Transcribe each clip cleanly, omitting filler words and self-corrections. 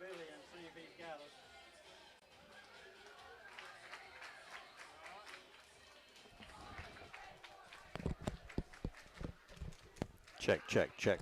Billy and see if he's got us. Check, check, check.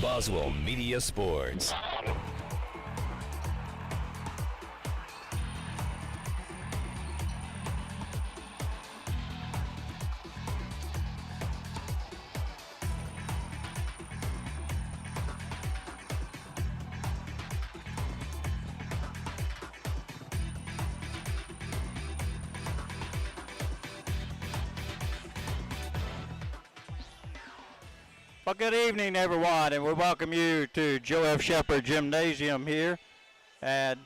Boswell Media Sports. Well, good evening, everyone, and we welcome you to Joe F. Shepherd Gymnasium here at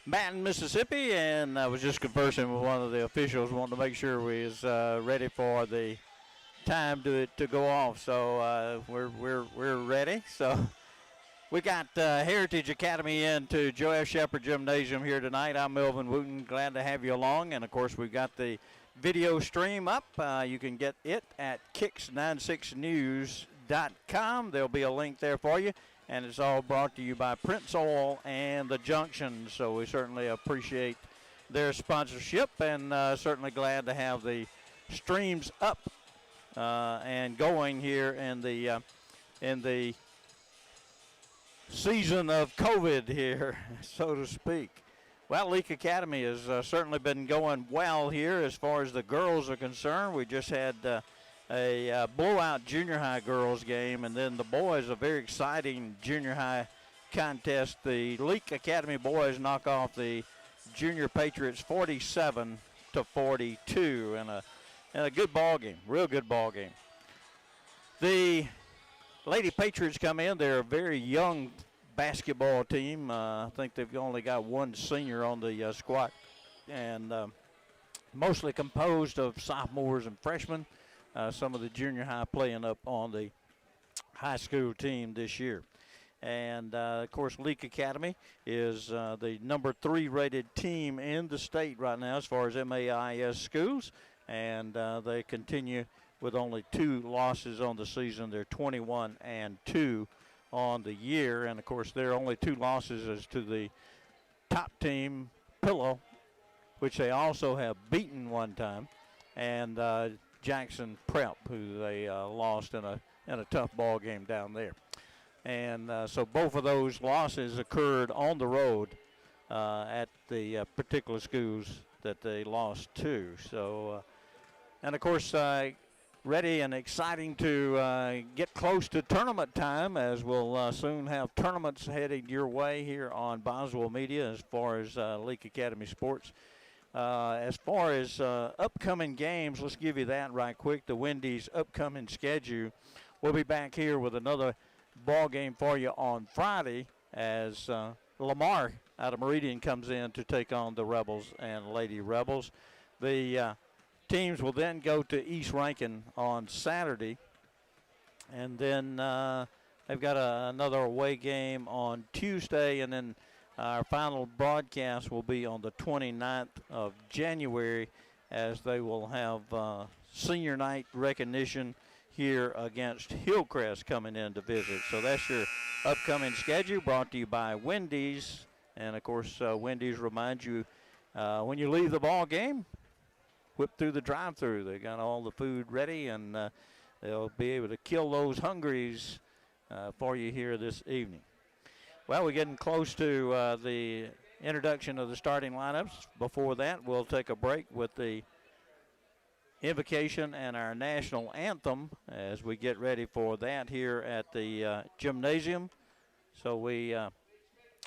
Manton, Mississippi. And I was just conversing with one of the officials, wanting to make sure we was ready for the time to go off. So we're ready. So we got Heritage Academy into Joe F. Shepherd Gymnasium here tonight. I'm Melvin Wooten. Glad to have you along, and of course we've got the video stream up. You can get it at kicks96news.com. There'll be a link there for you, and it's all brought to you by Prince Oil and the Junction. So we certainly appreciate their sponsorship, and certainly glad to have the streams up and going here in the season of COVID here, so to speak. Well, Leake Academy has certainly been going well here as far as the girls are concerned. We just had a blowout junior high girls game, and then the boys, a very exciting junior high contest. The Leake Academy boys knock off the Junior Patriots 47-42 in a good ball game, real good ball game. The Lady Patriots come in. They're a very young basketball team. I think they've only got one senior on the squad, and mostly composed of sophomores and freshmen. Some of the junior high playing up on the high school team this year. And, of course, Leake Academy is the number 3 rated team in the state right now as far as MAIS schools, and they continue with only 2 losses on the season. They're 21-2 on the year, and of course their only 2 losses is to the top team, Pillow, which they also have beaten one time, and Jackson Prep, who they lost in a tough ball game down there. And so both of those losses occurred on the road at the particular schools that they lost to. So, and of course, ready and exciting to get close to tournament time, as we'll soon have tournaments headed your way here on Boswell Media as far as Leake Academy Sports. As far as upcoming games, let's give you that right quick. The Wendy's upcoming schedule. We'll be back here with another ball game for you on Friday as Lamar out of Meridian comes in to take on the Rebels and Lady Rebels. The teams will then go to East Rankin on Saturday, and then they've got another away game on Tuesday, and then our final broadcast will be on the 29th of January as they will have senior night recognition here against Hillcrest coming in to visit. So that's your upcoming schedule, brought to you by Wendy's. And, of course, Wendy's reminds you when you leave the ball game, whip through the drive-thru. They got all the food ready, and they'll be able to kill those hungries for you here this evening. Well, we're getting close to the introduction of the starting lineups. Before that, we'll take a break with the invocation and our national anthem as we get ready for that here at the gymnasium. So we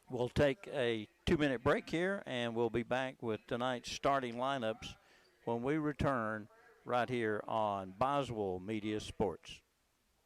will take a 2-minute break here, and we'll be back with tonight's starting lineups when we return right here on Boswell Media Sports.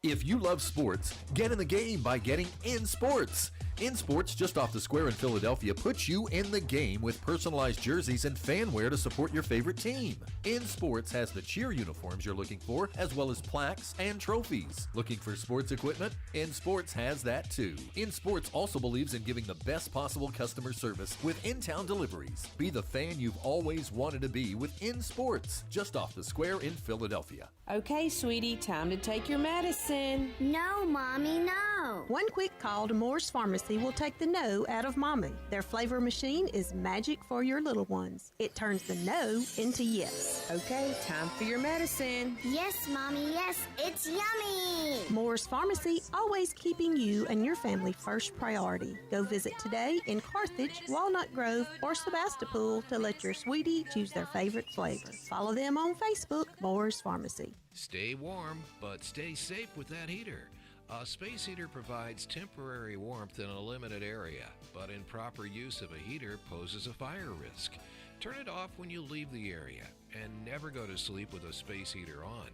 If you love sports, get in the game by getting In Sports. In Sports, just off the square in Philadelphia, puts you in the game with personalized jerseys and fan wear to support your favorite team. In Sports has the cheer uniforms you're looking for, as well as plaques and trophies. Looking for sports equipment? In Sports has that too. In Sports also believes in giving the best possible customer service with in-town deliveries. Be the fan you've always wanted to be with In Sports, just off the square in Philadelphia. Okay, sweetie, time to take your medicine. No, Mommy, no. No. One quick call to Moore's Pharmacy will take the no out of mommy. Their flavor machine is magic for your little ones. It turns the no into yes. Okay, time for your medicine. Yes, Mommy, yes, it's yummy. Moore's Pharmacy, always keeping you and your family first priority. Go visit today in Carthage, Walnut Grove, or Sebastopol to let your sweetie choose their favorite flavor. Follow them on Facebook, Moore's Pharmacy. Stay warm, but stay safe with that heater. A space heater provides temporary warmth in a limited area, but improper use of a heater poses a fire risk. Turn it off when you leave the area, and never go to sleep with a space heater on.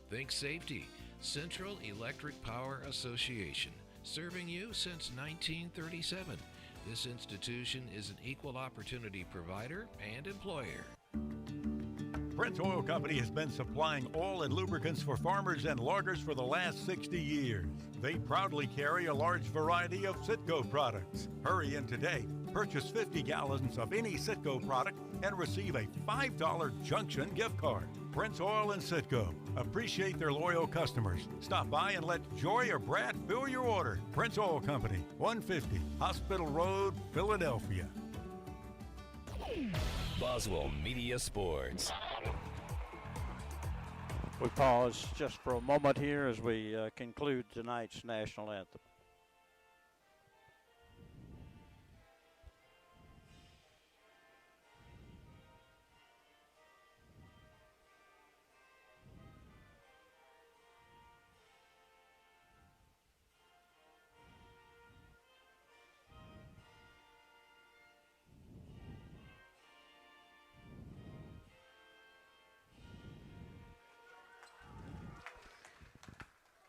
Think safety. Central Electric Power Association, serving you since 1937. This institution is an equal opportunity provider and employer. Prince Oil Company has been supplying oil and lubricants for farmers and loggers for the last 60 years. They proudly carry a large variety of Citgo products. Hurry in today. Purchase 50 gallons of any Citgo product and receive a $5 Junction gift card. Prince Oil and Citgo appreciate their loyal customers. Stop by and let Joy or Brad fill your order. Prince Oil Company, 150 Hospital Road, Philadelphia. Boswell Media Sports. We pause just for a moment here as we conclude tonight's national anthem.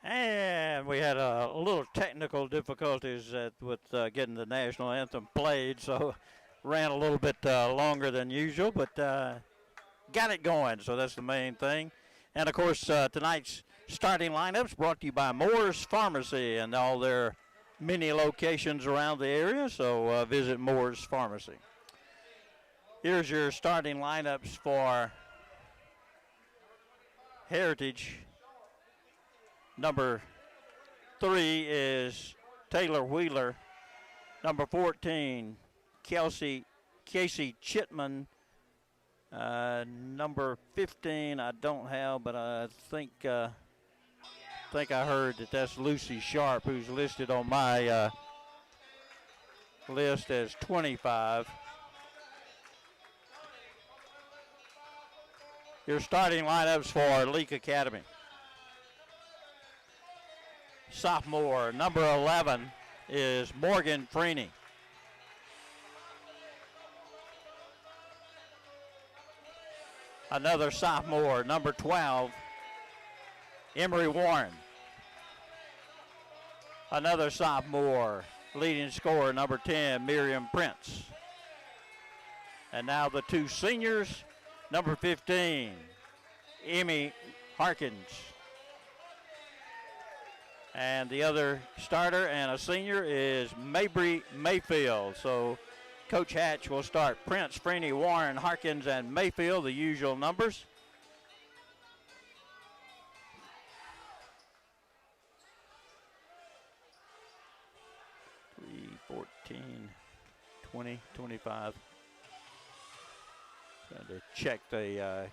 And we had a little technical difficulties with getting the national anthem played, so ran a little bit longer than usual, but got it going, so that's the main thing. And, of course, tonight's starting lineups brought to you by Moore's Pharmacy and all their many locations around the area, so visit Moore's Pharmacy. Here's your starting lineups for Heritage. Number 3 is Taylor Wheeler. Number 14, Casey Chitman. Number 15, I don't have, but I think I heard that's Lucy Sharp, who's listed on my list as 25. Your starting lineups for Leake Academy. Sophomore, number 11, is Morgan Freeney. Another sophomore, number 12, Emery Warren. Another sophomore, leading scorer, number 10, Miriam Prince. And now the two seniors, number 15, Emmy Harkins. And the other starter and a senior is Mabry Mayfield. So Coach Hatch will start Prince, Freeney, Warren, Harkins, and Mayfield, the usual numbers. Three, 14, 20, 25. Trying to check the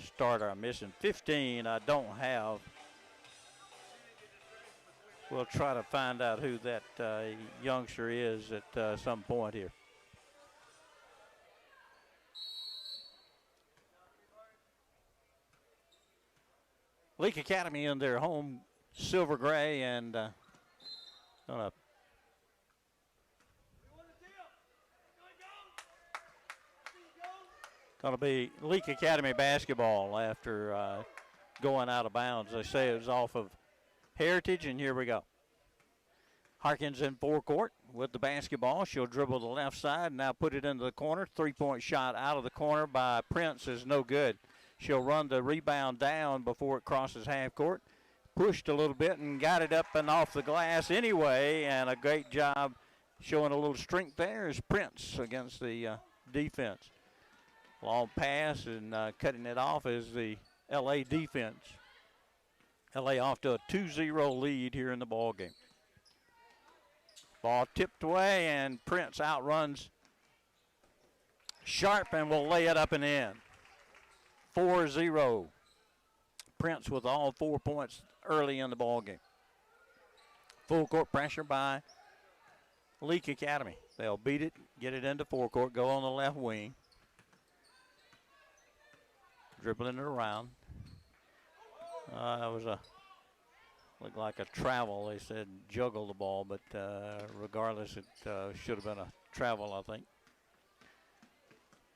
starter I'm missing. 15 I don't have. We'll try to find out who that youngster is at some point here. Leake Academy in their home silver gray and gonna be Leake Academy basketball after going out of bounds. They say it was off of Heritage, and here we go. Harkins in forecourt with the basketball. She'll dribble the left side and now put it into the corner. Three-point shot out of the corner by Prince is no good. She'll run the rebound down before it crosses half court. Pushed a little bit and got it up and off the glass anyway, and a great job showing a little strength there is Prince against the defense. Long pass and cutting it off is the LA defense. LA off to a 2-0 lead here in the ball game. Ball tipped away, and Prince outruns Sharp and will lay it up and in. 4-0. Prince with all 4 points early in the ball game. Full court pressure by Leake Academy. They'll beat it, get it into forecourt, go on the left wing. Dribbling it around. It was looked like a travel. They said juggle the ball, but regardless, it should have been a travel, I think.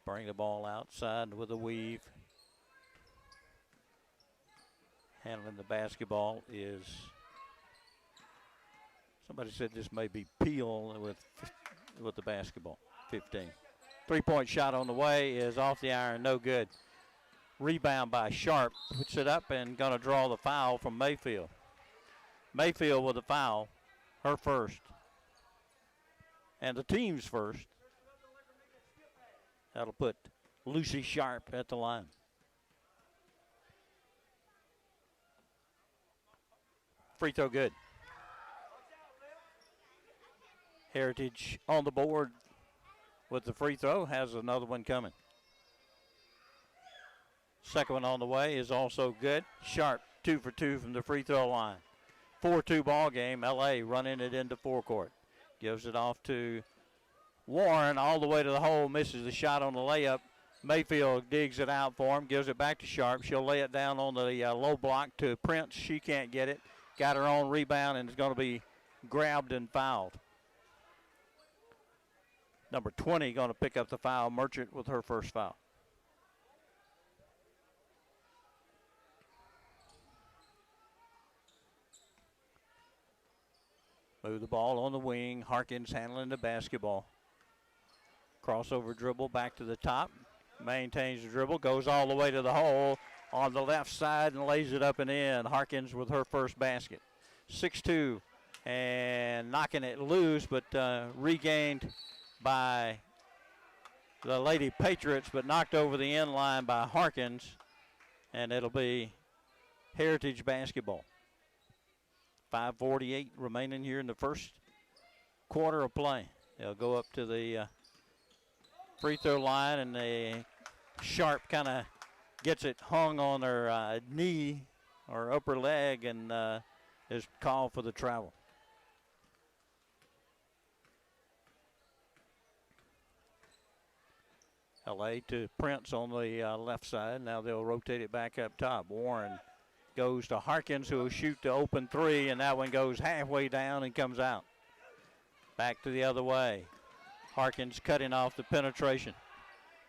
Bring the ball outside with a weave. Handling the basketball is, somebody said this may be Peel with the basketball, 15. Three-point shot on the way is off the iron, no good. Rebound by Sharp, puts it up and going to draw the foul from Mayfield. Mayfield with a foul, her first. And the team's first. That'll put Lucy Sharp at the line. Free throw good. Heritage on the board with the free throw, has another one coming. Second one on the way is also good. Sharp 2 for 2 from the free throw line. 4-2 ball game. LA running it into forecourt. Gives it off to Warren all the way to the hole. Misses the shot on the layup. Mayfield digs it out for him. Gives it back to Sharp. She'll lay it down on the low block to Prince. She can't get it. Got her own rebound and is going to be grabbed and fouled. Number 20 going to pick up the foul. Merchant with her first foul. Move the ball on the wing. Harkins handling the basketball. Crossover dribble back to the top. Maintains the dribble. Goes all the way to the hole on the left side and lays it up and in. Harkins with her first basket. 6-2 and knocking it loose, but regained by the Lady Patriots, but knocked over the end line by Harkins, and it'll be Heritage basketball. 5:48 remaining here in the first quarter of play. They'll go up to the free throw line, and the Sharp kind of gets it hung on her knee or upper leg and is called for the travel. LA to Prince on the left side. Now they'll rotate it back up top. Warren goes to Harkins, who will shoot the open three, and that one goes halfway down and comes out. Back to the other way. Harkins cutting off the penetration.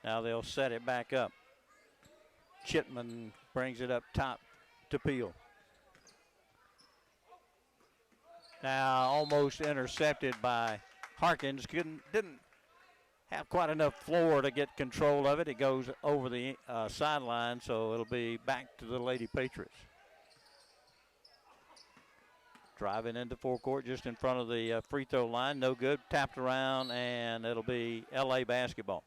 Now they'll set it back up. Chitman brings it up top to Peel. Now almost intercepted by Harkins. Didn't have quite enough floor to get control of it. It goes over the sideline, so it'll be back to the Lady Patriots. Driving into forecourt just in front of the free throw line. No good. Tapped around, and it'll be LA basketball.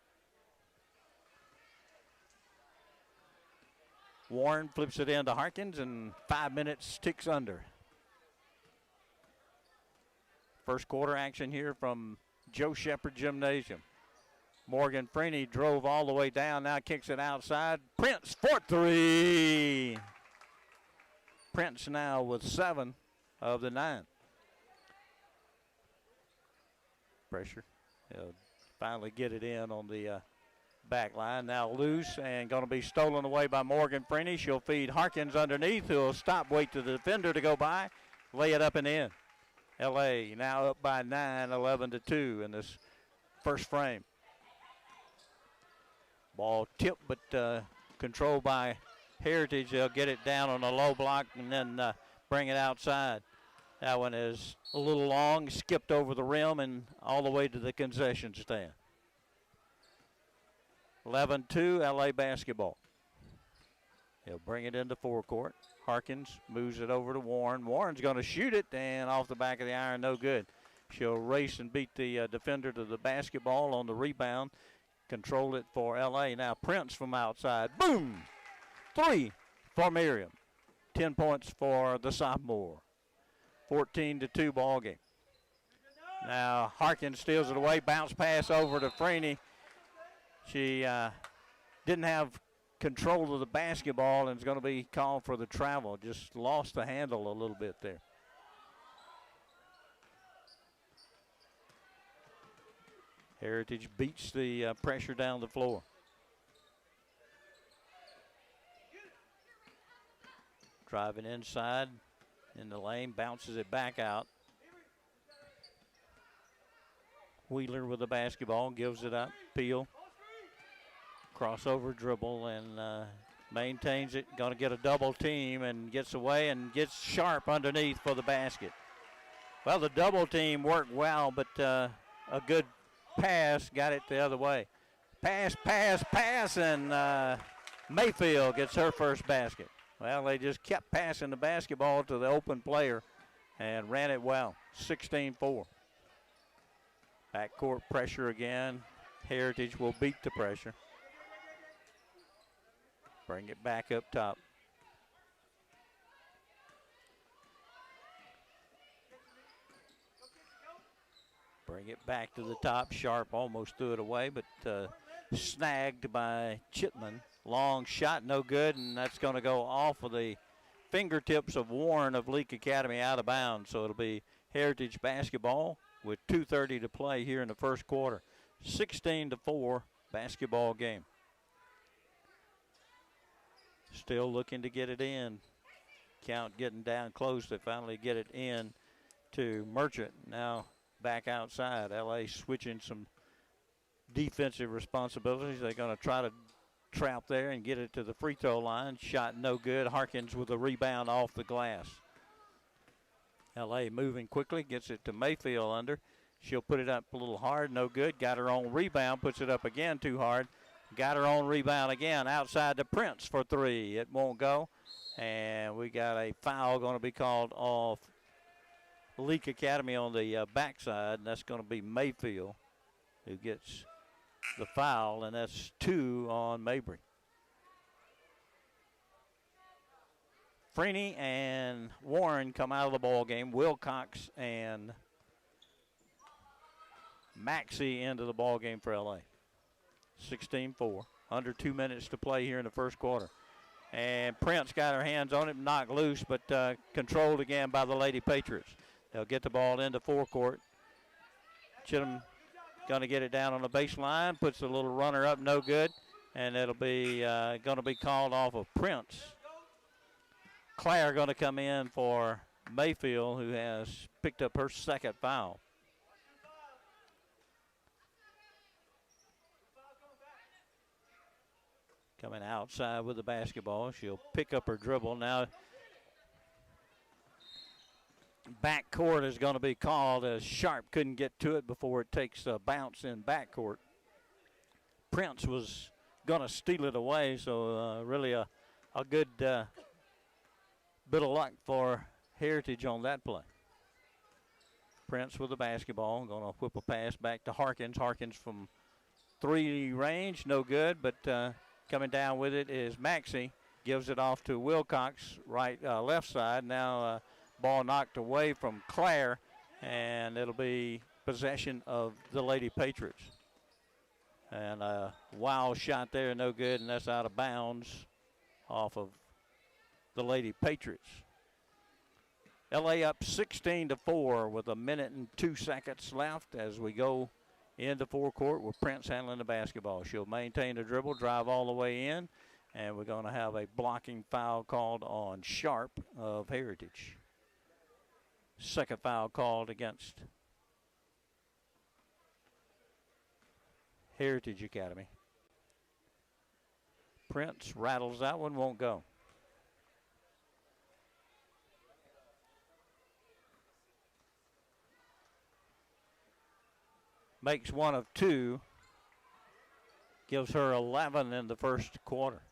Warren flips it into Harkins, and 5 minutes ticks under. First quarter action here from Joe Shepherd Gymnasium. Morgan Freeney drove all the way down, now kicks it outside. Prince for three. Prince now with 7 of the 9. Pressure. He'll finally get it in on the back line. Now loose and going to be stolen away by Morgan Freeney. She'll feed Harkins underneath, who'll stop, wait to the defender to go by, lay it up and in. LA now up by 9, 11-2 in this first frame. Ball tipped, but controlled by Heritage. They'll get it down on a low block and then bring it outside. That one is a little long, skipped over the rim and all the way to the concession stand. 11-2, LA basketball. He'll bring it into forecourt. Harkins moves it over to Warren. Warren's going to shoot it, and off the back of the iron, no good. She'll race and beat the defender to the basketball on the rebound. Control it for LA. Now Prince from outside. Boom! 3 for Miriam. 10 points for the sophomore. 14-2 ball game. Now Harkins steals it away. Bounce pass over to Freeney. She didn't have control of the basketball and is going to be called for the travel. Just lost the handle a little bit there. Heritage beats the pressure down the floor. Driving inside in the lane, bounces it back out. Wheeler with the basketball, gives it up. Peel, crossover dribble, and maintains it. Going to get a double team and gets away and gets Sharp underneath for the basket. Well, the double team worked well, but a good pass got it the other way. Pass, and Mayfield gets her first basket. Well, they just kept passing the basketball to the open player and ran it well. 16-4. Backcourt pressure again. Heritage will beat the pressure. Bring it back up top. Bring it back to the top. Sharp almost threw it away, but snagged by Chipman. Long shot, no good, and that's going to go off of the fingertips of Warren of Leake Academy out of bounds. So it'll be Heritage basketball with 2:30 to play here in the first quarter. 16-4 basketball game. Still looking to get it in. Count getting down close. They finally get it in to Merchant. Now back outside. LA switching some defensive responsibilities. They're going to try to trap there and get it to the free throw line. Shot no good. Harkins with a rebound off the glass. LA moving quickly. Gets it to Mayfield under. She'll put it up a little hard. No good. Got her own rebound. Puts it up again too hard. Got her own rebound again. Outside to Prince for three. It won't go. And we got a foul going to be called off Leake Academy on the backside. And that's going to be Mayfield who gets the foul. And that's 2 on Mabry. Freeney and Warren come out of the ball game. Wilcox and Maxey into the ball game for LA. 16-4. Under 2 minutes to play here in the first quarter. And Prince got her hands on it, knocked loose, but controlled again by the Lady Patriots. They'll get the ball into forecourt. Chittum going to get it down on the baseline, puts a little runner up, no good, and it'll be going to be called off of Prince. Claire going to come in for Mayfield, who has picked up her second foul. Coming outside with the basketball. She'll pick up her dribble. Now backcourt is going to be called as Sharp couldn't get to it before it takes a bounce in backcourt. Prince was going to steal it away, so really a good bit of luck for Heritage on that play. Prince with the basketball. Going to whip a pass back to Harkins. Harkins from 3 range, no good, but coming down with it is Maxey. Gives it off to Wilcox, left side. Now ball knocked away from Claire, and it'll be possession of the Lady Patriots. And a wild shot there, no good, and that's out of bounds off of the Lady Patriots. LA up 16-4 with 1 minute and 2 seconds left as we go into forecourt with Prince handling the basketball. She'll maintain the dribble, drive all the way in, and we're going to have a blocking foul called on Sharp of Heritage. Second foul called against Heritage Academy. Prince rattles that one, won't go. Makes 1 of 2. Gives her 11 in the first quarter.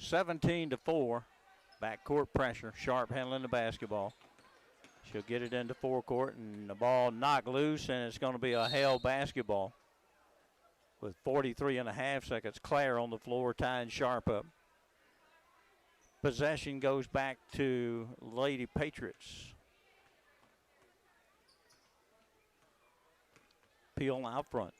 17-4. Backcourt pressure. Sharp handling the basketball. She'll get it into forecourt, and the ball knocked loose, and it's going to be a Hale basketball with 43.5 seconds. Claire on the floor tying Sharp up. Possession goes back to Lady Patriots. Peel out front.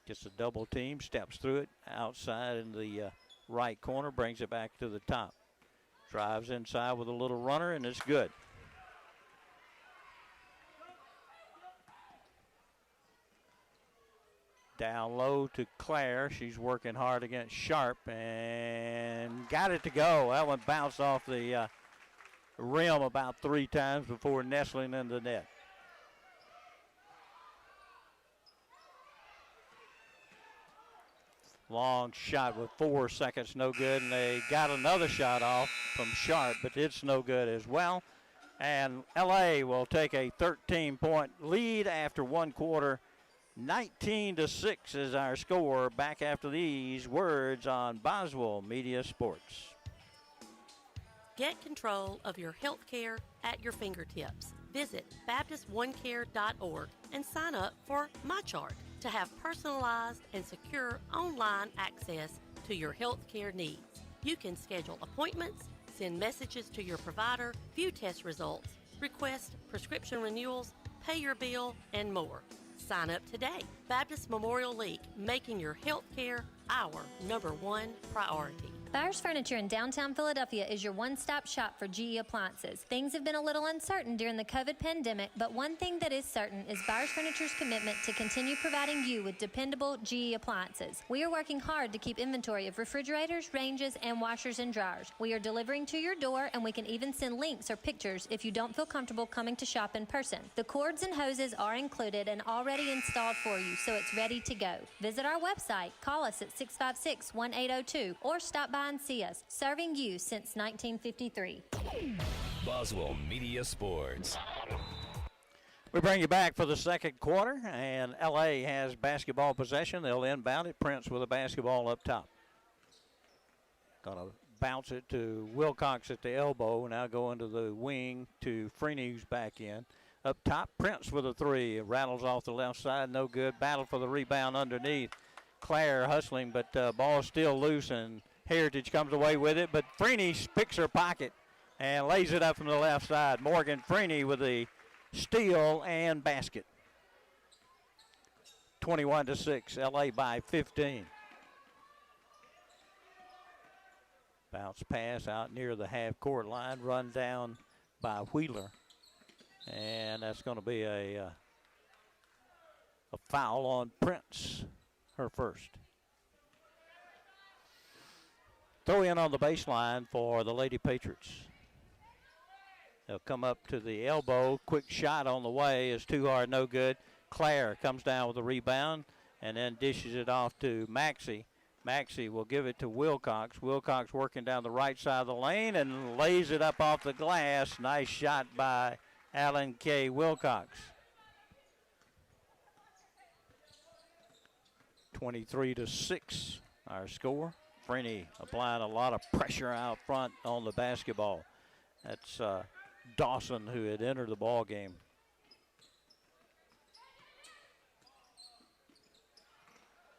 Gets a double team, steps through it, outside in the right corner, brings it back to the top. Drives inside with a little runner, and it's good. Down low to Claire. She's working hard against Sharp and got it to go. That one bounced off the rim about 3 times before nestling in the net. Long shot with 4 seconds, no good, and they got another shot off from Sharp, but it's no good as well. And LA will take a 13-point lead after 1 quarter. 19-6 is our score. Back after these words on Boswell Media Sports. Get control of your health care at your fingertips. Visit BaptistOneCare.org and sign up for MyChart to have personalized and secure online access to your health care needs. You can schedule appointments, send messages to your provider, view test results, request prescription renewals, pay your bill, and more. Sign up today. Baptist Memorial Leake, making your health care our #1 priority. Byers Furniture in downtown Philadelphia is your one-stop shop for GE appliances. Things have been a little uncertain during the COVID pandemic, but one thing that is certain is Byers Furniture's commitment to continue providing you with dependable GE appliances. We are working hard to keep inventory of refrigerators, ranges, and washers and dryers. We are delivering to your door, and we can even send links or pictures if you don't feel comfortable coming to shop in person. The cords and hoses are included and already installed for you, so it's ready to go. Visit our website, call us at 656-1802, or stop by and see us, serving you since 1953. Boswell Media Sports. We bring you back for the second quarter, and LA has basketball possession. They'll inbound it. Prince with a basketball up top. Gonna bounce it to Wilcox at the elbow. Now going to the wing to Freeney, who's back in. Up top, Prince with a 3. It rattles off the left side, no good. Battle for the rebound underneath. Claire hustling, but ball still loose, and Heritage comes away with it, but Freeney picks her pocket and lays it up from the left side. Morgan Freeney with the steal and basket. 21-6, LA by 15. Bounce pass out near the half-court line, run down by Wheeler. And that's going to be a foul on Prince, her first. Throw in on the baseline for the Lady Patriots. They'll come up to the elbow. Quick shot on the way is too hard, no good. Claire comes down with a rebound and then dishes it off to Maxey. Maxey will give it to Wilcox. Wilcox working down the right side of the lane and lays it up off the glass. Nice shot by Alan K. Wilcox. 23-6, our score. Freeney applying a lot of pressure out front on the basketball. That's Dawson, who had entered the ball game.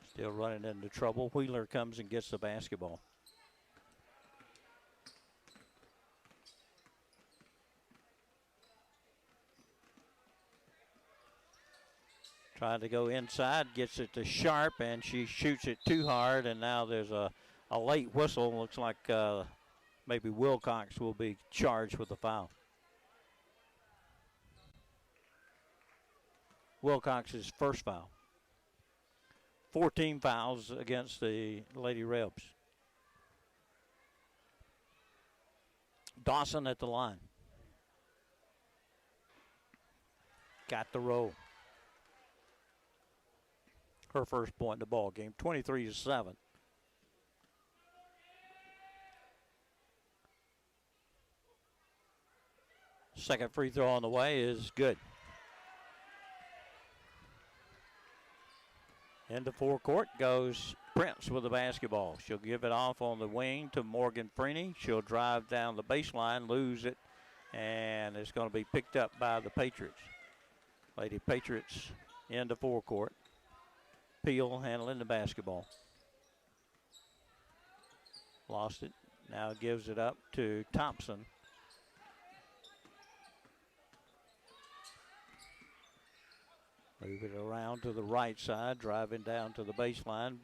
Still running into trouble. Wheeler comes and gets the basketball. Trying to go inside, gets it to Sharp, and she shoots it too hard, and now there's a late whistle. Looks like maybe Wilcox will be charged with a foul. Wilcox's first foul. 14 fouls against the Lady Rebs. Dawson at the line. Got the roll. Her first point in the ball game, 23-7. Second free throw on the way is good. Into forecourt goes Prince with the basketball. She'll give it off on the wing to Morgan Freeney. She'll drive down the baseline, lose it, and it's going to be picked up by the Patriots. Lady Patriots into forecourt. Peel handling the basketball. Lost it. Now gives it up to Thompson. Move it around to the right side, driving down to the baseline.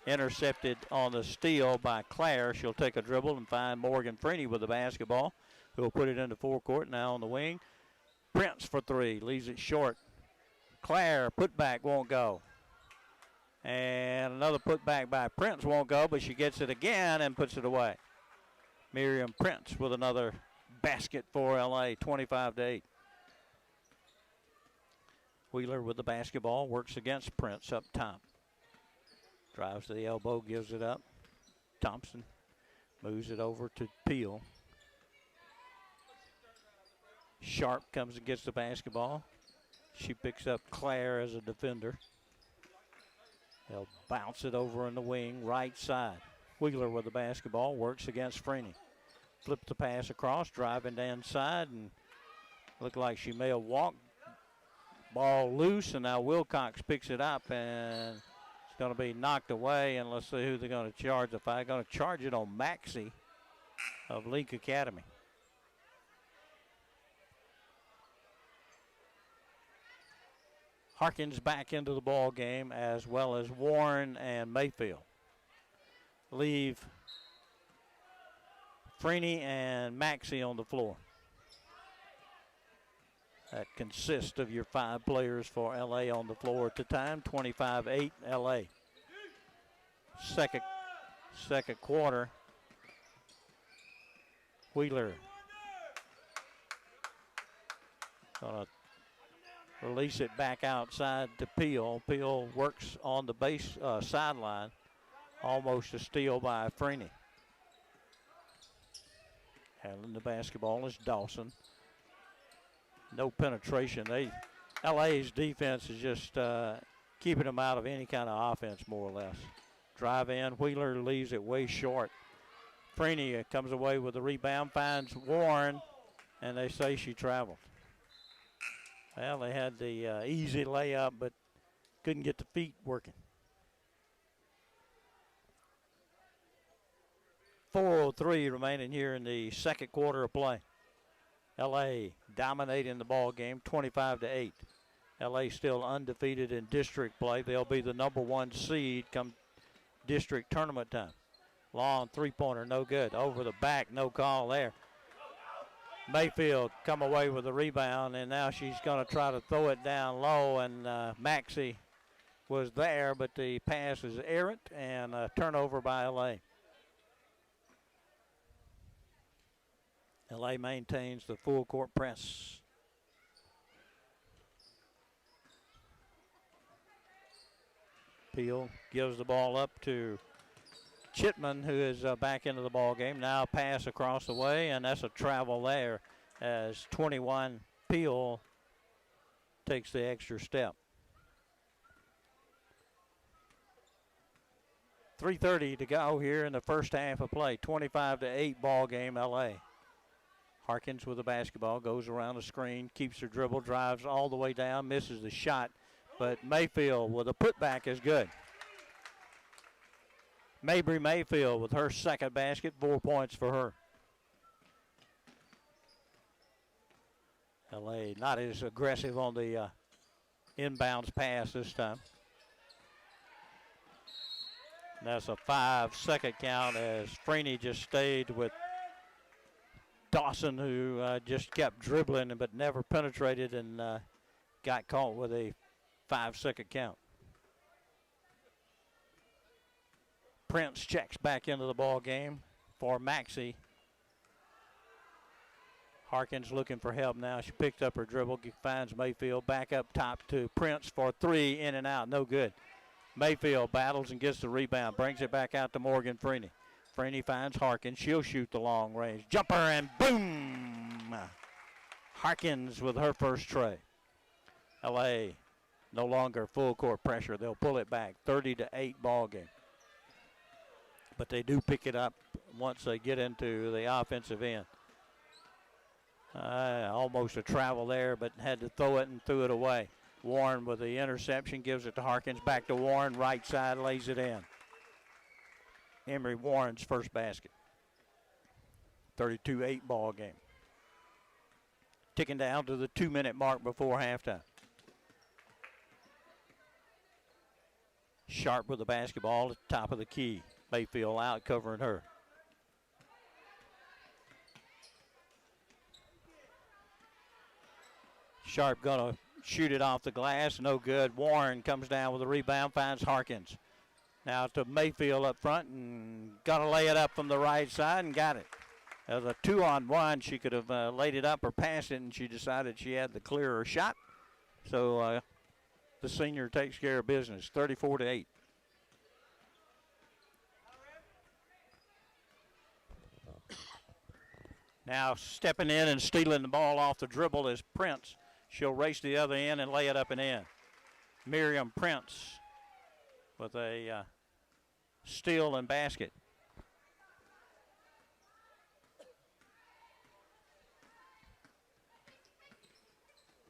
Intercepted on the steal by Claire. She'll take a dribble and find Morgan Freeney with the basketball, who'll put it into forecourt now on the wing. Prince for three, leaves it short. Claire, putback won't go. And another putback by Prince won't go, but she gets it again and puts it away. Miriam Prince with another basket for LA, 25-8. Wheeler with the basketball, works against Prince up top. Drives to the elbow, gives it up. Thompson moves it over to Peel. Sharp comes and gets the basketball. She picks up Claire as a defender. They'll bounce it over in the wing, right side. Wheeler with the basketball, works against Freeney. Flips the pass across, driving down inside, and looked like she may have walked. Ball loose, and now Wilcox picks it up, and it's going to be knocked away, and let's see who they're going to charge. If I'm going to charge it on Maxey of Leake Academy. Harkins back into the ball game, as well as Warren and Mayfield. Leave Freeney and Maxey on the floor. That consists of your 5 players for LA on the floor at the time. 25-8 LA. Second quarter. Wheeler gonna release it back outside to Peel. Peel works on the base sideline. Almost a steal by Freeney. Handling the basketball is Dawson. No penetration. LA's defense is just keeping them out of any kind of offense, more or less. Drive in. Wheeler leaves it way short. Freeney comes away with the rebound, finds Warren, and they say she traveled. Well, they had the easy layup, but couldn't get the feet working. 4:03 remaining here in the second quarter of play. LA dominating the ball game, 25-8. LA still undefeated in district play. They'll be the number 1 seed come district tournament time. Long three-pointer, no good. Over the back, no call there. Mayfield come away with the rebound, and now she's going to try to throw it down low, and Maxey was there, but the pass is errant, and a turnover by LA. LA maintains the full court press. Peel gives the ball up to Chitman, who is back into the ball game. Now pass across the way, and that's a travel there as 21 Peel takes the extra step. 3:30 to go here in the first half of play. 25-8 ball game, LA. Harkins with the basketball, goes around the screen, keeps her dribble, drives all the way down, misses the shot, but Mayfield with a putback is good. Mabry Mayfield with her second basket, 4 points for her. LA not as aggressive on the inbounds pass this time. And that's a 5-second count as Freeney just stayed with Dawson, who just kept dribbling but never penetrated and got caught with a 5-second count. Prince checks back into the ball game for Maxey. Harkins looking for help now. She picked up her dribble, finds Mayfield back up top to Prince for 3, in and out, no good. Mayfield battles and gets the rebound, brings it back out to Morgan Freeney. Freeney finds Harkins. She'll shoot the long range jumper, and boom! Harkins with her first tray. LA no longer full court pressure. They'll pull it back, 30-8 ball game. But they do pick it up once they get into the offensive end. Almost a travel there, but had to throw it and threw it away. Warren with the interception, gives it to Harkins. Back to Warren, right side, lays it in. Emery Warren's first basket. 32-8 ball game. Ticking down to the 2-minute mark before halftime. Sharp with the basketball at the top of the key. Mayfield out covering her. Sharp gonna shoot it off the glass, no good. Warren comes down with a rebound, finds Harkins. Now to Mayfield up front and gonna lay it up from the right side and got it. As a 2-on-1, she could have laid it up or passed it, and she decided she had the clearer shot. So the senior takes care of business, 34-8. Now stepping in and stealing the ball off the dribble is Prince. She'll race to the other end and lay it up and in. Miriam Prince with a steal and basket.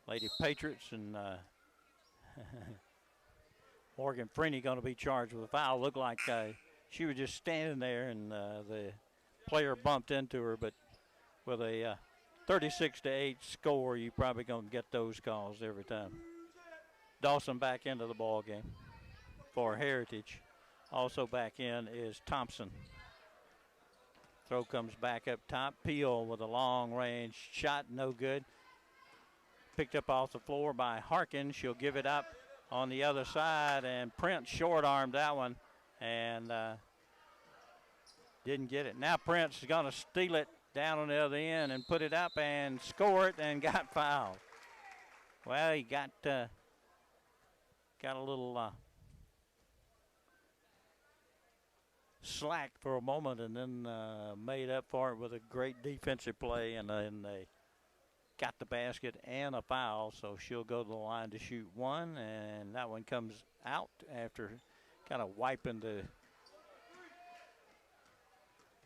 Lady Patriots and Morgan Freeney going to be charged with a foul. Looked like she was just standing there and the player bumped into her, but with a 36-8 score, you probably going to get those calls every time. Dawson back into the ball game for Heritage. Also back in is Thompson. Throw comes back up top. Peel with a long-range shot, no good. Picked up off the floor by Harkins. She'll give it up on the other side, and Prince short-armed that one and didn't get it. Now Prince is going to steal it down on the other end and put it up and score it and got fouled. Well, he got a little slack for a moment and then made up for it with a great defensive play, and then they got the basket and a foul, so she'll go to the line to shoot one, and that one comes out after kind of wiping the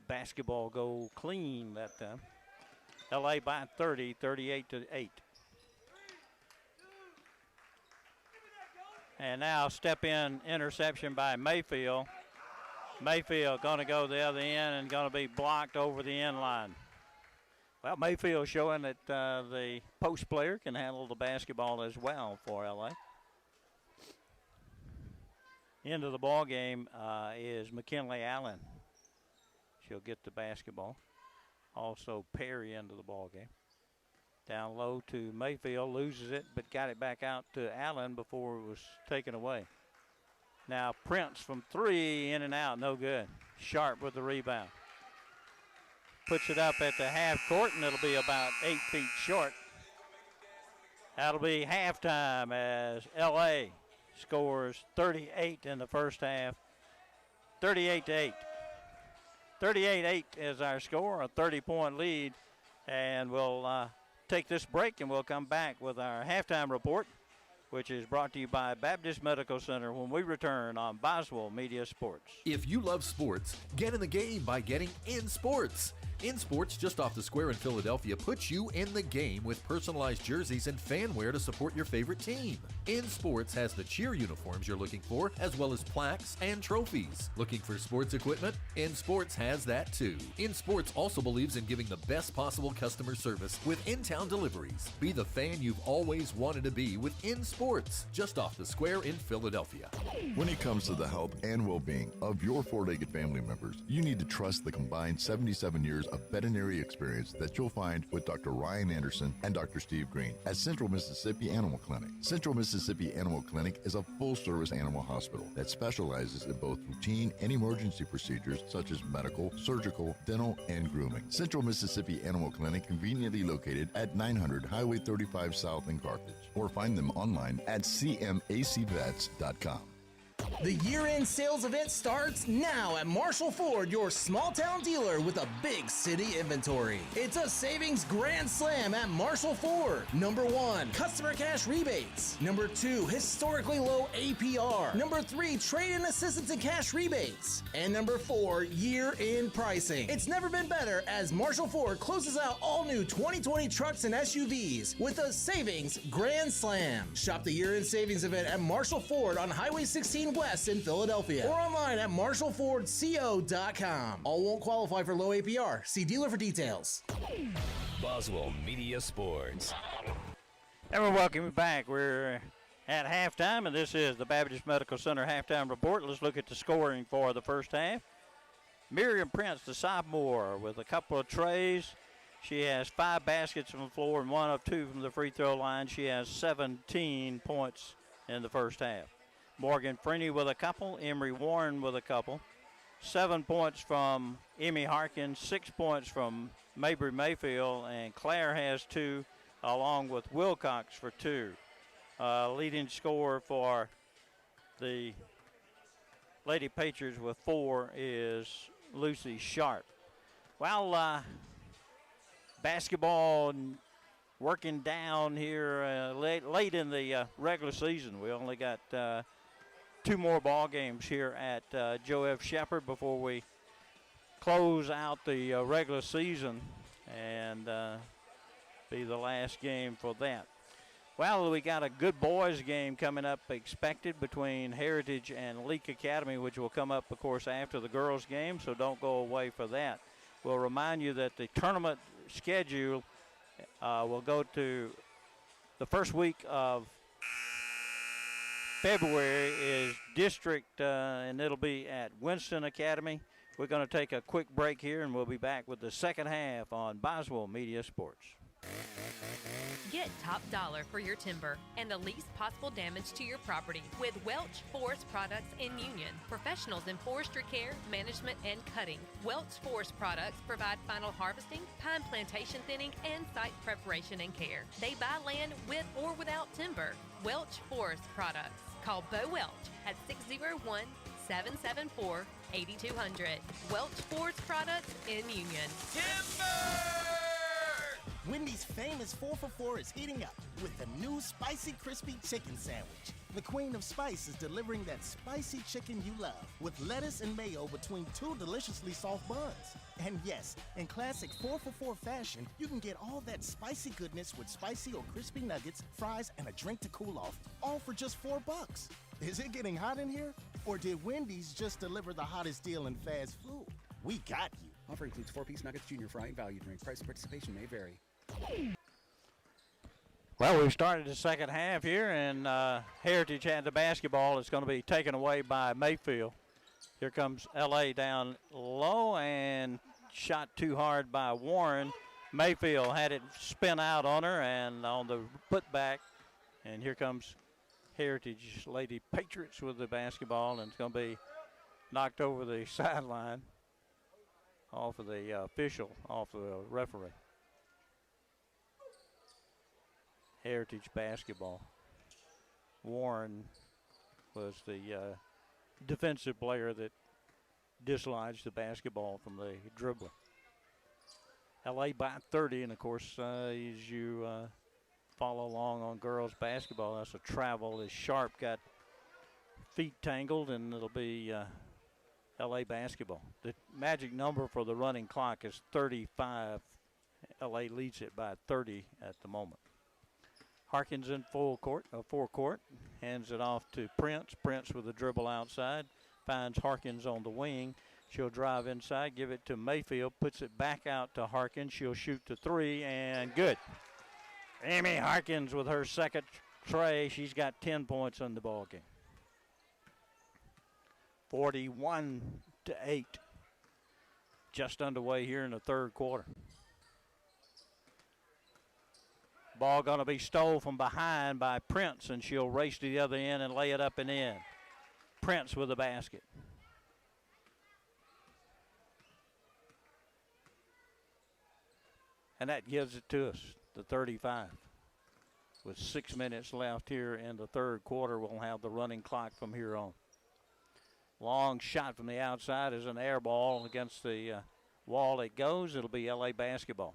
basketball goal clean that time. LA by 30, 38-8. And now step in interception by Mayfield. Mayfield going to go the other end and going to be blocked over the end line. Well, Mayfield showing that the post player can handle the basketball as well for LA. Into the ball game is McKinley Allen. She'll get the basketball. Also Perry into the ball game. Down low to Mayfield, loses it, but got it back out to Allen before it was taken away. Now Prince from three, in and out, no good. Sharp with the rebound. Puts it up at the half court, and it'll be about 8 feet short. That'll be halftime as LA scores 38 in the first half, 38-8. 38-8 is our score, a 30-point lead, and we'll take this break and we'll come back with our halftime report, which is brought to you by Baptist Medical Center when we return on Boswell Media Sports. If you love sports, get in the game by getting In Sports. In Sports, just off the square in Philadelphia, puts you in the game with personalized jerseys and fan wear to support your favorite team. In Sports has the cheer uniforms you're looking for, as well as plaques and trophies. Looking for sports equipment? In Sports has that too. In Sports also believes in giving the best possible customer service with in-town deliveries. Be the fan you've always wanted to be with In Sports, just off the square in Philadelphia. When it comes to the health and well-being of your four-legged family members, you need to trust the combined 77 years of veterinary experience that you'll find with Dr. Ryan Anderson and Dr. Steve Green at Central Mississippi Animal Clinic. Central Mississippi Animal Clinic is a full-service animal hospital that specializes in both routine and emergency procedures such as medical, surgical, dental, and grooming. Central Mississippi Animal Clinic conveniently located at 900 Highway 35 South in Carthage, or find them online at cmacvets.com. The year-end sales event starts now at Marshall Ford, your small-town dealer with a big city inventory. It's a savings grand slam at Marshall Ford. Number 1, customer cash rebates. Number 2, historically low APR. Number 3, trade-in assistance and cash rebates. And number 4, year-end pricing. It's never been better as Marshall Ford closes out all new 2020 trucks and SUVs with a savings grand slam. Shop the year-end savings event at Marshall Ford on Highway 16 West in Philadelphia, or online at marshallfordco.com. All won't qualify for low APR. See dealer for details. Boswell Media Sports. And we're welcome back. We're at halftime, and this is the Baptist Medical Center halftime report. Let's look at the scoring for the first half. Miriam Prince, the sophomore, with a couple of trays. She has 5 baskets from the floor and 1 of 2 from the free throw line. She has 17 points in the first half. Morgan Freeney with a couple. Emery Warren with a couple. 7 points from Emmy Harkins, 6 points from Mabry Mayfield, and Claire has 2, along with Wilcox for 2. Leading scorer for the Lady Patriots with 4 is Lucy Sharp. Well, basketball working down here late in the regular season. We only got 2 more ball games here at Joe F. Shepherd before we close out the regular season and be the last game for that. Well, we got a good boys game coming up expected between Heritage and Leake Academy, which will come up, of course, after the girls game, so don't go away for that. We'll remind you that the tournament schedule will go to the first week of February is district, and it'll be at Winston Academy. We're going to take a quick break here, and we'll be back with the second half on Boswell Media Sports. Get top dollar for your timber and the least possible damage to your property with Welch Forest Products in Union. Professionals in forestry care, management, and cutting. Welch Forest Products provide final harvesting, pine plantation thinning, and site preparation and care. They buy land with or without timber. Welch Forest Products. Call Bo Welch at 601-774-8200. Welch Forest Products in Union. Wendy's famous 4 for $4 is heating up with the new Spicy Crispy Chicken Sandwich. The Queen of Spice is delivering that spicy chicken you love with lettuce and mayo between 2 deliciously soft buns. And yes, in classic 4 for $4 fashion, you can get all that spicy goodness with spicy or crispy nuggets, fries, and a drink to cool off, all for just $4. Is it getting hot in here? Or did Wendy's just deliver the hottest deal in fast food? We got you. Offer includes 4-piece nuggets, junior fry, and value drink. Price and participation may vary. Well, we've started the second half here, and Heritage had the basketball. It's going to be taken away by Mayfield. Here comes L.A. down low and shot too hard by Warren. Mayfield had it spin out on her and on the putback, and here comes Heritage Lady Patriots with the basketball, and it's going to be knocked over the sideline off of the official, off of the referee. Heritage basketball. Warren was the defensive player that dislodged the basketball from the dribbler. LA by 30, and of course, as you follow along on girls basketball, that's a travel as Sharp got feet tangled, and it'll be LA basketball. The magic number for the running clock is 35. LA leads it by 30 at the moment. Harkins in forecourt, hands it off to Prince. Prince with a dribble outside, finds Harkins on the wing. She'll drive inside, give it to Mayfield, puts it back out to Harkins. She'll shoot the 3, and good. Amy Harkins with her second tray. She's got 10 points on the ball game. 41-8. Just underway here in the third quarter. Ball going to be stole from behind by Prince, and she'll race to the other end and lay it up and in. Prince with the basket. And that gives it to us, the 35. With 6 minutes left here in the third quarter, we'll have the running clock from here on. Long shot from the outside is an air ball against the wall. It goes. It'll be LA basketball.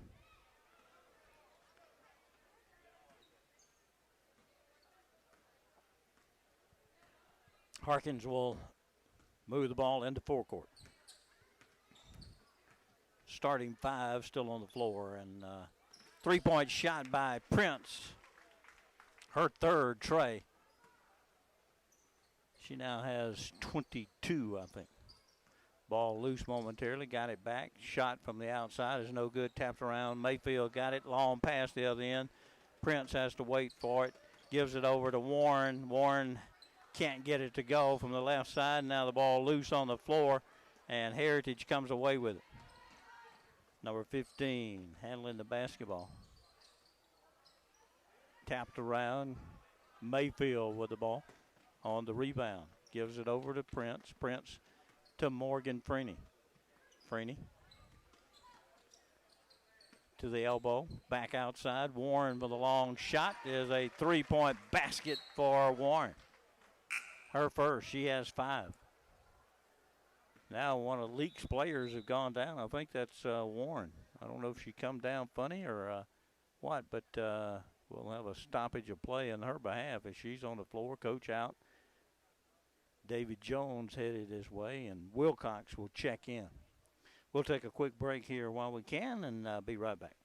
Harkins will move the ball into forecourt. Starting 5 still on the floor, and 3-point shot by Prince. Her third tray. She now has 22, I think. Ball loose momentarily, got it back. Shot from the outside is no good, tapped around. Mayfield got it, long past the other end. Prince has to wait for it. gives it over to Warren. Warren can't get it to go from the left side. Now the ball loose on the floor, and Heritage comes away with it. Number 15 handling the basketball. Tapped around. Mayfield with the ball on the rebound. Gives it over to Prince. Prince to Morgan Freeney. Freeney to the elbow. Back outside. Warren with a long shot is a three-point basket for Warren. Her first. She has 5. Now one of Leake's players have gone down. I think that's Warren. I don't know if she come down funny or what, but we'll have a stoppage of play in her behalf as she's on the floor. Coach out. David Jones headed his way, and Wilcox will check in. We'll take a quick break here while we can and be right back.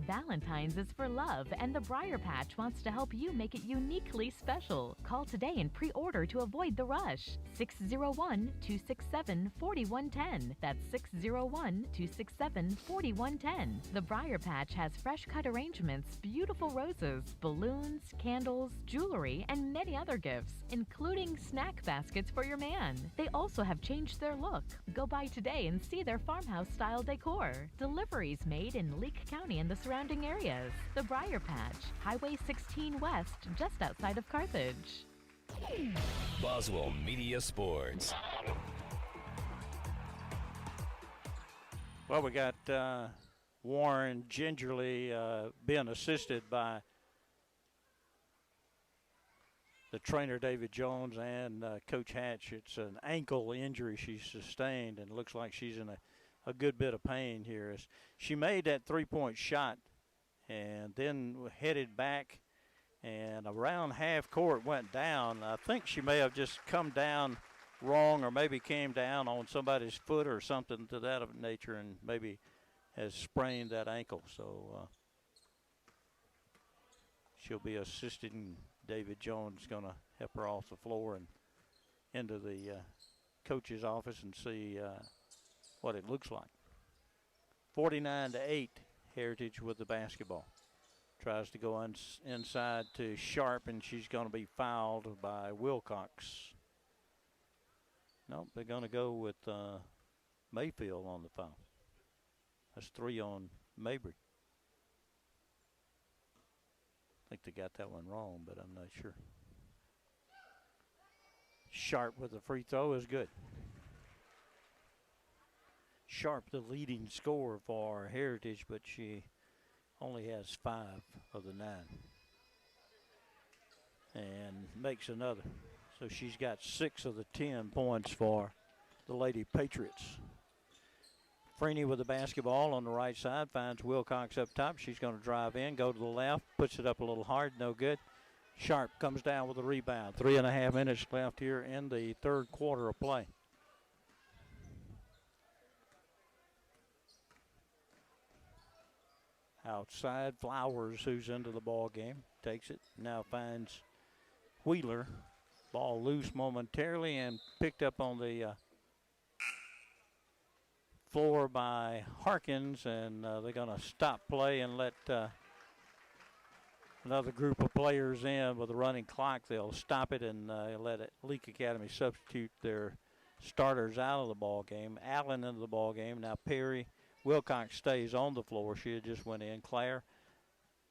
Valentine's is for love, and the Briar Patch wants to help you make it uniquely special. Call today and pre-order to avoid the rush. 601-267-4110. That's 601-267-4110. The Briar Patch has fresh cut arrangements, beautiful roses, balloons, candles, jewelry, and many other gifts, including snack baskets for your man. They also have changed their look. Go by today and see their farmhouse-style decor. Deliveries made in Leake County and the surrounding areas. The Briar Patch, Highway 16 West, just outside of Carthage. Boswell Media Sports. Well, we got Warren gingerly being assisted by the trainer, David Jones, and Coach Hatch. It's an ankle injury she sustained, and looks like she's in a good bit of pain here. As she made that three-point shot and then headed back, and around half court went down. I think she may have just come down wrong, or maybe came down on somebody's foot or something to that of nature, and maybe has sprained that ankle. So she'll be assisting. David Jones going to help her off the floor and into the coach's office and see what it looks like. 49-8, Heritage with the basketball. Tries to go inside to Sharp, and she's going to be fouled by Wilcox. Nope, they're going to go with Mayfield on the foul. That's 3 on Mabry. I think they got that one wrong, but I'm not sure. Sharp with the free throw is good. Sharp, the leading scorer for Heritage, but she only has 5 of the 9. And makes another. So she's got 6 of the 10 points for the Lady Patriots. Freeney with the basketball on the right side, finds Wilcox up top. She's going to drive in, go to the left, puts it up a little hard, no good. Sharp comes down with a rebound. 3.5 minutes left here in the third quarter of play. Outside, Flowers, who's into the ball game, takes it, now finds Wheeler. Ball loose momentarily and picked up on the floor by Harkins, and they're going to stop play and let another group of players in with a running clock. They'll stop it and let Leake Academy substitute their starters out of the ball game. Allen into the ball game. Now Perry. Wilcox stays on the floor. She had just went in. Claire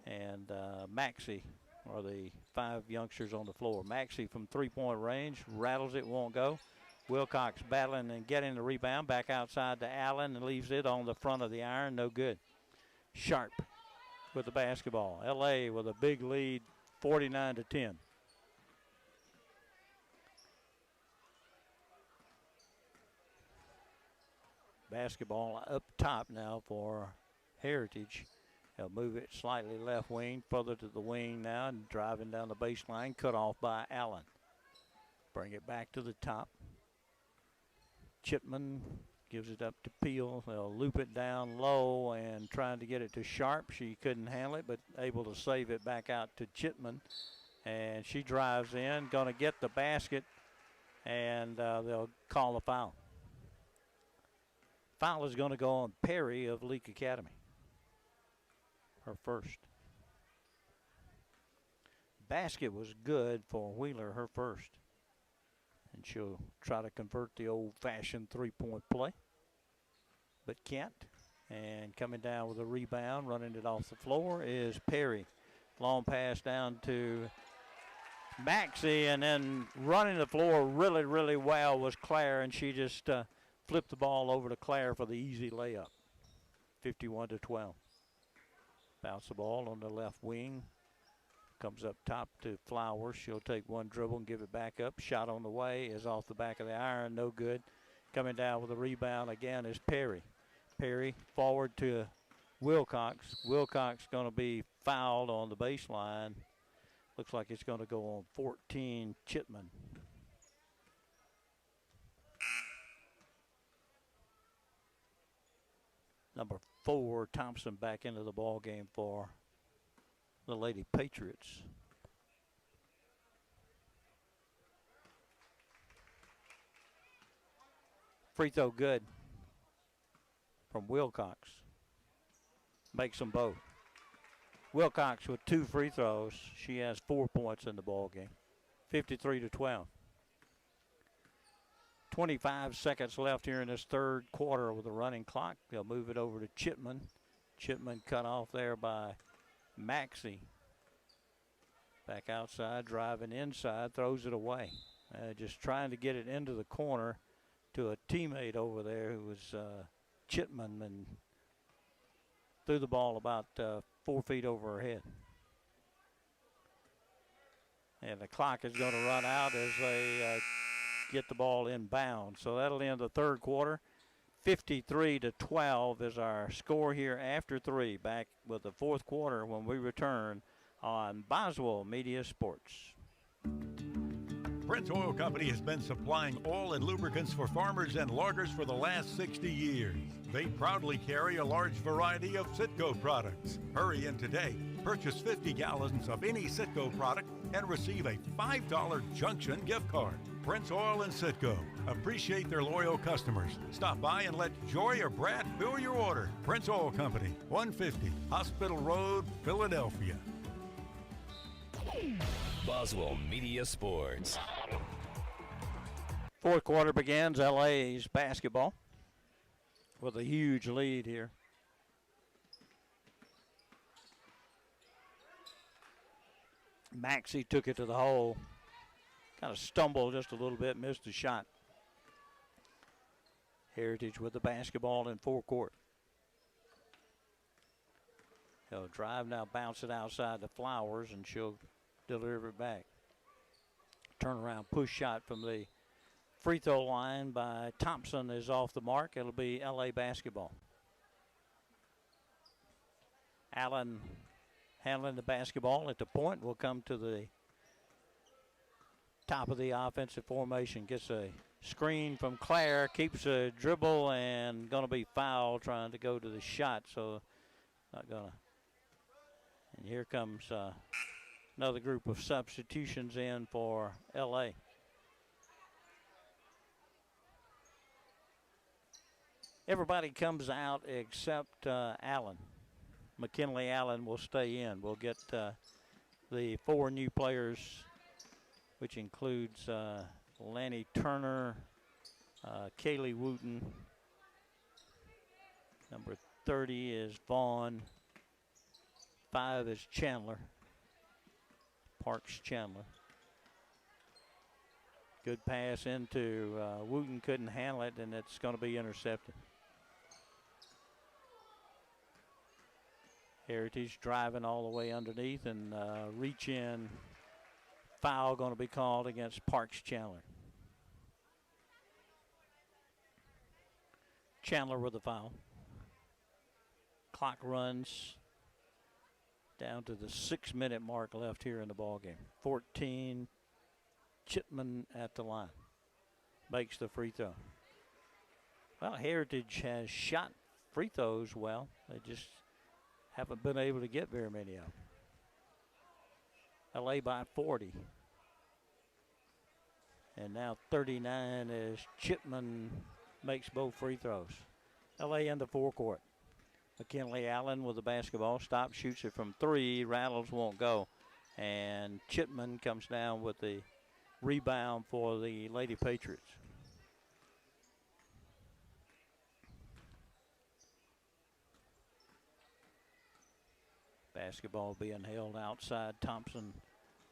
and Maxey are the 5 youngsters on the floor. Maxey from three-point range, rattles it, won't go. Wilcox battling and getting the rebound back outside to Allen and leaves it on the front of the iron. No good. Sharp with the basketball. LA with a big lead, 49-10. Basketball up top now for Heritage. They'll move it slightly left wing, further to the wing now, and driving down the baseline, cut off by Allen. Bring it back to the top. Chipman gives it up to Peel. They'll loop it down low and trying to get it to Sharp. She couldn't handle it, but able to save it back out to Chipman. And she drives in, going to get the basket, and they'll call a foul. Foul is going to go on Perry of Leake Academy. Her first. Basket was good for Wheeler, her first. And she'll try to convert the old-fashioned three-point play. But can't. And coming down with a rebound, running it off the floor is Perry. Long pass down to Maxey, and then running the floor really, really well was Claire, and she just flipped the ball over to Claire for the easy layup. 51-12. Bounce the ball on the left wing. Comes up top to Flowers. She'll take one dribble and give it back up. Shot on the way is off the back of the iron. No good. Coming down with a rebound again is Perry. Perry forward to Wilcox. Wilcox going to be fouled on the baseline. Looks like it's going to go on 14 Chipman. Number 4, Thompson, back into the ball game for the Lady Patriots. Free throw good from Wilcox. Makes them both. Wilcox with 2 free throws. She has 4 points in the ball game. 53-12. 25 seconds left here in this third quarter with a running clock. They'll move it over to Chipman. Chipman cut off there by Maxey. Back outside, driving inside, throws it away. Just trying to get it into the corner to a teammate over there who was Chipman, and threw the ball about 4 feet over her head. And the clock is going to run out as they get the ball inbound. So that'll end the third quarter. 53-12 is our score here after 3. Back with the fourth quarter when we return on Boswell Media Sports. Prince Oil Company has been supplying oil and lubricants for farmers and loggers for the last 60 years. They proudly carry a large variety of Citgo products. Hurry in today. Purchase 50 gallons of any Citgo product and receive a $5 Junction gift card. Prince Oil and Citgo appreciate their loyal customers. Stop by and let Joy or Brad fill your order. Prince Oil Company, 150 Hospital Road, Philadelphia. Boswell Media Sports. Fourth quarter begins. LA's basketball with a huge lead here. Maxey took it to the hole. Kind of stumbled just a little bit, missed a shot. Heritage with the basketball in forecourt. He'll drive now, bounce it outside the Flowers, and she'll deliver it back. Turnaround push shot from the free throw line by Thompson is off the mark. It'll be LA basketball. Allen handling the basketball at the point. Will come to the top of the offensive formation. Gets a screen from Claire. Keeps a dribble and going to be fouled trying to go to the shot. So not going to. And here comes another group of substitutions in for LA. Everybody comes out except Allen. McKinley Allen will stay in. We'll get the 4 new players, which includes Lanny Turner, Kaylee Wooten. Number 30 is Vaughn. 5 is Chandler. Parks Chandler. Good pass into Wooten, couldn't handle it, and it's going to be intercepted. Heritage driving all the way underneath, and reach in. Foul going to be called against Parks Chandler. Chandler with the foul. Clock runs down to the 6-minute mark left here in the ball game. 14, Chipman at the line. Makes the free throw. Well, Heritage has shot free throws well. They just haven't been able to get very many of them. LA by 40. And now 39 as Chipman makes both free throws. LA in the forecourt. McKinley Allen with the basketball. Stops, shoots it from 3. Rattles, won't go. And Chipman comes down with the rebound for the Lady Patriots. Basketball being held outside. Thompson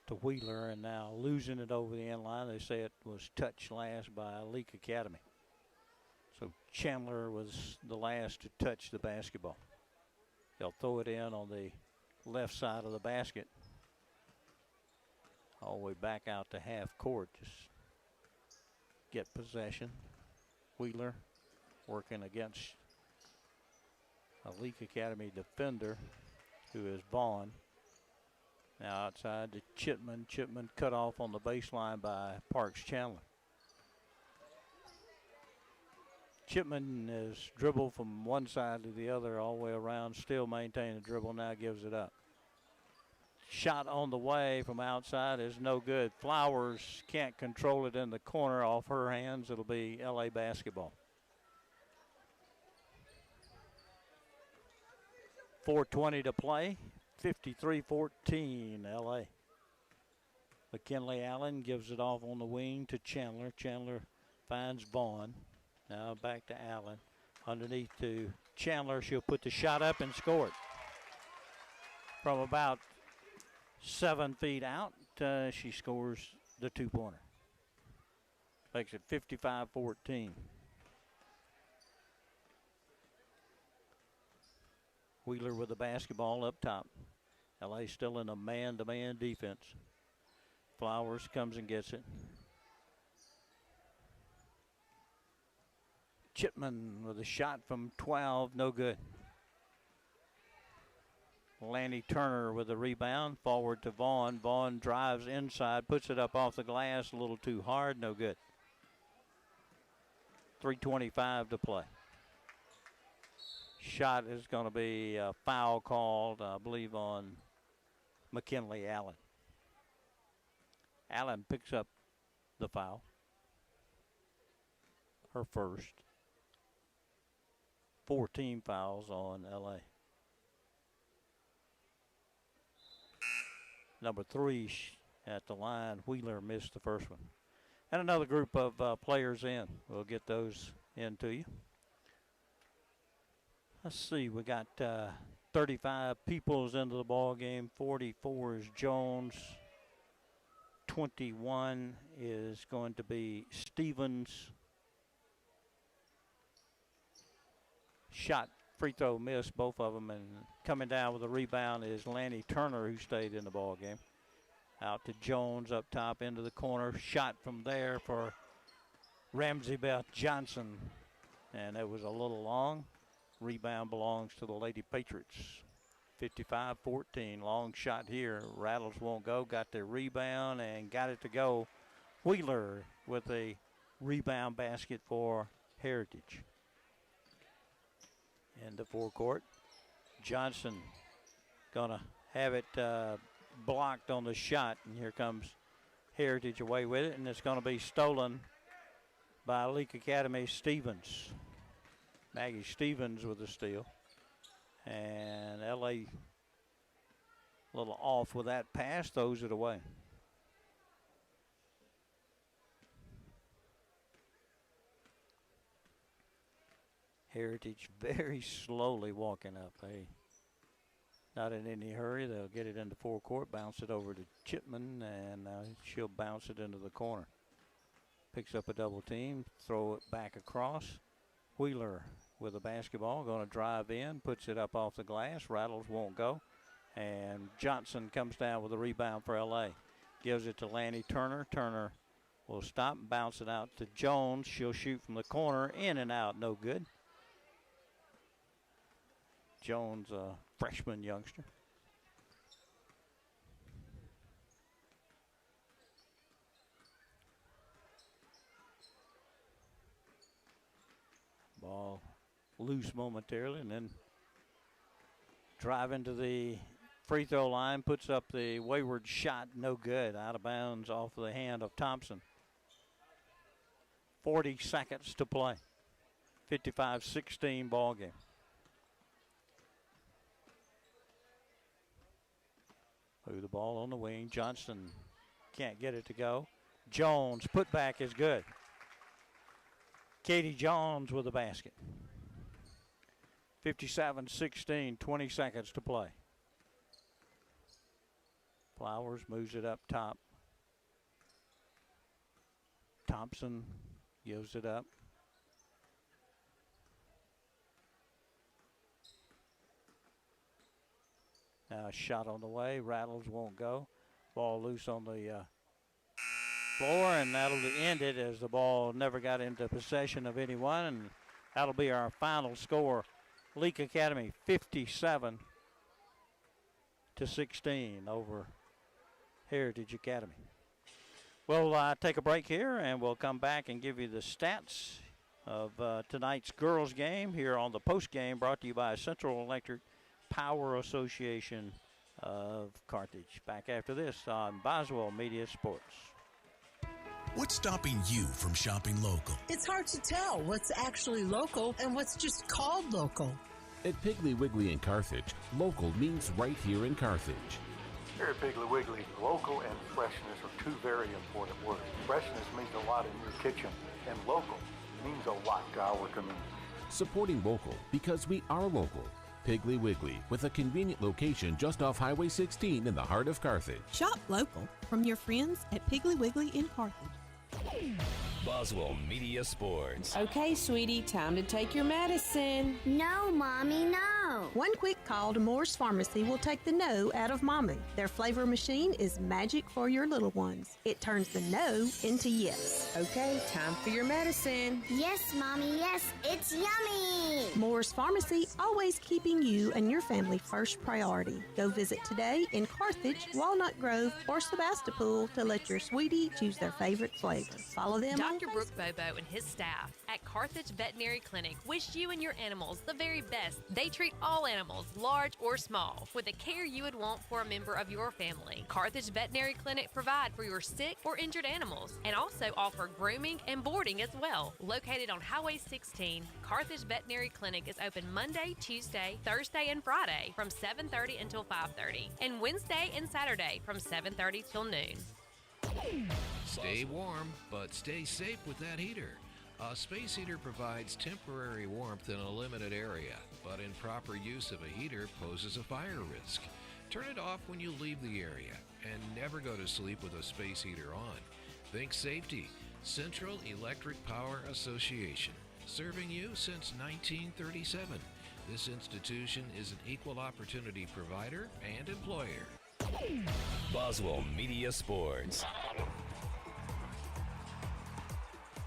to Wheeler, and now losing it over the end line. They say it was touched last by Leake Academy. So Chandler was the last to touch the basketball. They'll throw it in on the left side of the basket. All the way back out to half court. Just get possession. Wheeler working against a Leake Academy defender who is Vaughn. Now outside to Chipman. Chipman cut off on the baseline by Parks Chandler. Chipman is dribbled from one side to the other all the way around, still maintaining the dribble, now gives it up. Shot on the way from outside is no good. Flowers can't control it in the corner off her hands. It'll be LA basketball. 4:20 to play. 53-14 LA. McKinley Allen gives it off on the wing to Chandler. Chandler finds Vaughn. Now back to Allen. Underneath to Chandler. She'll put the shot up and score it. From about 7 feet out, she scores the two-pointer. Makes it 55-14. Wheeler with the basketball up top. LA still in a man-to-man defense. Flowers comes and gets it. Chipman with a shot from 12, no good. Lanny Turner with a rebound, forward to Vaughn. Vaughn drives inside, puts it up off the glass, a little too hard, no good. 3:25 to play. Shot is going to be a foul called, I believe, on McKinley Allen. Allen picks up the foul. Her first. 14 fouls on LA. Number 3 at the line. Wheeler missed the first one. And another group of players in. We'll get those into you. Let's see, we got 35 Peoples into the ball game. 44 is Jones. 21 is going to be Stevens. Shot, free throw missed, both of them. And coming down with a rebound is Lanny Turner, who stayed in the ball game. Out to Jones up top into the corner. Shot from there for Ramsey Beth Johnson. And it was a little long. Rebound belongs to the Lady Patriots. 55-14. Long shot here. Rattles won't go. Got the rebound and got it to go. Wheeler with a rebound basket for Heritage. In the forecourt. Johnson gonna have it blocked on the shot. And here comes Heritage away with it. And it's gonna be stolen by Leake Academy Stevens. Maggie Stevens with the steal. And LA a little off with that pass, throws it away. Heritage very slowly walking up. They not in any hurry. They'll get it into forecourt, bounce it over to Chipman, and she'll bounce it into the corner. Picks up a double team, throw it back across. Wheeler with the basketball, going to drive in, puts it up off the glass. Rattles won't go. And Johnson comes down with a rebound for LA. Gives it to Lanny Turner. Turner will stop and bounce it out to Jones. She'll shoot from the corner, in and out, no good. Jones, a freshman youngster. Ball loose momentarily, and then drive into the free throw line, puts up the wayward shot, no good, out of bounds off of the hand of Thompson. 40 seconds to play. 55-16 ball game. Threw the ball on the wing. Johnston can't get it to go. Jones, put back is good. Katie Jones with the basket. 57-16, 20 seconds to play. Flowers moves it up top. Thompson gives it up. Now a shot on the way. Rattles won't go. Ball loose on the floor, and that'll end it as the ball never got into possession of anyone, and that'll be our final score. Leake Academy 57-16 over Heritage Academy. We'll take a break here, and we'll come back and give you the stats of tonight's girls game here on the post game, brought to you by Central Electric Power Association of Carthage. Back after this on Boswell Media Sports. What's stopping you from shopping local? It's hard to tell what's actually local and what's just called local. At Piggly Wiggly in Carthage, local means right here in Carthage. Here at Piggly Wiggly, local and freshness are two very important words. Freshness means a lot in your kitchen, and local means a lot to our community. Supporting local because we are local. Piggly Wiggly, with a convenient location just off Highway 16 in the heart of Carthage. Shop local from your friends at Piggly Wiggly in Carthage. Boswell Media Sports. Okay, sweetie, time to take your medicine. No, Mommy, no. One quick call to Moore's Pharmacy will take the no out of Mommy. Their flavor machine is magic for your little ones. It turns the no into yes. Okay, time for your medicine. Yes, Mommy, yes, it's yummy. Moore's Pharmacy, always keeping you and your family first priority. Go visit today in Carthage, Walnut Grove, or Sebastopol to let your sweetie choose their favorite flavor. Follow them on Dr. Brooke Bobo and his staff at Carthage Veterinary Clinic wish you and your animals the very best. They treat all animals, large or small, with the care you would want for a member of your family. Carthage Veterinary Clinic provide for your sick or injured animals and also offer grooming and boarding as well. Located on Highway 16, Carthage Veterinary Clinic is open Monday, Tuesday, Thursday, and Friday from 7:30 until 5:30, and Wednesday and Saturday from 7:30 till noon. Stay warm, but stay safe with that heater. A space heater provides temporary warmth in a limited area, but improper use of a heater poses a fire risk. Turn it off when you leave the area, and never go to sleep with a space heater on. Think safety. Central Electric Power Association, serving you since 1937. This institution is an equal opportunity provider and employer. Boswell Media Sports.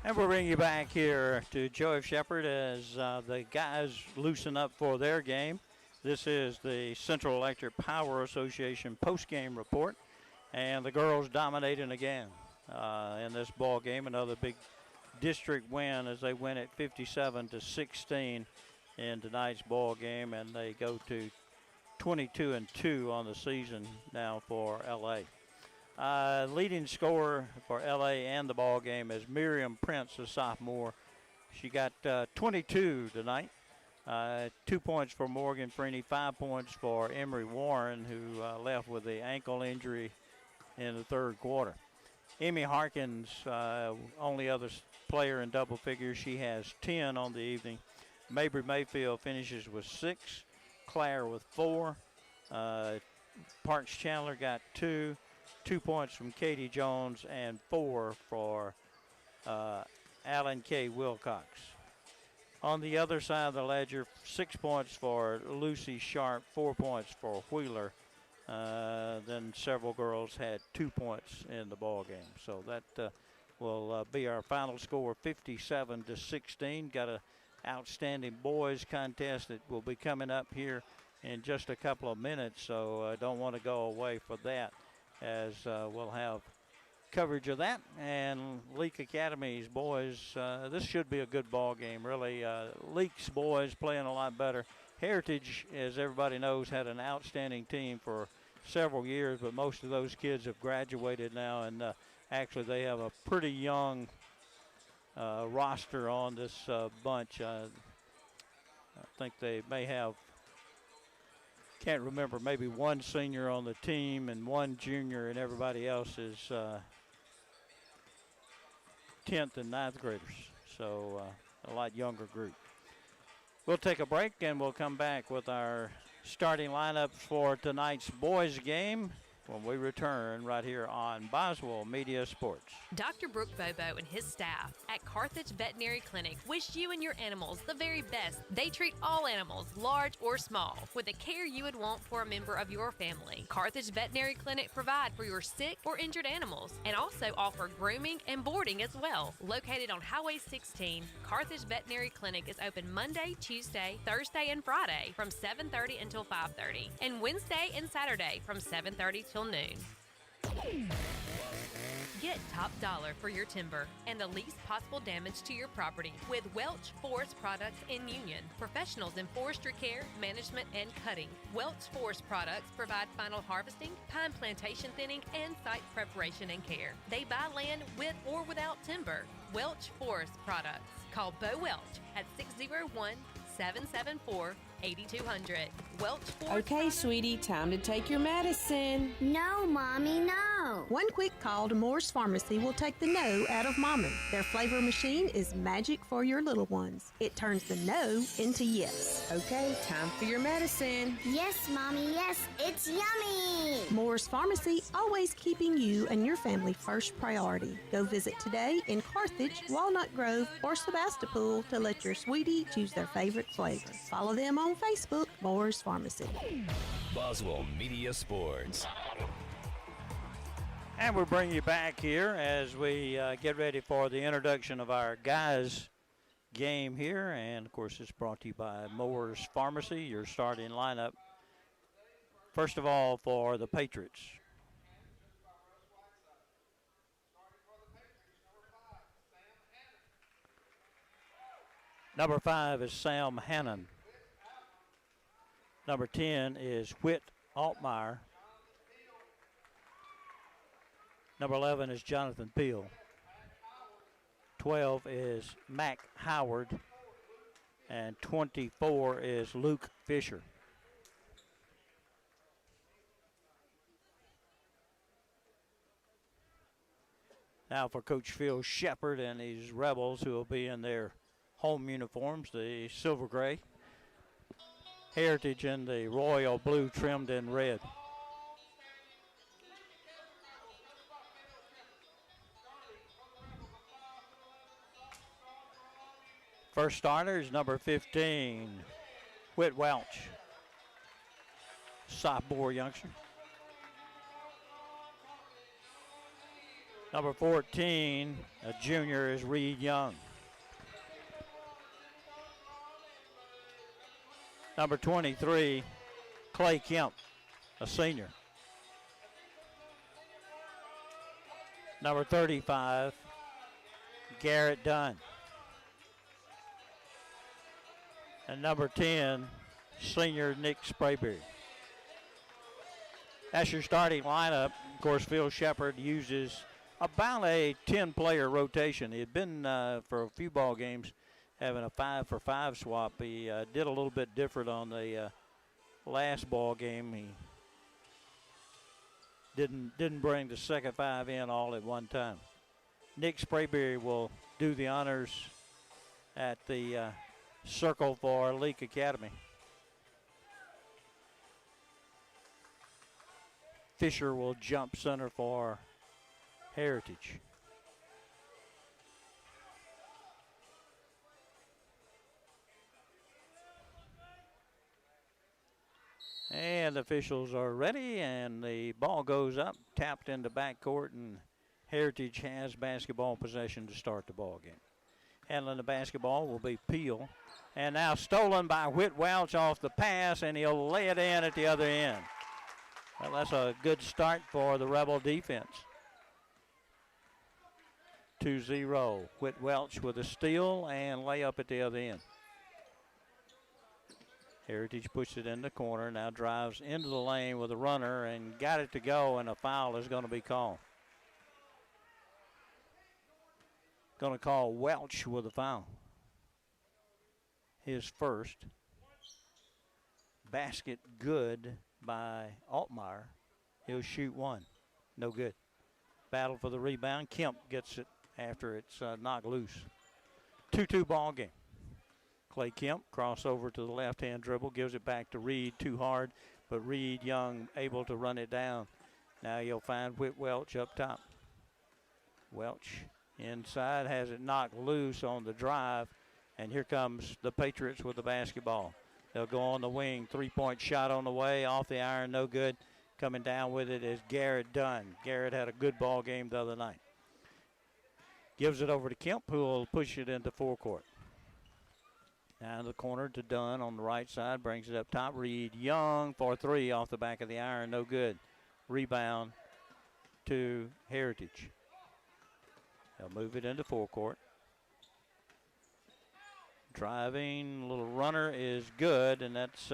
And we'll bring you back here to Joe F. Shepherd as the guys loosen up for their game. This is the Central Electric Power Association post-game report. And the girls dominating again in this ball game. Another big district win as they win at 57-16 in tonight's ball game. And they go to 22-2 on the season now for LA. Leading scorer for LA and the ball game is Miriam Prince, a sophomore. She got 22 tonight. 2 points for Morgan Freeney, 5 points for Emery Warren, who left with the ankle injury in the third quarter. Amy Harkins, only other player in double figures. She has 10 on the evening. Mabry Mayfield finishes with 6. Claire with 4. Parks Chandler got 2. 2 points from Katie Jones and 4 for Alan K. Wilcox. On the other side of the ledger, 6 points for Lucy Sharp, 4 points for Wheeler. Then several girls had 2 points in the ball game. So that will be our final score, 57-16. Got an outstanding boys contest that will be coming up here in just a couple of minutes. So I don't want to go away for that, as we'll have coverage of that. And Leake Academy's boys, this should be a good ball game, really. Leake's boys playing a lot better. Heritage, as everybody knows, had an outstanding team for several years, but most of those kids have graduated now, and actually they have a pretty young roster on this bunch. I think they may have can't remember, maybe one senior on the team and one junior, and everybody else is 10th and 9th graders. So a lot younger group. We'll take a break and we'll come back with our starting lineup for tonight's boys game when we return right here on Boswell Media Sports. Dr. Brooke Bobo and his staff at Carthage Veterinary Clinic wish you and your animals the very best. They treat all animals, large or small, with the care you would want for a member of your family. Carthage Veterinary Clinic provide for your sick or injured animals and also offer grooming and boarding as well. Located on Highway 16, Carthage Veterinary Clinic is open Monday, Tuesday, Thursday, and Friday from 7:30 until 5:30, and Wednesday and Saturday from 7:30 till noon. Get top dollar for your timber and the least possible damage to your property with Welch Forest Products in Union. Professionals in forestry care, management, and cutting. Welch Forest Products provide final harvesting, pine plantation thinning, and site preparation and care. They buy land with or without timber. Welch Forest Products. Call Bo Welch at 601-774-8200. Welch Forest. Okay, sweetie, time to take your medicine. No, Mommy, no. One quick call to Moore's Pharmacy will take the no out of Mommy. Their flavor machine is magic for your little ones. It turns the no into yes. Okay, time for your medicine. Yes, Mommy, yes, it's yummy. Moore's Pharmacy, always keeping you and your family first priority. Go visit today in Carthage, Walnut Grove, or Sebastopol to let your sweetie choose their favorite flavor. Follow them on Facebook, Moore's Pharmacy. Boswell Media Sports. And we'll bring you back here as we get ready for the introduction of our guys game here. And, of course, it's brought to you by Moore's Pharmacy, your starting lineup. First of all, for the Patriots. Number 5 is Sam Hannon. Number 10 is Whit Altmeyer. Number 11 is Jonathan Peel. 12 is Mac Howard. And 24 is Luke Fisher. Now for Coach Phil Shepard and his Rebels, who will be in their home uniforms, the silver gray. Heritage in the royal blue trimmed in red. First starter is number 15, Whit Welch, sophomore youngster. Number 14, a junior, is Reed Young. Number 23, Clay Kemp, a senior. Number 35, Garrett Dunn. And number 10, senior Nick Sprayberry. That's your starting lineup. Of course, Phil Shepard uses about a 10-player rotation. He had been, for a few ball games, having a 5-for-5 swap. He did a little bit different on the last ball game. He didn't bring the second 5 in all at one time. Nick Sprayberry will do the honors at the circle for Leake Academy. Fisher will jump center for Heritage. And the officials are ready, and the ball goes up, tapped into backcourt, and Heritage has basketball possession to start the ball game. Handling the basketball will be Peel. And now stolen by Whit Welch off the pass, and he'll lay it in at the other end. Well, that's a good start for the Rebel defense. 2-0. Whit Welch with a steal and layup at the other end. Heritage pushes it in the corner, now drives into the lane with a runner and got it to go, and a foul is going to be called. Going to call Welch with a foul. His first. basket good by Altmaier. He'll shoot one. No good. Battle for the rebound. Kemp gets it after it's knocked loose. 2-2 ball game. Clay Kemp crossover to the left-hand dribble, gives it back to Reed, too hard, but Reed Young able to run it down. Now you'll find Whit Welch up top. Welch inside, has it knocked loose on the drive, and here comes the Patriots with the basketball. They'll go on the wing, three-point shot on the way, off the iron, no good. Coming down with it is Garrett Dunn. Garrett had a good ball game the other night. Gives it over to Kemp, who will push it into forecourt. Down the corner to Dunn on the right side, brings it up top. Reed Young for three off the back of the iron, no good. Rebound to Heritage. They'll move it into forecourt. Driving, little runner is good, and that's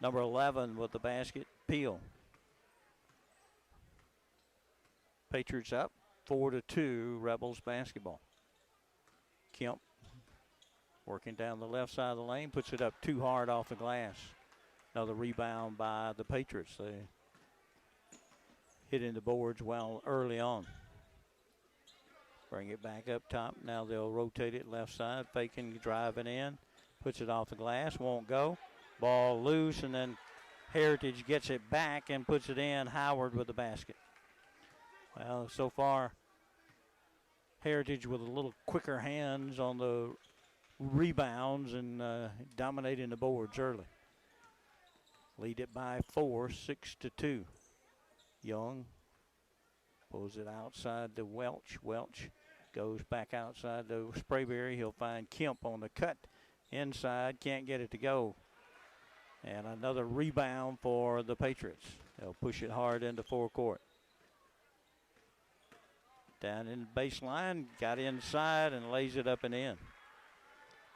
number 11 with the basket, Peel. Patriots up 4-2, Rebels basketball. Kemp working down the left side of the lane, puts it up too hard off the glass. Another rebound by the Patriots. They hitting the boards well early on. Bring it back up top. Now they'll rotate it left side. Faking, driving in. Puts it off the glass. Won't go. Ball loose, and then Heritage gets it back and puts it in. Howard with the basket. Well, so far, Heritage with a little quicker hands on the rebounds and dominating the boards early. Lead it by 4, 6-2. Young pulls it outside to Welch. Welch goes back outside to Sprayberry. He'll find Kemp on the cut inside. Can't get it to go. And another rebound for the Patriots. They'll push it hard into forecourt. Down in the baseline, got inside and lays it up and in.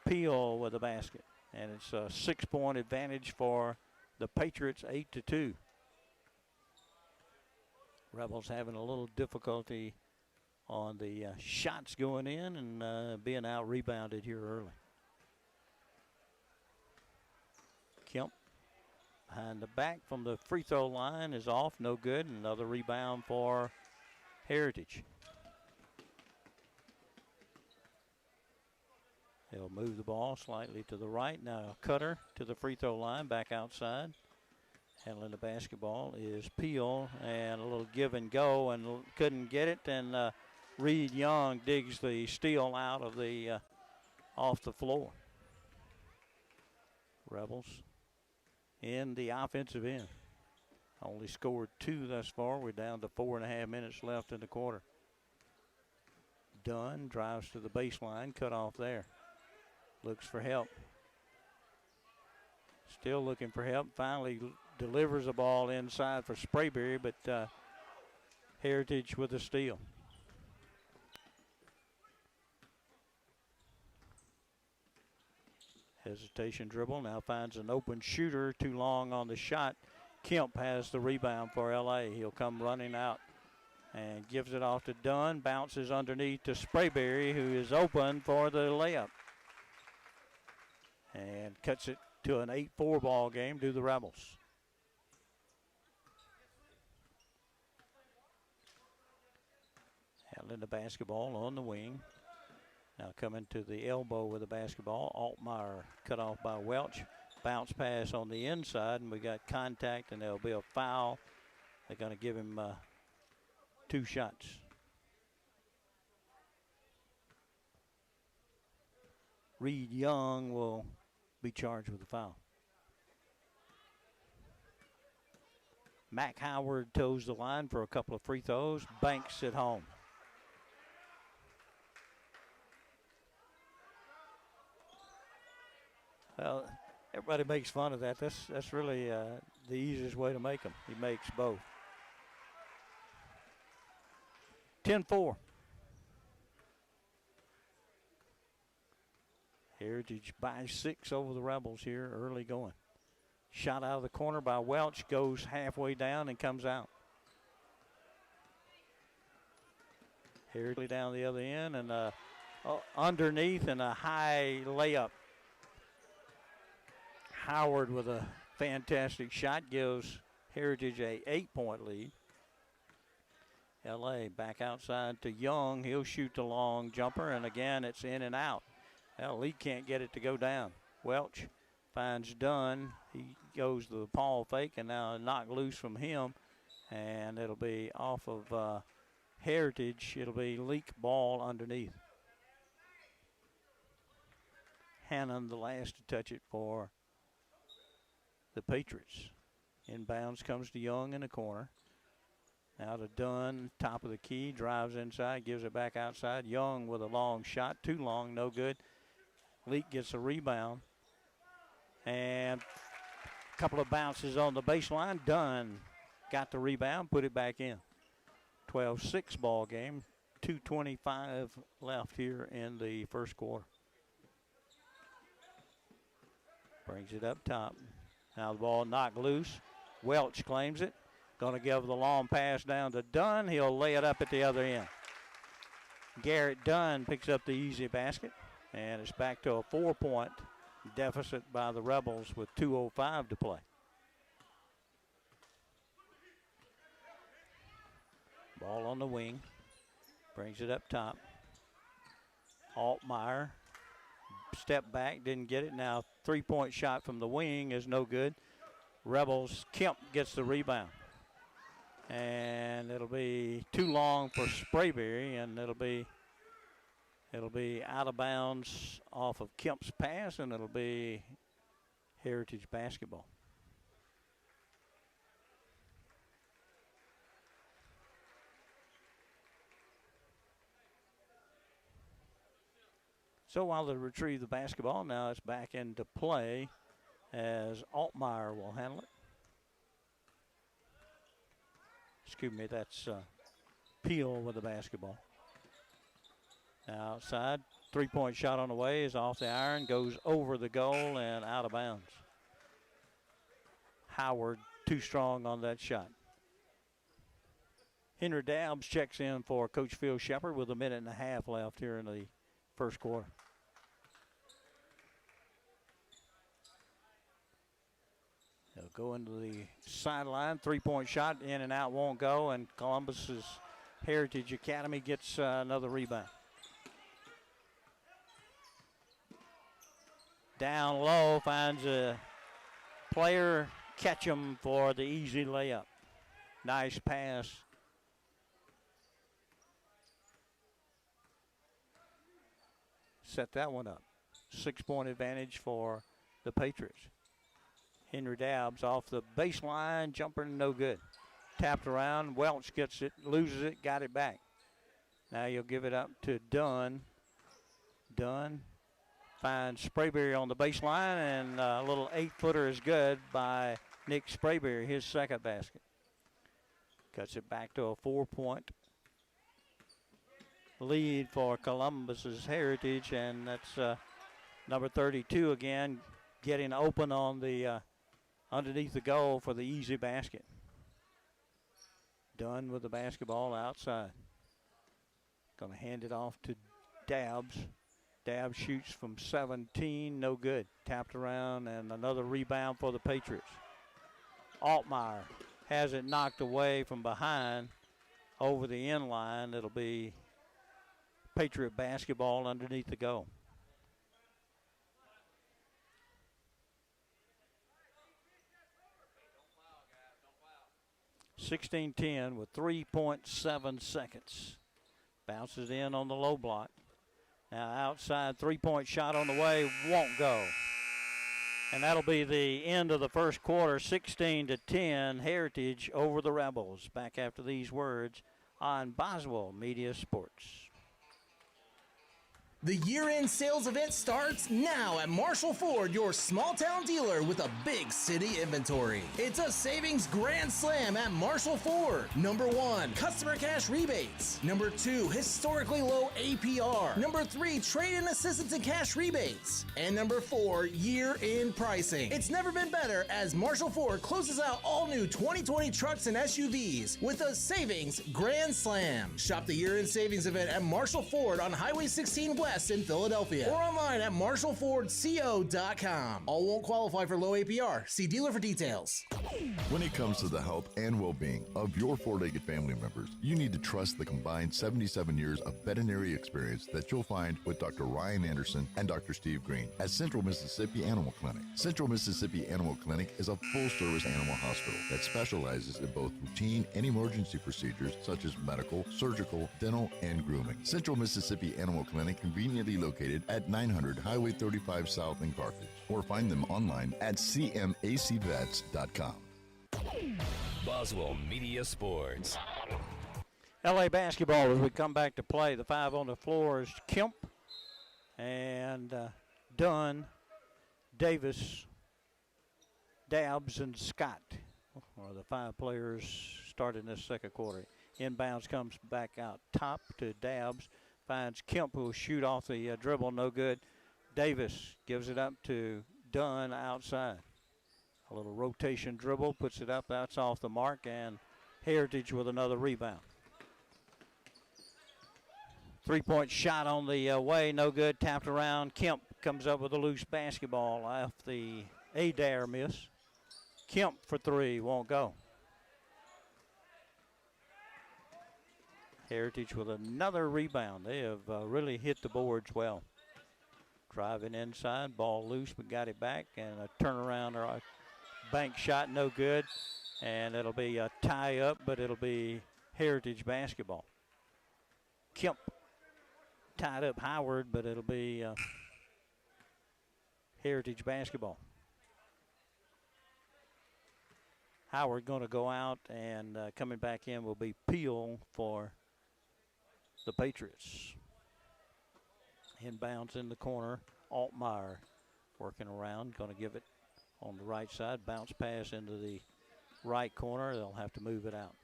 Peel with the basket. And it's a 6-point advantage for the Patriots, 8-2. Rebels having a little difficulty on the shots going in and being out-rebounded here early. Kemp behind the back from the free throw line is off, no good. Another rebound for Heritage. They'll move the ball slightly to the right. Now Cutter to the free throw line, back outside. Handling the basketball is Peel, and a little give and go, and couldn't get it. And Reed Young digs the steal out of the off the floor. Rebels in the offensive end. Only scored 2 thus far. We're down to 4.5 minutes left in the quarter. Dunn drives to the baseline, cut off there. Looks for help. Still looking for help. Finally delivers the ball inside for Sprayberry, but Heritage with a steal. Hesitation dribble. Now finds an open shooter. Too long on the shot. Kemp has the rebound for LA. He'll come running out and gives it off to Dunn. Bounces underneath to Sprayberry, who is open for the layup. And cuts it to an 8-4 ball game to the Rebels. Handling the basketball on the wing. Now coming to the elbow with the basketball. Altmaier cut off by Welch. Bounce pass on the inside, and we got contact, and there'll be a foul. They're going to give him 2 shots. Reed Young will be charged with the foul. Mac Howard toes the line for a couple of free throws. Banks it home. Well, everybody makes fun of that. That's really the easiest way to make them. He makes both. 10-4. Heritage by 6 over the Rebels here early going. Shot out of the corner by Welch, goes halfway down and comes out. Heritage down the other end and underneath and a high layup. Howard with a fantastic shot, gives Heritage a 8-point lead. LA back outside to Young. He'll shoot the long jumper, and again, it's in and out. Well, Leake can't get it to go down. Welch finds Dunn. He goes to the Paul fake, and now a knock loose from him, and it'll be off of Heritage. It'll be Leake ball underneath. Hannon the last to touch it for the Patriots. Inbounds comes to Young in the corner. Now to Dunn, top of the key, drives inside, gives it back outside. Young with a long shot, too long, no good. Leake gets a rebound. And a couple of bounces on the baseline. Dunn got the rebound, put it back in. 12-6 ball game, 2:25 left here in the first quarter. Brings it up top. Now the ball knocked loose. Welch claims it. Going to give the long pass down to Dunn. He'll lay it up at the other end. Garrett Dunn picks up the easy basket, and it's back to a 4-point deficit by the Rebels with 2:05 to play. Ball on the wing. Brings it up top. Altmaier. Step back, didn't get it. Now 3-point shot from the wing is no good. Rebels, Kemp gets the rebound. And it'll be too long for Sprayberry, and it'll be out of bounds off of Kemp's pass, and it'll be Heritage basketball. So while they retrieve the basketball, now it's back into play as Altmaier will handle it. Excuse me, that's Peel with the basketball. Now outside, 3-point shot on the way is off the iron, goes over the goal and out of bounds. Howard too strong on that shot. Henry Dabbs checks in for Coach Phil Shepard with 1.5 minutes left here in the first quarter. They'll go into the sideline. 3-point shot, in and out, won't go, and Columbus's Heritage Academy gets another rebound. Down low, finds a player, catch him for the easy layup. Nice pass. Set that one up. 6-point advantage for the Patriots. Henry Dabbs off the baseline, jumper no good. Tapped around, Welch gets it, loses it, got it back. Now you'll give it up to Dunn. Dunn finds Sprayberry on the baseline, and a little 8-footer is good by Nick Sprayberry, his second basket. Cuts it back to a 4-point lead for Columbus's Heritage, and that's number 32 again, getting open on the underneath the goal for the easy basket. Dunn with the basketball outside. Going to hand it off to Dabbs. Dabbs shoots from 17, no good. Tapped around, and another rebound for the Patriots. Altmaier has it knocked away from behind over the end line. It'll be Patriot basketball underneath the goal. (16-10) with 3.7 seconds. Bounces in on the low block. Now outside, 3-point shot on the way, won't go. And that'll be the end of the first quarter, 16-10, Heritage over the Rebels. Back after these words on Boswell Media Sports. The year-end sales event starts now at Marshall Ford, your small-town dealer with a big city inventory. It's a savings grand slam at Marshall Ford. Number 1, customer cash rebates. Number 2, historically low APR. Number 3, trade-in assistance and cash rebates. And number 4, year-end pricing. It's never been better as Marshall Ford closes out all new 2020 trucks and SUVs with a savings grand slam. Shop the year-end savings event at Marshall Ford on Highway 16 West West in Philadelphia. Or online at marshallfordco.com. All won't qualify for low APR. See dealer for details. When it comes to the health and well-being of your four-legged family members, you need to trust the combined 77 years of veterinary experience that you'll find with Dr. Ryan Anderson and Dr. Steve Green at Central Mississippi Animal Clinic. Central Mississippi Animal Clinic is a full-service animal hospital that specializes in both routine and emergency procedures such as medical, surgical, dental, and grooming. Central Mississippi Animal Clinic conveniently located at 900 Highway 35 South in Carthage, or find them online at cmacvets.com. Boswell Media Sports. LA basketball as we come back to play. The five on the floor is Kemp and Dunn, Davis, Dabbs, and Scott are the five players starting this second quarter. Inbounds comes back out top to Dabbs. Finds Kemp, who will shoot off the dribble, no good. Davis gives it up to Dunn outside. A little rotation dribble, puts it up, that's off the mark, and Heritage with another rebound. Three-point shot on the way, no good, tapped around. Kemp comes up with a loose basketball off the Adair miss. Kemp for three, won't go. Heritage with another rebound. They have really hit the boards well. Driving inside, ball loose, but got it back, and a turnaround or a bank shot, no good. And it'll be a tie-up, but it'll be Heritage basketball. Kemp tied up Howard, but it'll be Heritage basketball. Howard going to go out, and coming back in will be Peel for the Patriots. Inbounds in the corner. Altmaier working around, going to give it on the right side. Bounce pass into the right corner. They'll have to move it out.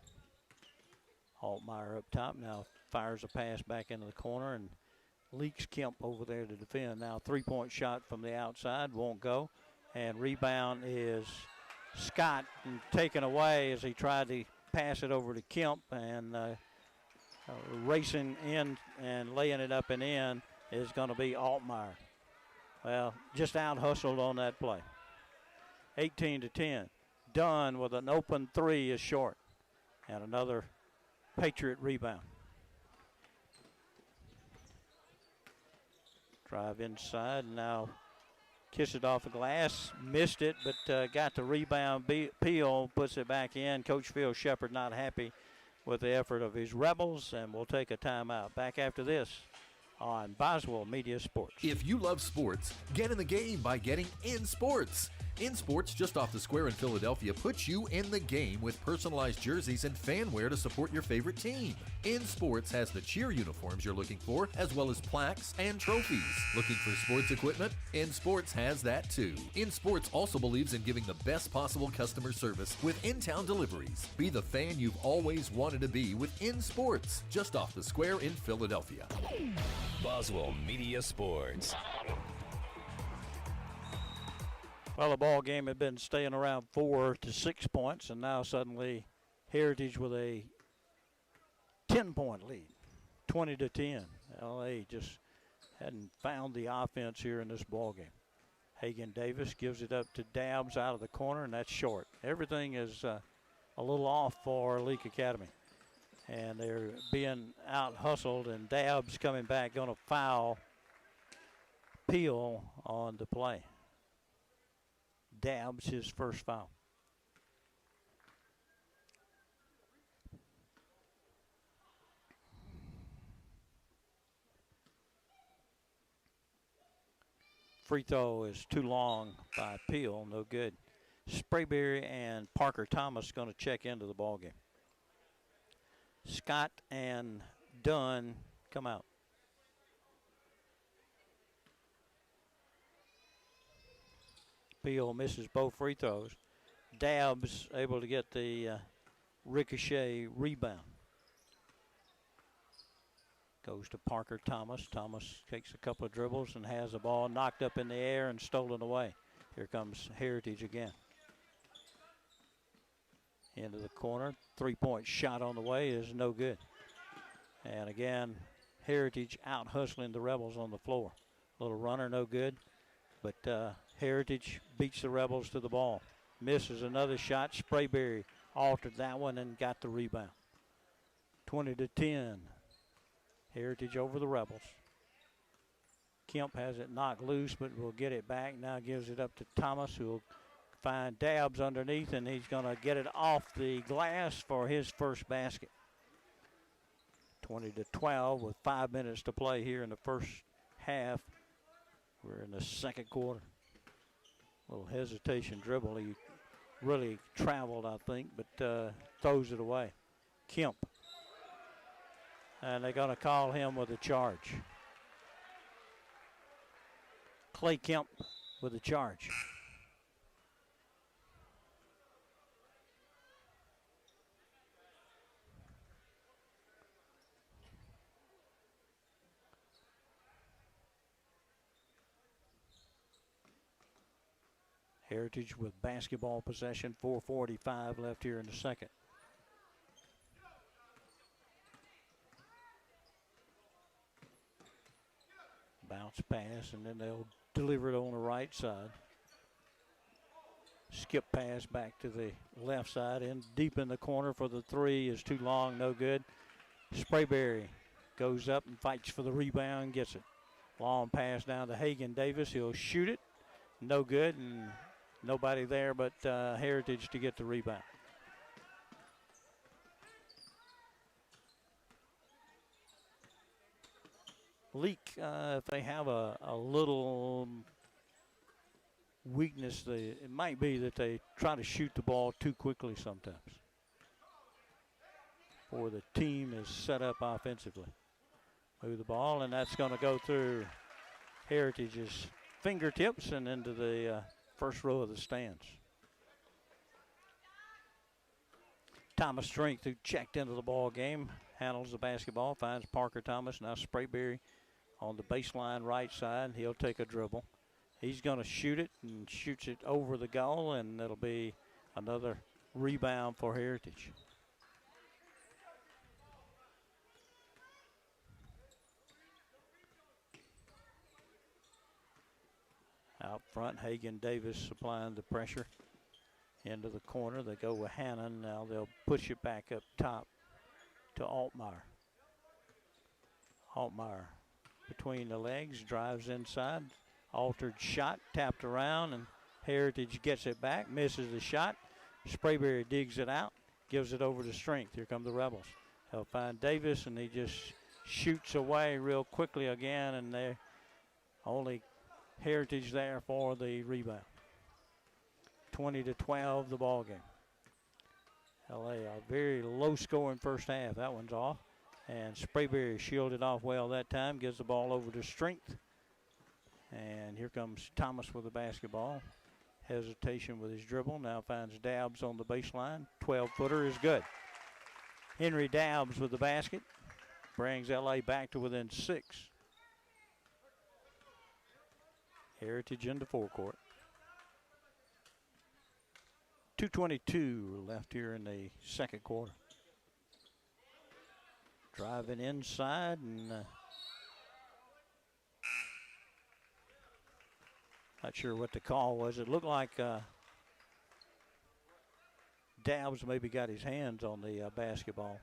Altmaier up top now fires a pass back into the corner and leaks Kemp over there to defend. Now three-point shot from the outside, won't go. And rebound is Scott, and taken away as he tried to pass it over to Kemp, and racing in and laying it up and in is going to be Altmaier. Well, just out-hustled on that play. 18-10. Dunn with an open three is short. And another Patriot rebound. Drive inside, now kiss it off the glass. Missed it, but got the rebound. Peel puts it back in. Coach Phil Shepard not happy with the effort of his Rebels, and we'll take a timeout. Back after this on Boswell Media Sports. If you love sports, get in the game by getting In Sports. In Sports, just off the square in Philadelphia, puts you in the game with personalized jerseys and fan wear to support your favorite team. In Sports has the cheer uniforms you're looking for, as well as plaques and trophies. Looking for sports equipment? In Sports has that too. In Sports also believes in giving the best possible customer service with in-town deliveries. Be the fan you've always wanted to be with In Sports, just off the square in Philadelphia. Boswell Media Sports. Well, the ball game had been staying around 4 to 6 points, and now suddenly Heritage with a 10-point lead, 20-10. LA just hadn't found the offense here in this ball game. Hagan Davis gives it up to Dabbs out of the corner, and that's short. Everything is a little off for Leake Academy, and they're being out-hustled, and Dabbs coming back, going to foul Peel on the play. Dabbs his first foul. Free throw is too long by Peel, no good. Sprayberry and Parker Thomas going to check into the ball game. Scott and Dunn come out. Peel misses both free throws. Dabbs able to get the ricochet rebound. Goes to Parker Thomas. Thomas takes a couple of dribbles and has the ball knocked up in the air and stolen away. Here comes Heritage again. Into the corner. Three-point shot on the way is no good. And again, Heritage out hustling the Rebels on the floor. Little runner, no good. But Heritage beats the Rebels to the ball. Misses another shot. Sprayberry altered that one and got the rebound. 20-10. Heritage over the Rebels. Kemp has it knocked loose, but will get it back. Now gives it up to Thomas, who will find Dabbs underneath, and he's going to get it off the glass for his first basket. 20-12 with 5 minutes to play here in the first half. We're in the second quarter. Little hesitation dribble. He really traveled, I think, but throws it away. Kemp. And they're going to call him with a charge. Clay Kemp with a charge. Heritage with basketball possession, 4:45 left here in the second. Bounce pass, and then they'll deliver it on the right side. Skip pass back to the left side, and deep in the corner for the three is too long, no good. Sprayberry goes up and fights for the rebound, gets it. Long pass down to Hagan Davis. He'll shoot it, no good, and nobody there but Heritage to get the rebound. Leake, if they have a little weakness, it might be that they try to shoot the ball too quickly sometimes. Or the team is set up offensively. Move the ball, and that's going to go through Heritage's fingertips and into the first row of the stands. Thomas Strength, who checked into the ball game, handles the basketball, finds Parker Thomas. Now Sprayberry on the baseline right side. He'll take a dribble. He's going to shoot it and shoots it over the goal, and it'll be another rebound for Heritage. Out front, Hagan Davis supplying the pressure into the corner. They go with Hannon. Now they'll push it back up top to Altmaier. Altmaier between the legs, drives inside. Altered shot, tapped around, and Heritage gets it back, misses the shot. Sprayberry digs it out, gives it over to Strength. Here come the Rebels. They'll find Davis, and he just shoots away real quickly again, and they're only Heritage there for the rebound. 20-12 the ball game. LA, a very low-scoring first half. That one's off. And Sprayberry shielded off well that time. Gives the ball over to Strength. And here comes Thomas with the basketball. Hesitation with his dribble. Now finds Dabbs on the baseline. 12-footer is good. Henry Dabbs with the basket. Brings LA back to within 6. Heritage into forecourt. 2:22 left here in the second quarter. Driving inside, and not sure what the call was. It looked like Dabbs maybe got his hands on the basketball.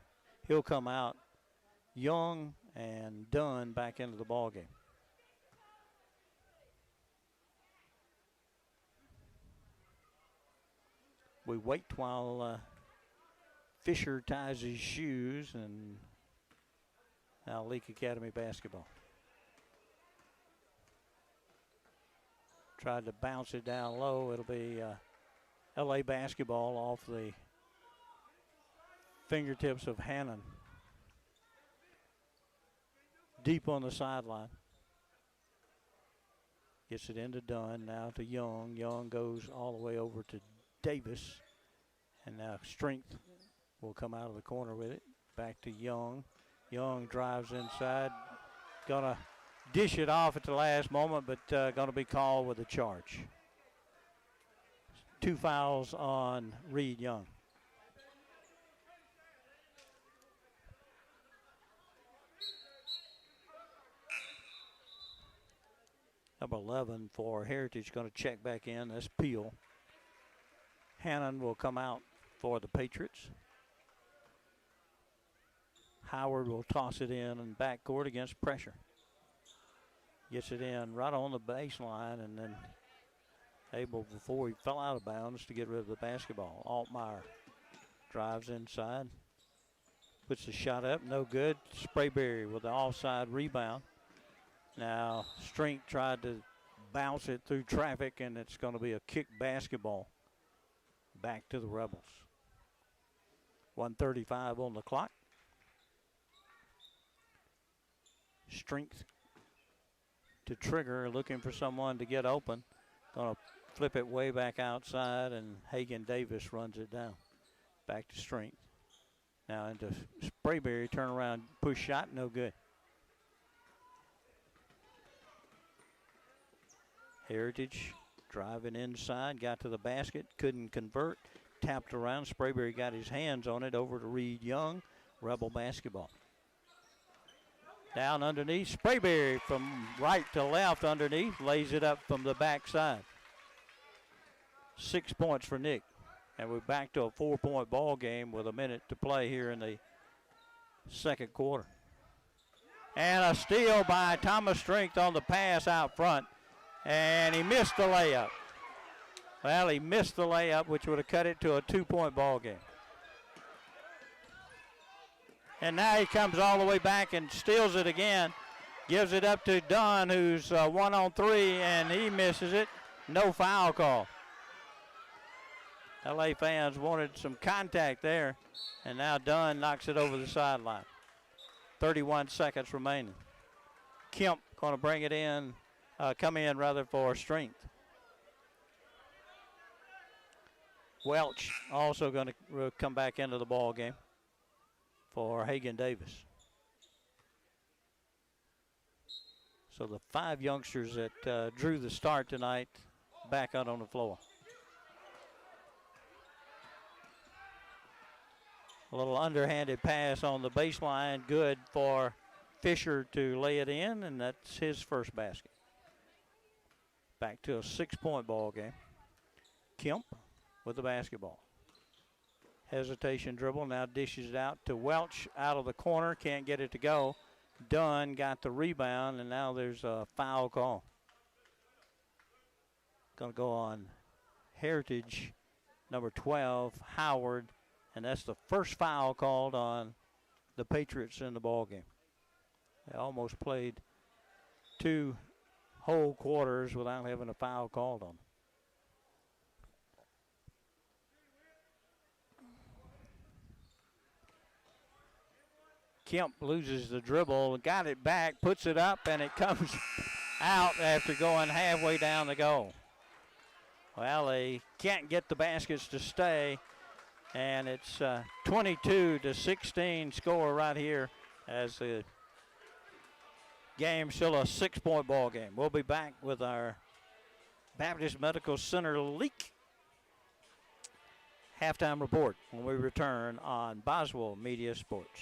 He'll come out. Young and Dunn back into the ball game. We wait while Fisher ties his shoes, and now Leake Academy basketball. Tried to bounce it down low. It'll be LA basketball off the fingertips of Hannon. Deep on the sideline. Gets it into Dunn, now to Young. Young goes all the way over to Davis, and now Strength will come out of the corner with it. Back to Young. Young drives inside. Gonna dish it off at the last moment, but gonna be called with a charge. 2 fouls on Reed Young. Number 11 for Heritage going to check back in. That's Peel. Hannon will come out for the Patriots. Howard will toss it in backcourt against pressure. Gets it in right on the baseline and then able, before he fell out of bounds, to get rid of the basketball. Altmaier drives inside. Puts the shot up, no good. Sprayberry with the offside rebound. Now, Strink tried to bounce it through traffic, and it's going to be a kick basketball back to the Rebels. 1:35 on the clock. Strength to trigger, looking for someone to get open. Going to flip it way back outside, and Hagen Davis runs it down. Back to Strength. Now into Sprayberry, turn around, push shot, no good. Heritage driving inside, got to the basket, couldn't convert, tapped around. Sprayberry got his hands on it, over to Reed Young. Rebel basketball. Down underneath, Sprayberry from right to left underneath, lays it up from the backside. 6 points for Nick. And we're back to a 4-point ball game with a minute to play here in the second quarter. And a steal by Thomas Strength on the pass out front. And he missed the layup. Well, he missed the layup, which would have cut it to a 2-point ball game. And now he comes all the way back and steals it again. Gives it up to Dunn, who's 1-on-3, and he misses it. No foul call. LA fans wanted some contact there, and now Dunn knocks it over the sideline. 31 seconds remaining. Kemp going to bring it in, come in rather, for Strength. Welch also going to come back into the ball game for Hagen Davis. So the 5 youngsters that drew the start tonight back out on the floor. A little underhanded pass on the baseline, good for Fisher to lay it in, and that's his first basket. Back to a 6-point ball game. Kemp with the basketball. Hesitation dribble, now dishes it out to Welch out of the corner, can't get it to go. Dunn got the rebound, and now there's a foul call. Going to go on Heritage, number 12, Howard, and that's the first foul called on the Patriots in the ball game. They almost played 2 whole quarters without having a foul called on them. Kemp loses the dribble, got it back, puts it up, and it comes out after going halfway down the goal. Well, they can't get the baskets to stay, and it's 22-16 score right here as the game's still a 6-point ball game. We'll be back with our Baptist Medical Center Leake halftime report when we return on Boswell Media Sports.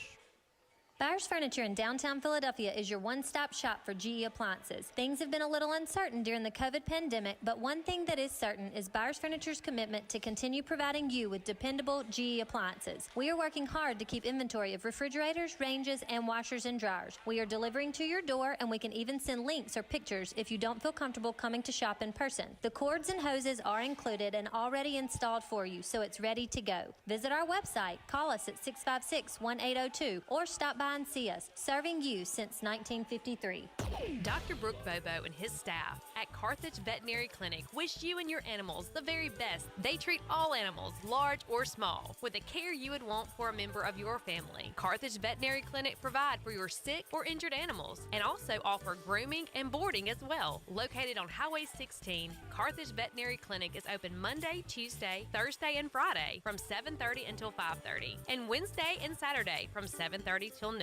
Byers Furniture in downtown Philadelphia is your one-stop shop for GE appliances. Things have been a little uncertain during the COVID pandemic, but one thing that is certain is Byers Furniture's commitment to continue providing you with dependable GE appliances. We are working hard to keep inventory of refrigerators, ranges, and washers and dryers. We are delivering to your door, and we can even send links or pictures if you don't feel comfortable coming to shop in person. The cords and hoses are included and already installed for you, so it's ready to go. Visit our website, call us at 656-1802, or stop by and see us, serving you since 1953. Dr. Brooke Bobo and his staff at Carthage Veterinary Clinic wish you and your animals the very best. They treat all animals, large or small, with the care you would want for a member of your family. Carthage Veterinary Clinic provide for your sick or injured animals and also offer grooming and boarding as well. Located on Highway 16, Carthage Veterinary Clinic is open Monday, Tuesday, Thursday, and Friday from 7:30 until 5:30, and Wednesday and Saturday from 7:30 till noon.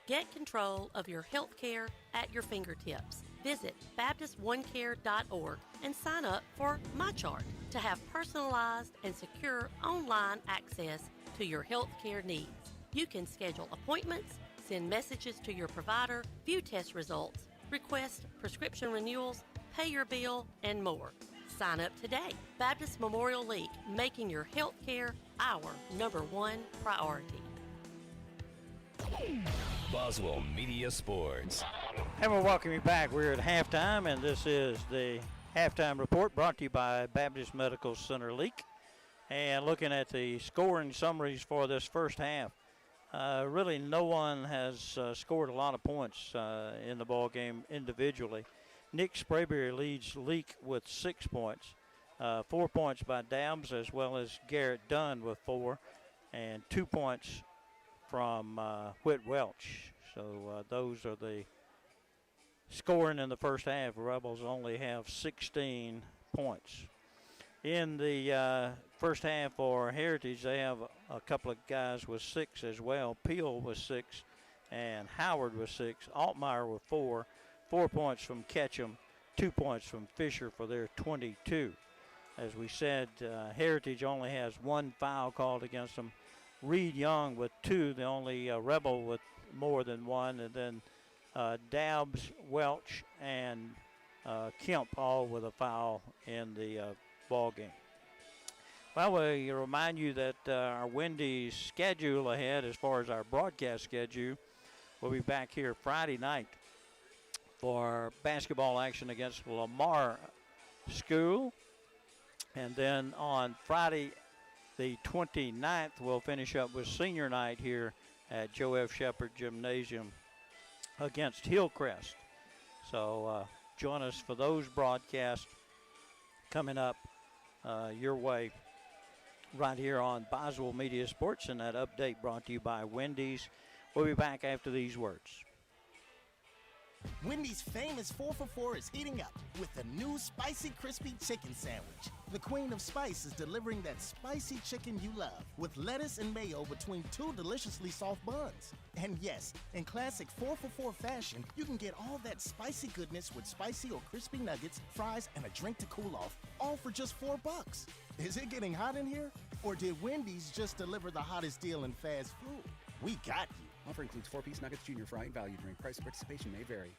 Get control of your health care at your fingertips. Visit BaptistOneCare.org and sign up for MyChart to have personalized and secure online access to your health care needs. You can schedule appointments, send messages to your provider, view test results, request prescription renewals, pay your bill, and more. Sign up today. Baptist Memorial League, making your health care our #1 priority. Boswell Media Sports. And we'll welcome you back. We're at halftime, and this is the halftime report brought to you by Baptist Medical Center Leake. And looking at the scoring summaries for this first half, really no one has scored a lot of points in the ball game individually. Nick Sprayberry leads Leake with 6 points, 4 points by Dabbs, as well as Garrett Dunn with 4, and 2 points from Whit Welch. So those are the scoring in the first half. Rebels only have 16 points. In the first half for Heritage, they have a couple of guys with 6 as well. Peel with 6 and Howard with 6. Altmeyer with 4. 4 points from Ketchum, 2 points from Fisher for their 22. As we said, Heritage only has 1 foul called against them. Reed Young with 2, the only Rebel with more than 1. And then Dabbs, Welch, and Kemp all with a foul in the ball game. Well, we remind you that our Wendy's schedule ahead as far as our broadcast schedule, we'll be back here Friday night for basketball action against Lamar School. And then on Friday the 29th, we'll finish up with senior night here at Joe F. Shepherd Gymnasium against Hillcrest. So join us for those broadcasts coming up your way right here on Boswell Media Sports, and that update brought to you by Wendy's. We'll be back after these words. Wendy's famous 4 for $4 is heating up with the new Spicy Crispy Chicken Sandwich. The Queen of Spice is delivering that spicy chicken you love with lettuce and mayo between 2 deliciously soft buns. And yes, in classic 4 for $4 fashion, you can get all that spicy goodness with spicy or crispy nuggets, fries, and a drink to cool off, all for just $4. Is it getting hot in here? Or did Wendy's just deliver the hottest deal in fast food? We got you. Offer includes 4-piece nuggets, junior fry, and value drink. Price and participation may vary.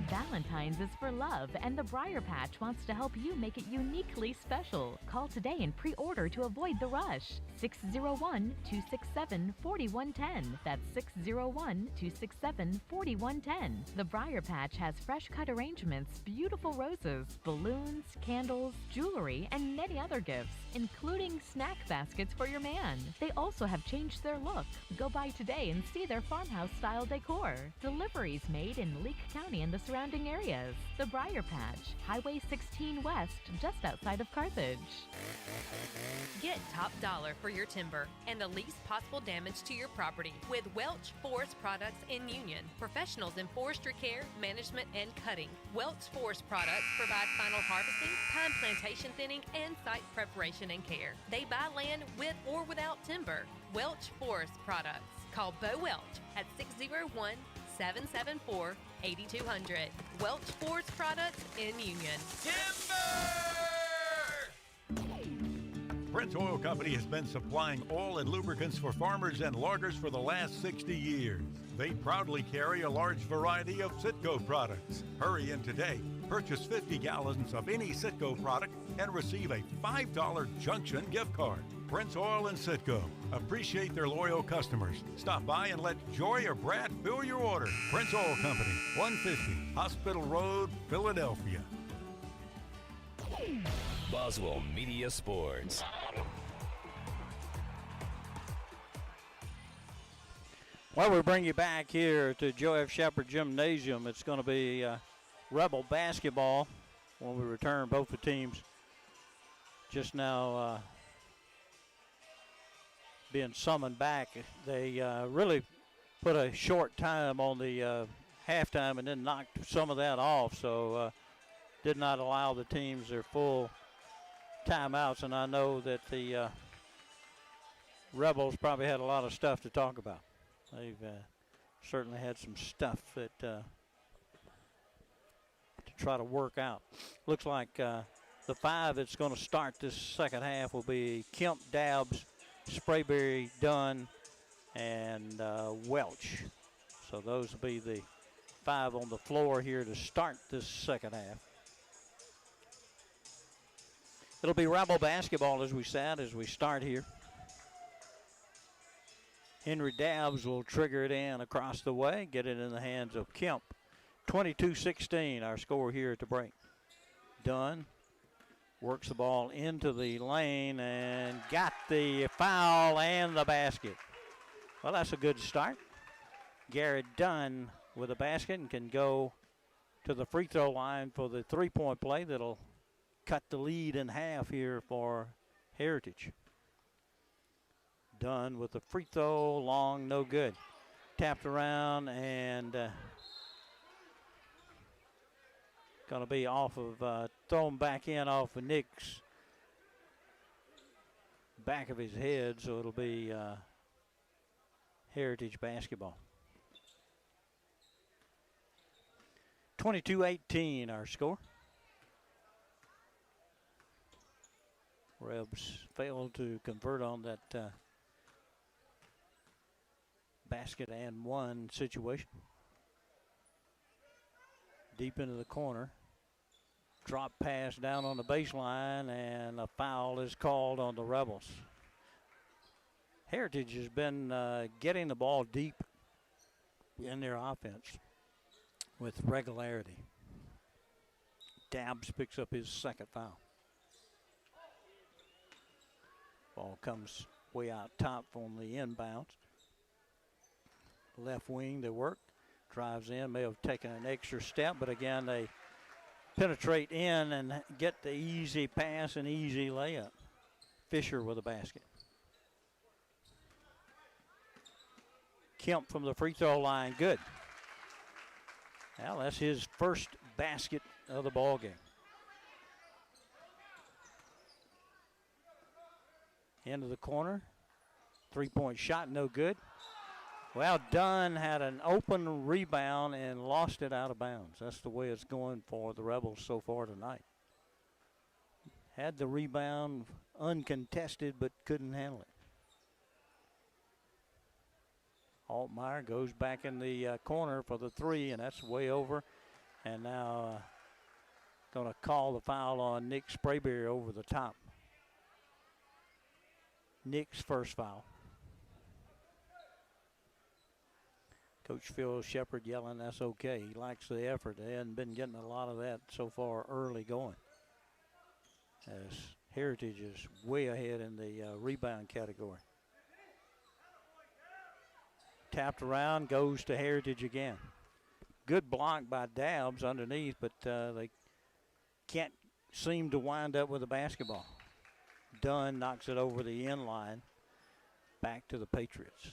Valentine's is for love, and the Briar Patch wants to help you make it uniquely special. Call today and pre-order to avoid the rush. 601-267-4110. That's 601-267-4110. The Briar Patch has fresh cut arrangements, beautiful roses, balloons, candles, jewelry, and many other gifts, including snack baskets for your man. They also have changed their look. Go by today and see their farmhouse-style decor. Deliveries made in Leake County and the surrounding areas. The Briar Patch, Highway 16 West, just outside of Carthage. Get top dollar for your timber and the least possible damage to your property with Welch Forest Products in Union. Professionals in forestry care, management, and cutting. Welch Forest Products provide final harvesting, pine plantation thinning, and site preparation and care. They buy land with or without timber. Welch Forest Products. Call Bo Welch at 601-774-8200. Welch Forest Products in Union. Prince Oil Company has been supplying oil and lubricants for farmers and loggers for the last 60 years. They proudly carry a large variety of Citgo products. Hurry in today. Purchase 50 gallons of any Citgo product and receive a $5 Junction gift card. Prince Oil and Citgo appreciate their loyal customers. Stop by and let Joy or Brad fill your order. Prince Oil Company, 150 Hospital Road, Philadelphia. Boswell Media Sports. Well, we bring you back here to Joe F. Shepherd Gymnasium. It's going to be Rebel basketball when we return. Both the teams just now being summoned back. They really put a short time on the halftime and then knocked some of that off, so did not allow the teams their full timeouts, and I know that the Rebels probably had a lot of stuff to talk about. They've certainly had some stuff that to try to work out. Looks like the 5 that's going to start this second half will be Kemp, Dabbs, Sprayberry, Dunn, and Welch. So those will be the 5 on the floor here to start this second half. It'll be Rebel basketball, as we said, as we start here. Henry Dabbs will trigger it in across the way, get it in the hands of Kemp. 22-16, our score here at the break. Dunn works the ball into the lane and got the foul and the basket. Well, that's a good start. Garrett Dunn with a basket and can go to the free throw line for the three-point play that'll cut the lead in half here for Heritage. Dunn with the free throw, long, no good. Tapped around and going to be off of, thrown back in off of Nick's back of his head, so it'll be Heritage basketball. 22-18 our score. Rebs failed to convert on that basket and one situation. Deep into the corner. Drop pass down on the baseline, and a foul is called on the Rebels. Heritage has been getting the ball deep in their offense with regularity. Dabbs picks up his second foul. Ball comes way out top on the inbounds. Left wing, they work. Drives in, may have taken an extra step, but again, they penetrate in and get the easy pass and easy layup. Fisher with a basket. Kemp from the free throw line, good. Well, that's his first basket of the ball game. Into the corner. Three-point shot, no good. Well, Dunn had an open rebound and lost it out of bounds. That's the way it's going for the Rebels so far tonight. Had the rebound uncontested, but couldn't handle it. Altmaier goes back in the corner for the three, and that's way over. And now going to call the foul on Nick Sprayberry over the top. Nick's first foul. Coach Phil Shepard yelling, that's okay. He likes the effort. They hadn't been getting a lot of that so far early going, as Heritage is way ahead in the rebound category. Tapped around, goes to Heritage again. Good block by Dabbs underneath, but they can't seem to wind up with the basketball. Dunn knocks it over the end line. Back to the Patriots.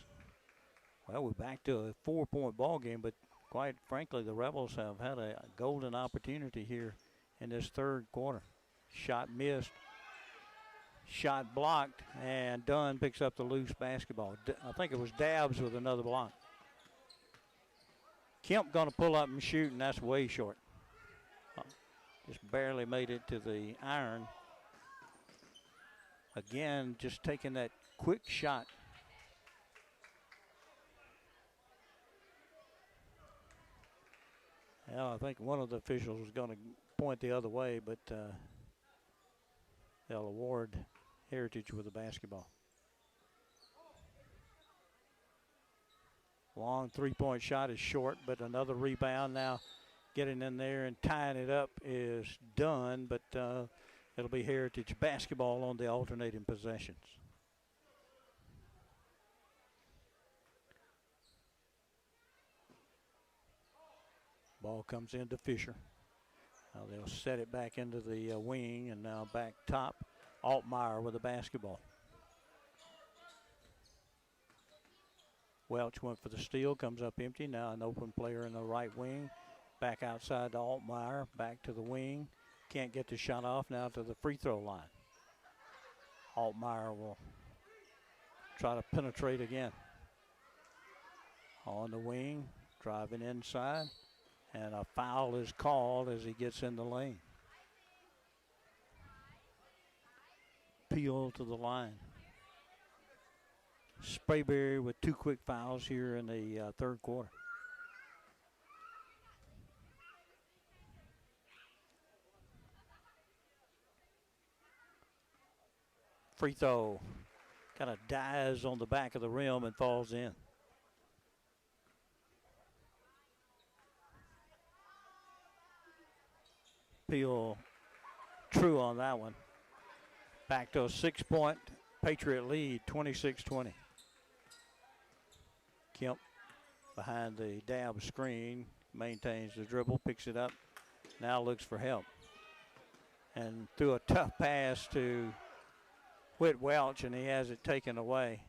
Well, we're back to a 4-point ball game, but quite frankly, the Rebels have had a golden opportunity here in this third quarter. Shot missed, shot blocked, and Dunn picks up the loose basketball. I think it was Dabbs with another block. Kemp going to pull up and shoot, and that's way short. Just barely made it to the iron. Again, just taking that quick shot. Well, I think one of the officials was going to point the other way, but they'll award Heritage with the basketball. Long three-point shot is short, but another rebound now. Getting in there and tying it up is Dunn, but it'll be Heritage basketball on the alternating possessions. Ball comes into Fisher. Now they'll set it back into the wing, and now back top. Altmaier with the basketball. Welch went for the steal, comes up empty. Now an open player in the right wing. Back outside to Altmaier, back to the wing. Can't get the shot off, now to the free throw line. Altmaier will try to penetrate again. On the wing, driving inside. And a foul is called as he gets in the lane. Peel to the line. Sprayberry with two quick fouls here in the third quarter. Free throw kind of dives on the back of the rim and falls in. Peel true on that one. Back to a 6-point Patriot lead, 26-20. Kemp behind the dab screen, maintains the dribble, picks it up, now looks for help. And threw a tough pass to Whit Welch, and he has it taken away.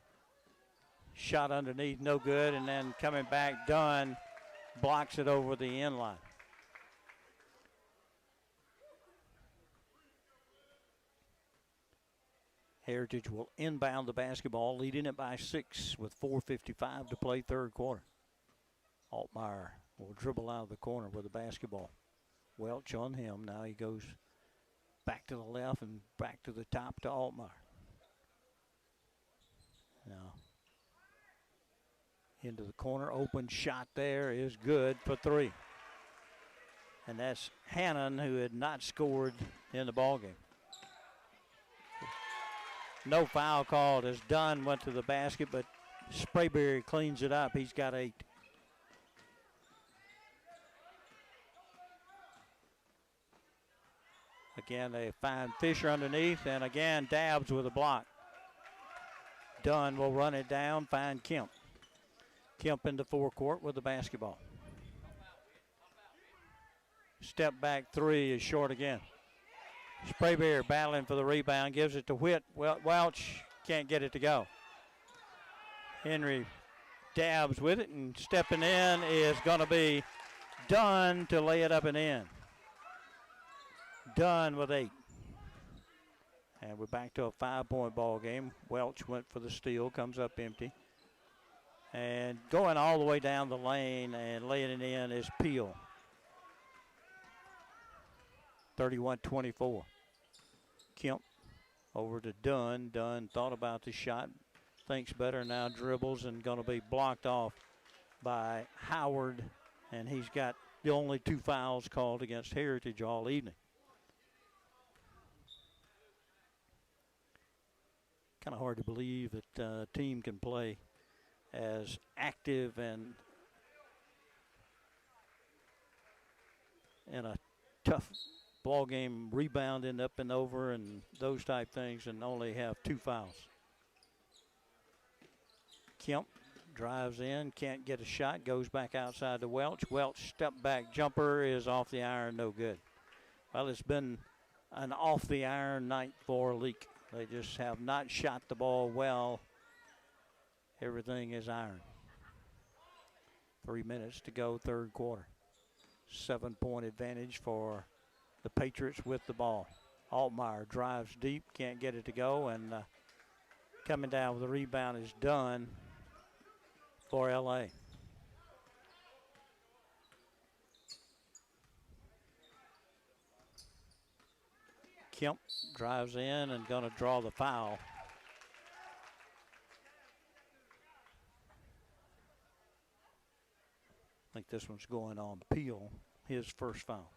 Shot underneath, no good, and then coming back, Dunn blocks it over the end line. Heritage will inbound the basketball, leading it by 6 with 4:55 to play third quarter. Altmaier will dribble out of the corner with the basketball. Welch on him. Now he goes back to the left and back to the top to Altmaier. Now into the corner. Open shot there is good for 3. And that's Hannon, who had not scored in the ballgame. No foul called as Dunn went to the basket, but Sprayberry cleans it up. He's got 8. Again, they find Fisher underneath, and again, Dabbs with a block. Dunn will run it down, find Kemp. Kemp into forecourt with the basketball. Step back 3 is short again. Sprayberry battling for the rebound, gives it to Whit. Welch can't get it to go. Henry Dabbs with it, and stepping in is going to be Dunn to lay it up and in. Dunn with 8. And we're back to a 5-point ball game. Welch went for the steal, comes up empty. And going all the way down the lane and laying it in is Peel. 31-24. Kemp over to Dunn. Dunn thought about the shot, thinks better, now dribbles and going to be blocked off by Howard. And he's got the only 2 fouls called against Heritage all evening. Kind of hard to believe that a team can play as active and in a tough ball game, rebounding up and over and those type things, and only have 2 fouls. Kemp drives in, can't get a shot, goes back outside to Welch. Welch step back jumper is off the iron, no good. Well, it's been an off the iron night for Leake. They just have not shot the ball well. Everything is iron. 3 minutes to go, third quarter. 7-point advantage for the Patriots with the ball. Altmaier drives deep, can't get it to go, and coming down with the rebound is Dunn for LA. Kemp drives in and going to draw the foul. I think this one's going on Peel, his first foul.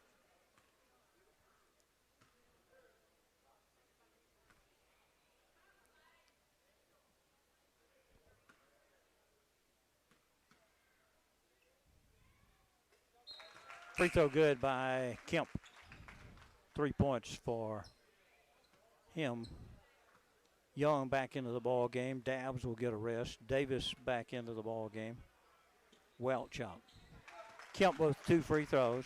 Free throw good by Kemp. 3 points for him. Young back into the ball game. Dabbs will get a rest. Davis back into the ball game. Welch out. Kemp with 2 free throws.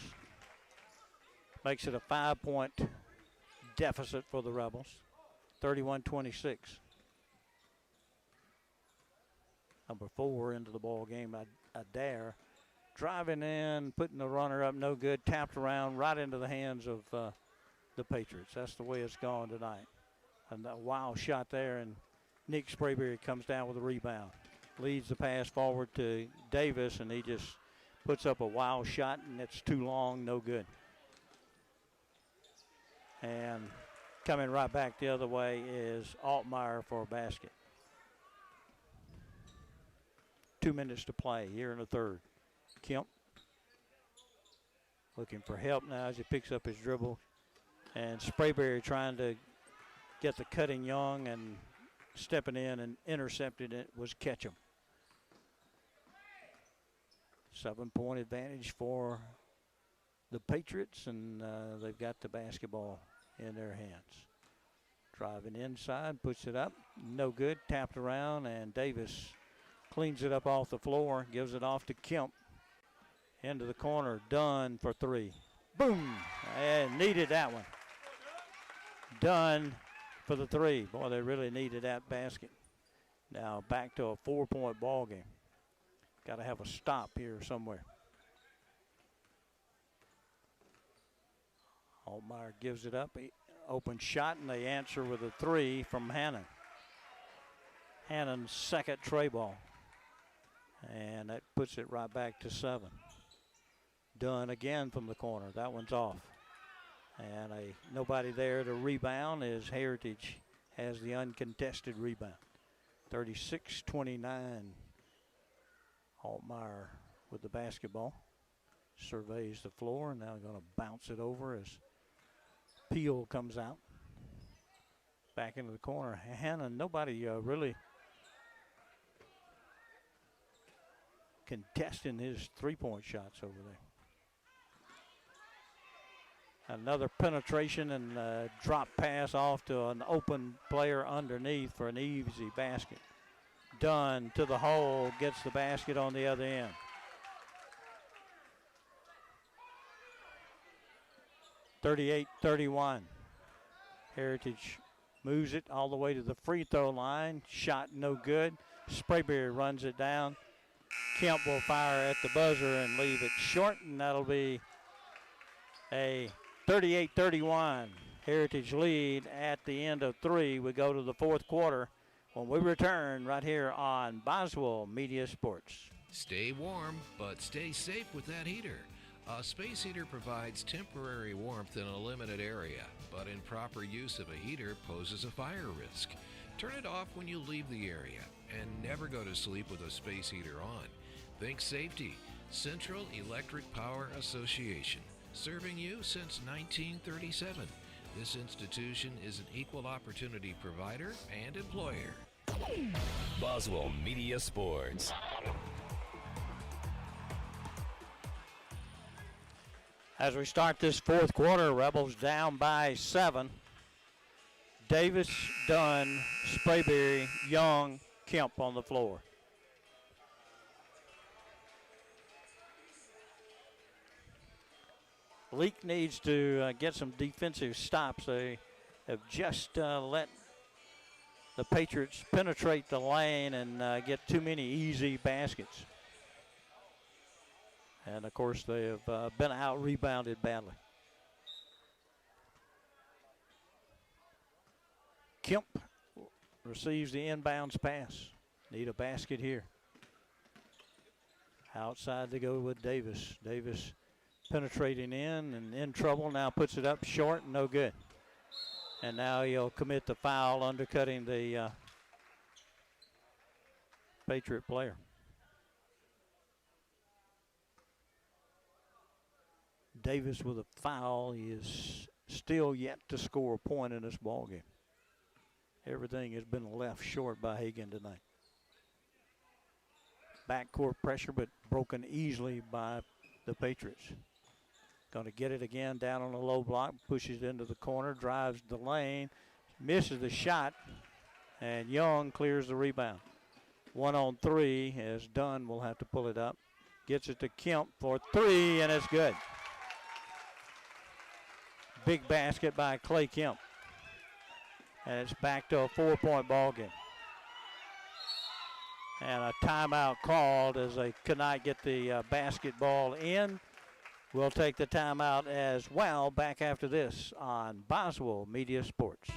Makes it a 5-point deficit for the Rebels. 31-26. Number 4 into the ball game, Adair. Driving in, putting the runner up, no good. Tapped around right into the hands of the Patriots. That's the way it's gone tonight. And a wild shot there, and Nick Sprayberry comes down with a rebound. Leads the pass forward to Davis, and he just puts up a wild shot, and it's too long, no good. And coming right back the other way is Altmaier for a basket. 2 minutes to play here in the third. Kemp looking for help now as he picks up his dribble. And Sprayberry trying to get the cutting young, and stepping in and intercepting it was Ketchum. 7-point advantage for the Patriots, and they've got the basketball in their hands. Driving inside, puts it up, no good, tapped around, and Davis cleans it up off the floor, gives it off to Kemp. Into the corner, Dunn for three. Boom, and needed that one. Dunn for the three. Boy, they really needed that basket. Now back to a 4-point ball game. Got to have a stop here somewhere. Altmaier gives it up. Open shot, and they answer with a three from Hannon. Hannon's second tray ball. And that puts it right back to 7. Dunn again from the corner. That one's off. And nobody there to rebound as Heritage has the uncontested rebound. 36-29. Altmaier with the basketball. Surveys the floor, and now going to bounce it over as Peel comes out. Back into the corner. Hannon, nobody really contesting his three-point shots over there. Another penetration and drop pass off to an open player underneath for an easy basket. Dunn to the hole, gets the basket on the other end. (38-31). Heritage moves it all the way to the free throw line. Shot no good. Sprayberry runs it down. Kemp will fire at the buzzer and leave it short, and that'll be a 38-31 Heritage lead at the end of 3. We go to the fourth quarter when we return right here on Boswell Media Sports. Stay warm, but stay safe with that heater. A space heater provides temporary warmth in a limited area, but improper use of a heater poses a fire risk. Turn it off when you leave the area, and never go to sleep with a space heater on. Think safety. Central Electric Power Association, serving you since 1937. This institution is an equal opportunity provider and employer. Boswell Media Sports. As we start this fourth quarter, Rebels down by 7. Davis, Dunn, Sprayberry, Young, Kemp on the floor. Leake needs to get some defensive stops. They have just let the Patriots penetrate the lane and get too many easy baskets. And, of course, they have been out-rebounded badly. Kemp receives the inbounds pass. Need a basket here. Outside to go with Davis. Davis penetrating in and in trouble. Now puts it up short, no good. And now he'll commit the foul, undercutting the Patriot player. Davis with a foul. He is still yet to score a point in this ball game. Everything has been left short by Hagan tonight. Backcourt pressure, but broken easily by the Patriots. Going to get it again down on the low block, pushes it into the corner, drives the lane, misses the shot, and Young clears the rebound. 1-on-3 as Dunn will have to pull it up. Gets it to Kemp for 3, and it's good. Big basket by Clay Kemp. And it's back to a 4-point ball game. And a timeout called as they could not get the basketball in. We'll take the timeout as well. Back after this on Boswell Media Sports.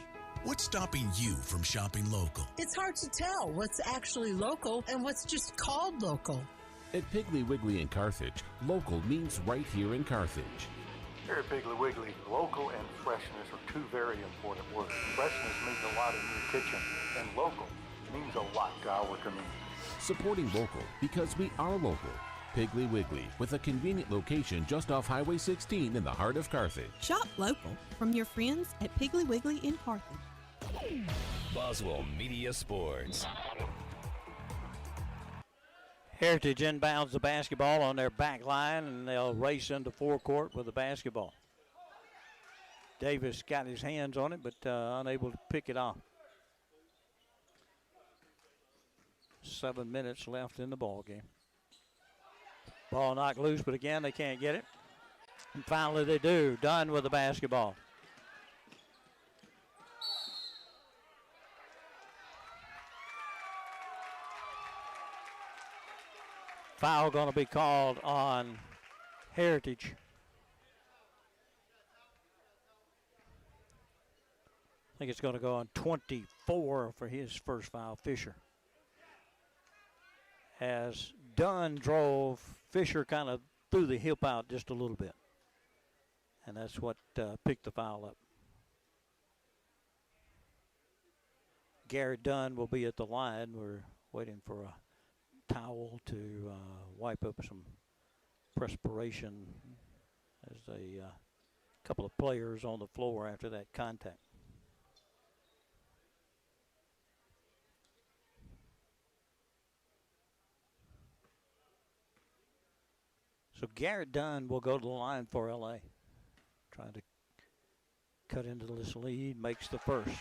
What's stopping you from shopping local? It's hard to tell what's actually local and what's just called local. At Piggly Wiggly in Carthage, local means right here in Carthage. Here at Piggly Wiggly, local and freshness are two very important words. Freshness means a lot in your kitchen, and local means a lot to our community. Supporting local because we are local. Piggly Wiggly, with a convenient location just off Highway 16 in the heart of Carthage. Shop local from your friends at Piggly Wiggly in Carthage. Boswell Media Sports. Heritage inbounds the basketball on their back line, and they'll race into forecourt with the basketball. Davis got his hands on it, but unable to pick it off. 7 minutes left in the ball game. Ball knocked loose, but again, they can't get it. And finally they do. Dunn with the basketball. Foul going to be called on Heritage. I think it's going to go on 24 for his first foul, Fisher. As Dunn drove, Fisher kind of threw the hip out just a little bit. And that's what picked the foul up. Garrett Dunn will be at the line. We're waiting for a towel to wipe up some perspiration as a couple of players on the floor after that contact. So Garrett Dunn will go to the line for LA. Trying to cut into this lead, makes the first.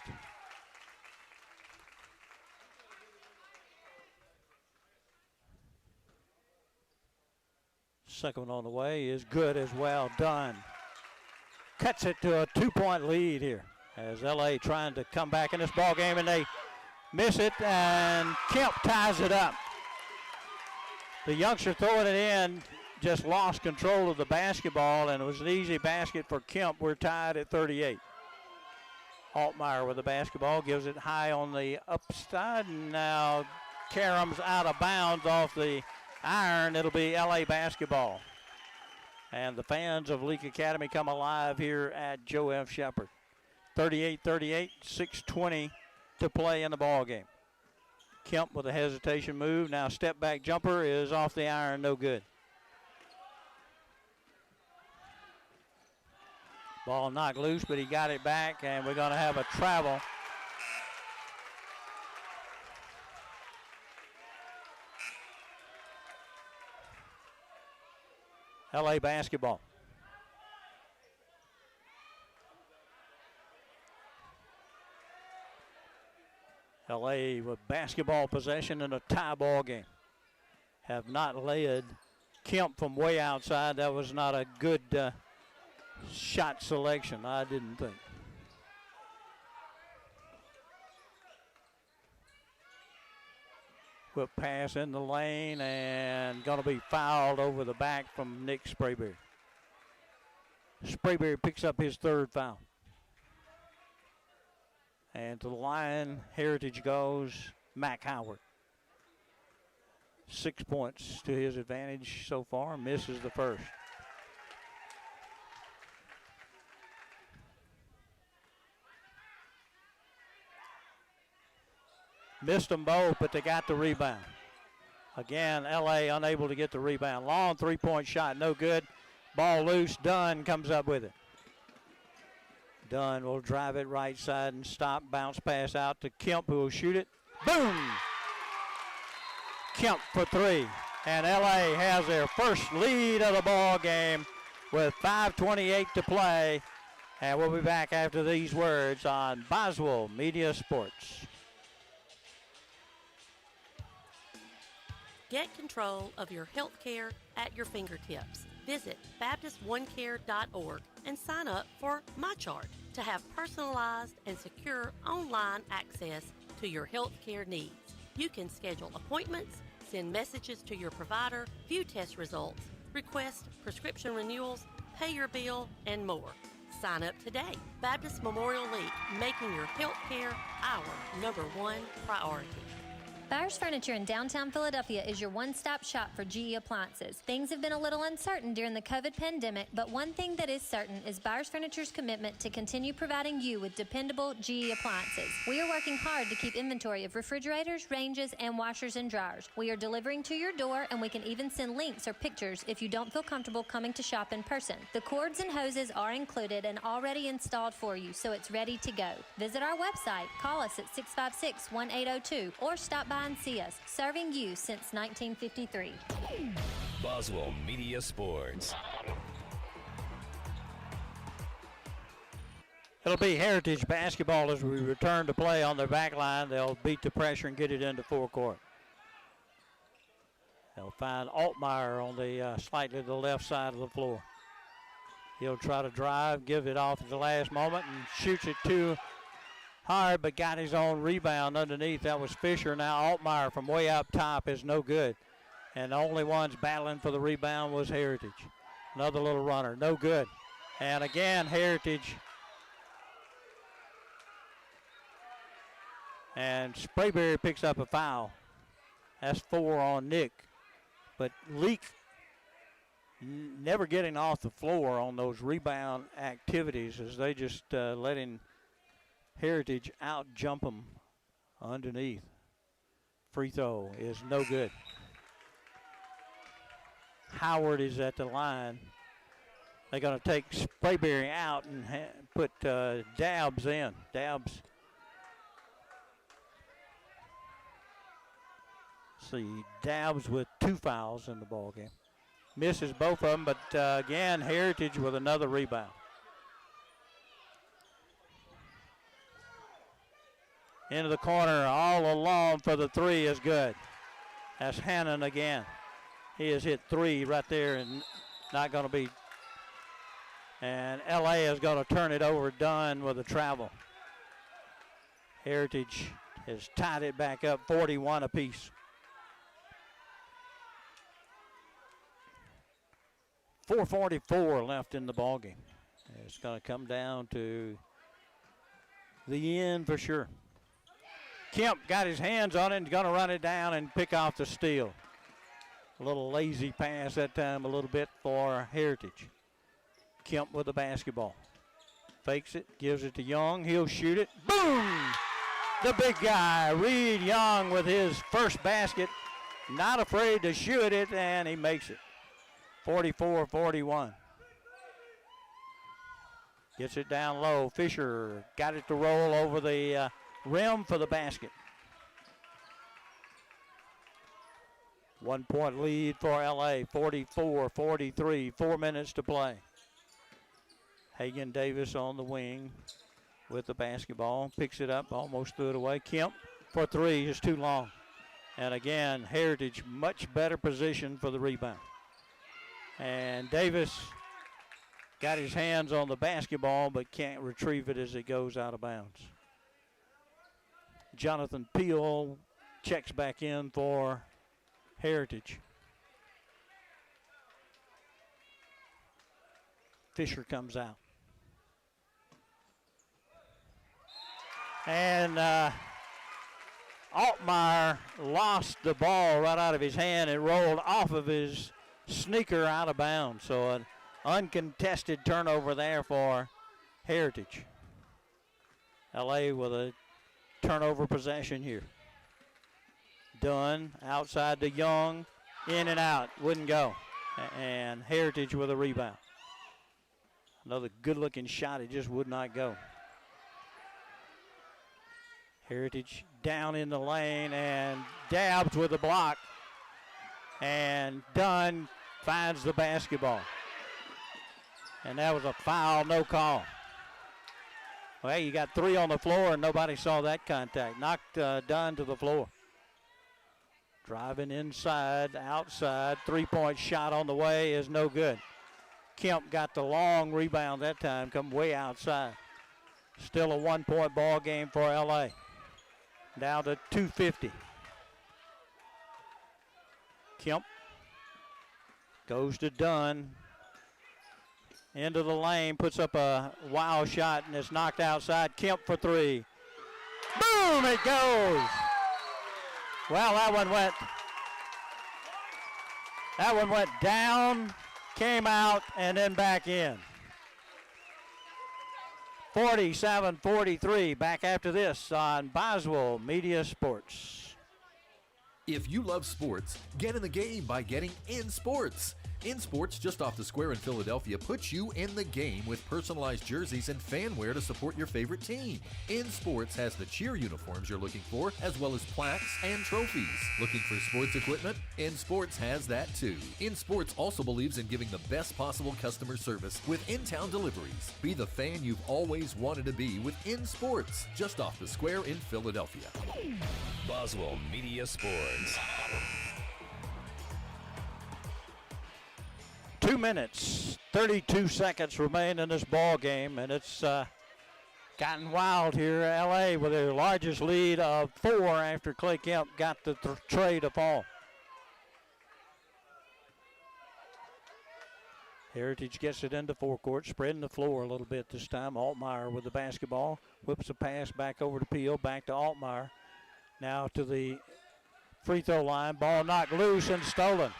Second one on the way is good as well. Dunn cuts it to a 2-point lead here as LA trying to come back in this ball game, and they miss it, and Kemp ties it up. The youngster throwing it in just lost control of the basketball, and it was an easy basket for Kemp. We're tied at 38. Altmaier with the basketball, gives it high on the upside, and now Karam's out of bounds off the iron. It'll be LA basketball. And the fans of Leake Academy come alive here at Joe F. Shepherd. 38-38, 6:20 to play in the ball game. Kemp with a hesitation move. Now step back jumper is off the iron, no good. Ball knocked loose, but he got it back, and we're going to have a travel. LA basketball. LA with basketball possession in a tie ball game. Have not led. Kemp from way outside. That was not a good shot selection, I didn't think. Whip pass in the lane, and going to be fouled over the back from Nick Sprayberry. Sprayberry picks up his third foul. And to the line, Heritage goes Mac Howard. 6 points to his advantage so far, misses the first. Missed them both, but they got the rebound. Again, LA unable to get the rebound. Long three-point shot, no good. Ball loose, Dunn comes up with it. Dunn will drive it right side and stop. Bounce pass out to Kemp, who will shoot it. Boom! Kemp for three. And LA has their first lead of the ball game with 5:28 to play. And we'll be back after these words on Boswell Media Sports. Get control of your health care at your fingertips. Visit BaptistOneCare.org and sign up for MyChart to have personalized and secure online access to your health care needs. You can schedule appointments, send messages to your provider, view test results, request prescription renewals, pay your bill, and more. Sign up today. Baptist Memorial League, making your health care our #1 priority. Byers Furniture in downtown Philadelphia is your one-stop shop for GE appliances. Things have been a little uncertain during the COVID pandemic, but one thing that is certain is Byers Furniture's commitment to continue providing you with dependable GE appliances. We are working hard to keep inventory of refrigerators, ranges, and washers and dryers. We are delivering to your door, and we can even send links or pictures if you don't feel comfortable coming to shop in person. The cords and hoses are included and already installed for you, so it's ready to go. Visit our website, call us at 656-1802, or stop by and see us, serving you since 1953. Boswell Media Sports. It'll be Heritage basketball as we return to play on their back line. They'll beat the pressure and get it into forecourt. They'll find Altmaier on the slightly to the left side of the floor. He'll try to drive, give it off at the last moment, and shoots it too hard, but got his own rebound underneath. That was Fisher. Now Altmaier from way up top is no good. And the only ones battling for the rebound was Heritage. Another little runner, no good. And again, Heritage. And Sprayberry picks up a foul. That's 4 on Nick. But Leake never getting off the floor on those rebound activities as they just letting Heritage out jump them underneath. Free throw is no good. Howard is at the line. They're going to take Sprayberry out and put Dabbs in. Dabbs. See, Dabbs with 2 fouls in the ball game. Misses both of them, but again, Heritage with another rebound. Into the corner, all alone for the 3 is good. That's Hannon again. He has hit 3 right there and not going to be. And LA is going to turn it over, Dunn with a travel. Heritage has tied it back up, 41 apiece. 4:44 left in the ballgame. It's going to come down to the end for sure. Kemp got his hands on it and going to run it down and pick off the steal. A little lazy pass that time, a little bit for Heritage. Kemp with the basketball. Fakes it, gives it to Young. He'll shoot it. Boom! The big guy, Reed Young, with his first basket. Not afraid to shoot it, and he makes it. 44-41. Gets it down low. Fisher got it to roll over the rim for the basket. 1 point lead for LA, 44-43, 4 minutes to play. Hagan Davis on the wing with the basketball, picks it up, almost threw it away. Kemp for 3 is too long. And again, Heritage much better position for the rebound. And Davis got his hands on the basketball but can't retrieve it as it goes out of bounds. Jonathan Peel checks back in for Heritage. Fisher comes out. And Altmaier lost the ball right out of his hand. It rolled off of his sneaker out of bounds. So an uncontested turnover there for Heritage. LA with a turnover possession here. Dunn outside to Young, in and out, wouldn't go. And Heritage with a rebound. Another good-looking shot, it just would not go. Heritage down in the lane, and Dabbs with a block. And Dunn finds the basketball. And that was a foul, no call. Well, you got 3 on the floor, and nobody saw that contact. Knocked Dunn to the floor. Driving inside, outside, 3-point shot on the way is no good. Kemp got the long rebound that time, come way outside. Still a 1-point ball game for LA. Down to 2:50. Kemp goes to Dunn. Into the lane, puts up a wild shot, and it's knocked outside. Kemp for 3. Boom, it goes. Well, that one went down, came out, and then back in. 47-43, back after this on Boswell Media Sports. If you love sports, get in the game by getting In Sports. In Sports, just off the square in Philadelphia, puts you in the game with personalized jerseys and fan wear to support your favorite team. In Sports has the cheer uniforms you're looking for, as well as plaques and trophies. Looking for sports equipment? In Sports has that too. In Sports also believes in giving the best possible customer service with in-town deliveries. Be the fan you've always wanted to be with In Sports, just off the square in Philadelphia. Boswell Media Sports. 2 minutes, 32 seconds remain in this ball game, and it's gotten wild here. LA with their largest lead of 4 after Clay Kemp got the tray to fall. Heritage gets it into forecourt, spreading the floor a little bit this time. Altmaier with the basketball, whips a pass back over to Peel, back to Altmaier. Now to the free throw line, ball knocked loose and stolen.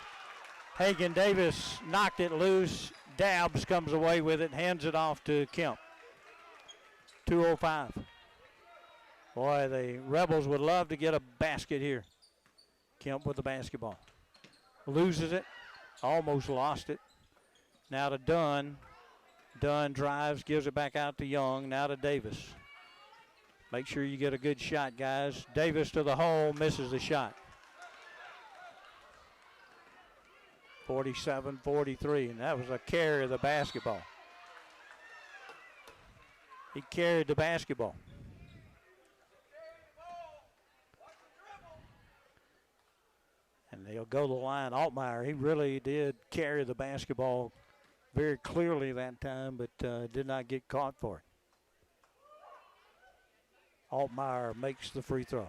Hagen Davis knocked it loose. Dabbs comes away with it, hands it off to Kemp. 2:05. Boy, the Rebels would love to get a basket here. Kemp with the basketball. Loses it, almost lost it. Now to Dunn. Dunn drives, gives it back out to Young. Now to Davis. Make sure you get a good shot, guys. Davis to the hole, misses the shot. 47-43, and that was a carry of the basketball. He carried the basketball. And they'll go to the line. Altmaier, he really did carry the basketball very clearly that time, but did not get caught for it. Altmaier makes the free throw.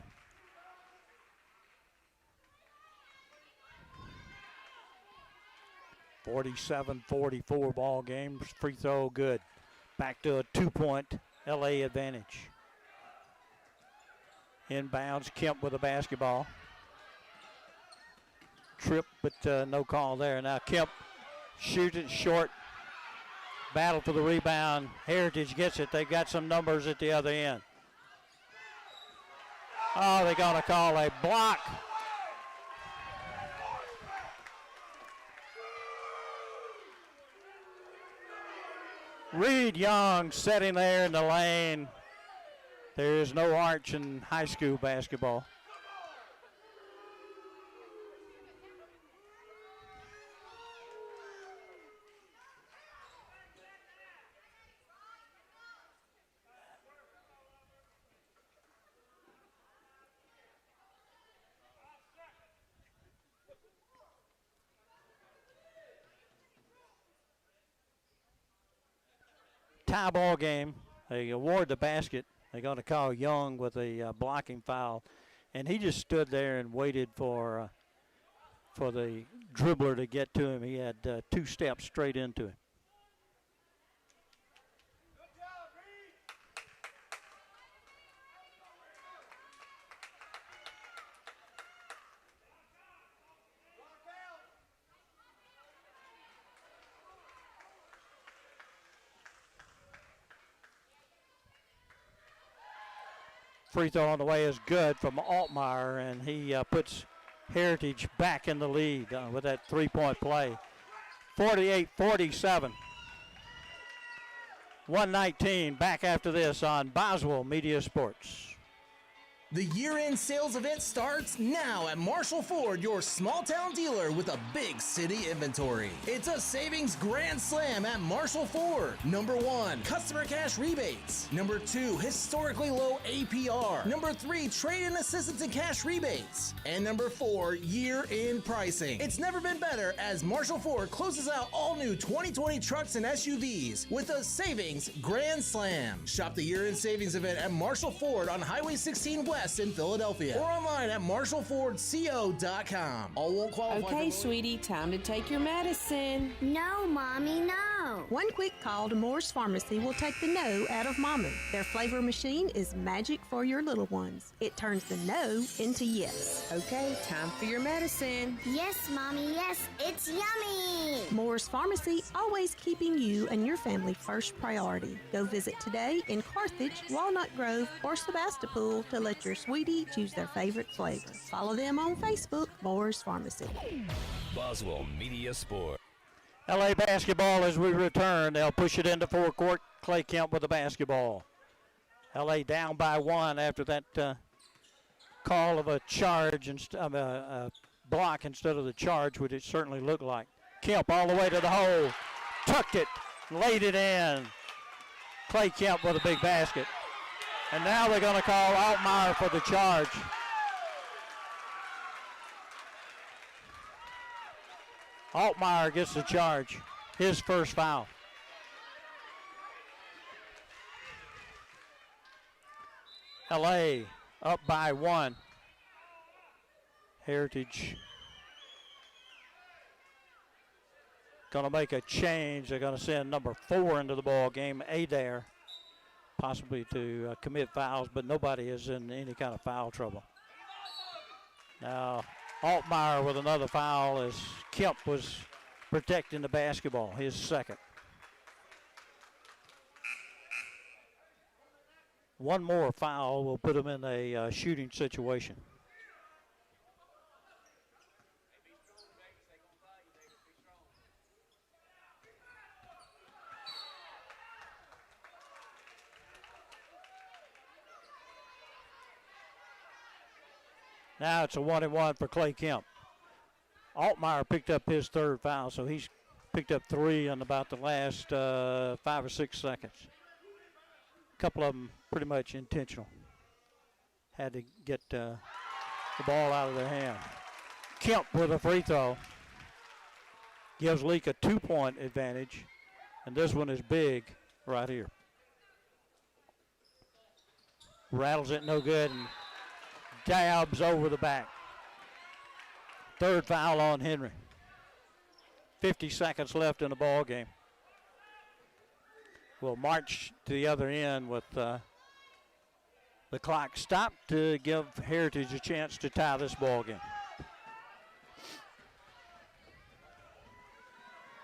.44 ball game. Free throw good. Back to a 2-point LA advantage. Inbounds, Kemp with the basketball. Trip, but no call there. Now Kemp shoots it short. Battle for the rebound. Heritage gets it. They've got some numbers at the other end. Oh, they're going to call a block. Reed Young sitting there in the lane. There is no arch in high school basketball. Tie ball game. They award the basket. They're going to call Young with a blocking foul, and he just stood there and waited for the dribbler to get to him. He had 2 steps straight into him. Free throw on the way is good from Altmaier, and he puts Heritage back in the lead with that 3-point play. 48-47. 119 back after this on Boswell Media Sports. The year-end sales event starts now at Marshall Ford, your small-town dealer with a big city inventory. It's a savings grand slam at Marshall Ford. Number 1, customer cash rebates. Number 2, historically low APR. Number 3, trade-in assistance and cash rebates. And number 4, year-end pricing. It's never been better as Marshall Ford closes out all new 2020 trucks and SUVs with a savings grand slam. Shop the year-end savings event at Marshall Ford on Highway 16 West in Philadelphia, or online at marshallfordco.com. All won't qualify. Okay, sweetie, time to take your medicine. No, Mommy, no. One quick call to Moore's Pharmacy will take the no out of Mommy. Their flavor machine is magic for your little ones. It turns the no into yes. Okay, time for your medicine. Yes, Mommy, yes, it's yummy. Moore's Pharmacy, always keeping you and your family first priority. Go visit today in Carthage, Walnut Grove, or Sebastopol to let your sweetie choose their favorite flavor. Follow them on Facebook, Moore's Pharmacy. Boswell Media Sport. LA basketball as we return. They'll push it into forecourt. Clay Kemp with the basketball. LA down by 1 after that call of a charge, a block instead of the charge, which it certainly looked like. Kemp all the way to the hole. Tucked it. Laid it in. Clay Kemp with a big basket. And now they're going to call Altmaier for the charge. Altmaier gets the charge. His first foul. LA up by 1. Heritage going to make a change. They're going to send number 4 into the ball game, Adair, possibly to commit fouls, but nobody is in any kind of foul trouble. Now Altmaier with another foul as Kemp was protecting the basketball, his second. One more foul will put him in a shooting situation. Now it's a 1-and-1 for Clay Kemp. Altmaier picked up his third foul, so he's picked up 3 in about the last 5 or 6 seconds. A couple of them pretty much intentional. Had to get the ball out of their hand. Kemp with a free throw. Gives Leake a 2-point advantage, and this one is big right here. Rattles it no good and dabs over the back. Third foul on Henry. 50 seconds left in the ball game. We'll march to the other end with the clock stopped to give Heritage a chance to tie this ball game.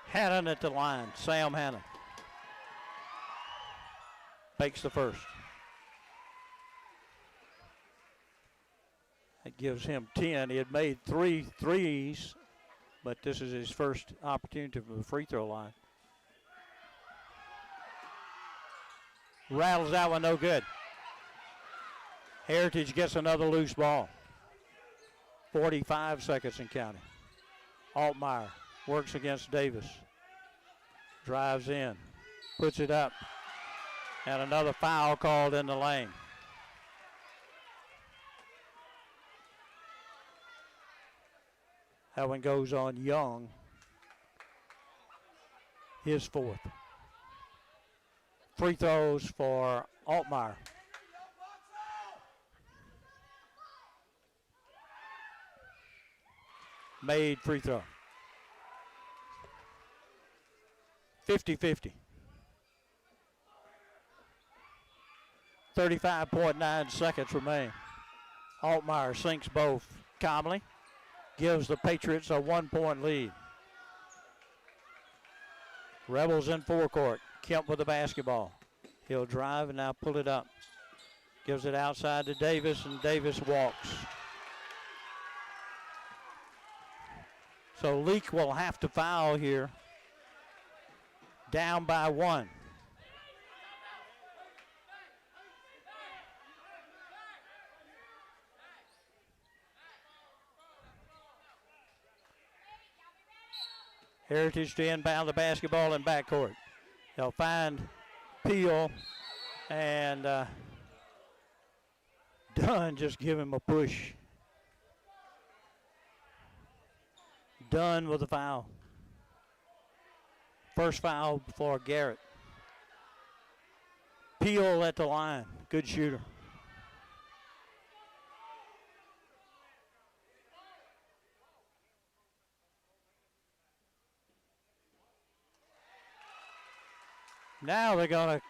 Hannon at the line, Sam Hannon. Makes the first. That gives him 10. He had made 3 threes, but this is his first opportunity from the free throw line. Rattles that one, no good. Heritage gets another loose ball. 45 seconds and counting. Altmaier works against Davis. Drives in, puts it up, and another foul called in the lane. That one goes on Young. His fourth. Free throws for Altmaier. Made free throw. 50-50. 35.9 seconds remain. Altmaier sinks both calmly. Gives the Patriots a 1-point lead. Rebels in forecourt. Kemp with the basketball. He'll drive and now pull it up. Gives it outside to Davis, and Davis walks. So Leake will have to foul here. Down by 1. Heritage to inbound the basketball in backcourt. They'll find Peel, and Dunn just give him a push. Dunn with a foul. First foul for Garrett. Peel at the line. Good shooter. Now they're going to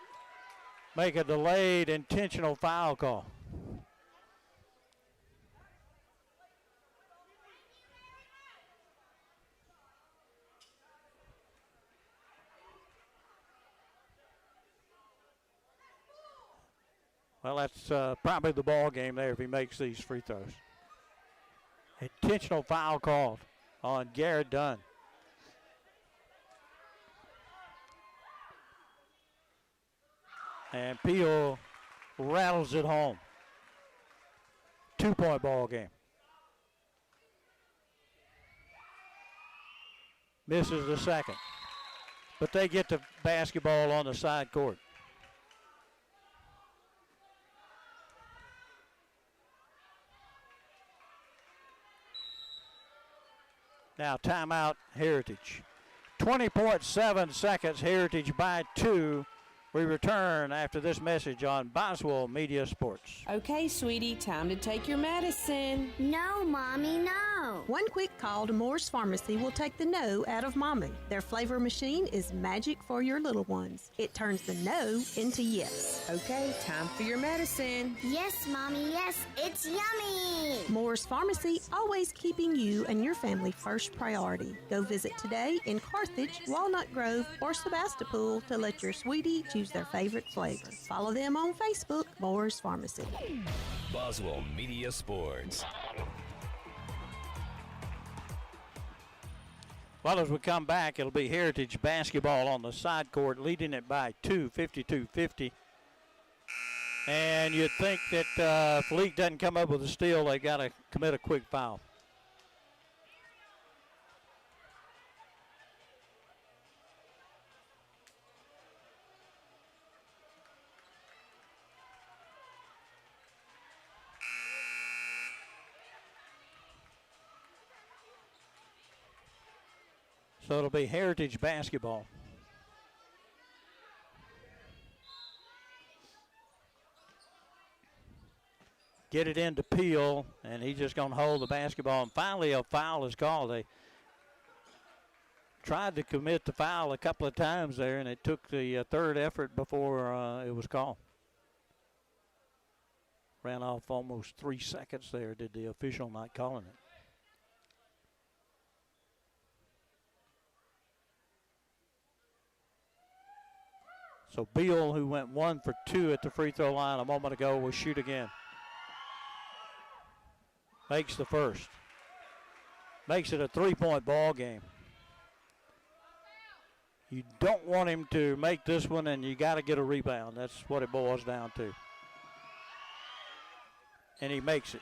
make a delayed intentional foul call. Well, that's probably the ball game there if he makes these free throws. Intentional foul called on Garrett Dunn. And Peel rattles it home. 2-point ball game. Misses the second. But they get the basketball on the side court. Now timeout, Heritage. 20.7 seconds, Heritage by 2. We return after this message on Boswell Media Sports. Okay, sweetie, time to take your medicine. No, Mommy, no. One quick call to Moore's Pharmacy will take the no out of Mommy. Their flavor machine is magic for your little ones. It turns the no into yes. Okay, time for your medicine. Yes, Mommy, yes, it's yummy. Moore's Pharmacy, always keeping you and your family first priority. Go visit today in Carthage, Walnut Grove, or Sebastopol to let your sweetie choose their favorite flavor. Follow them on Facebook, Moore's Pharmacy. Boswell Media Sports. Well, as we come back, it'll be Heritage basketball on the side court, leading it by 2, 52-50. And you'd think that if Leake doesn't come up with a steal, they got to commit a quick foul. So it'll be Heritage basketball. Get it into Peel, and he's just going to hold the basketball. And finally, a foul is called. They tried to commit the foul a couple of times there, and it took the third effort before it was called. Ran off almost 3 seconds there, did the official not calling it. So Beal, who went 1 for 2 at the free throw line a moment ago, will shoot again. Makes the first. Makes it a 3-point ball game. You don't want him to make this one, and you got to get a rebound. That's what it boils down to. And he makes it.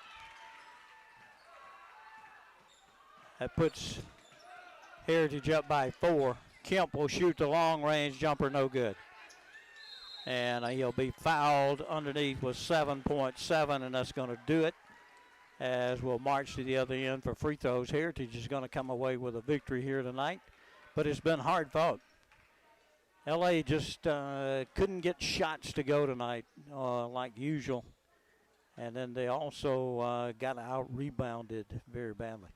That puts Heritage up by 4. Kemp will shoot the long-range jumper, no good. And he'll be fouled underneath with 7.7, and that's going to do it. As we'll march to the other end for free throws. Heritage is going to come away with a victory here tonight, but it's been hard fought. LA just couldn't get shots to go tonight like usual, and then they also got out-rebounded very badly.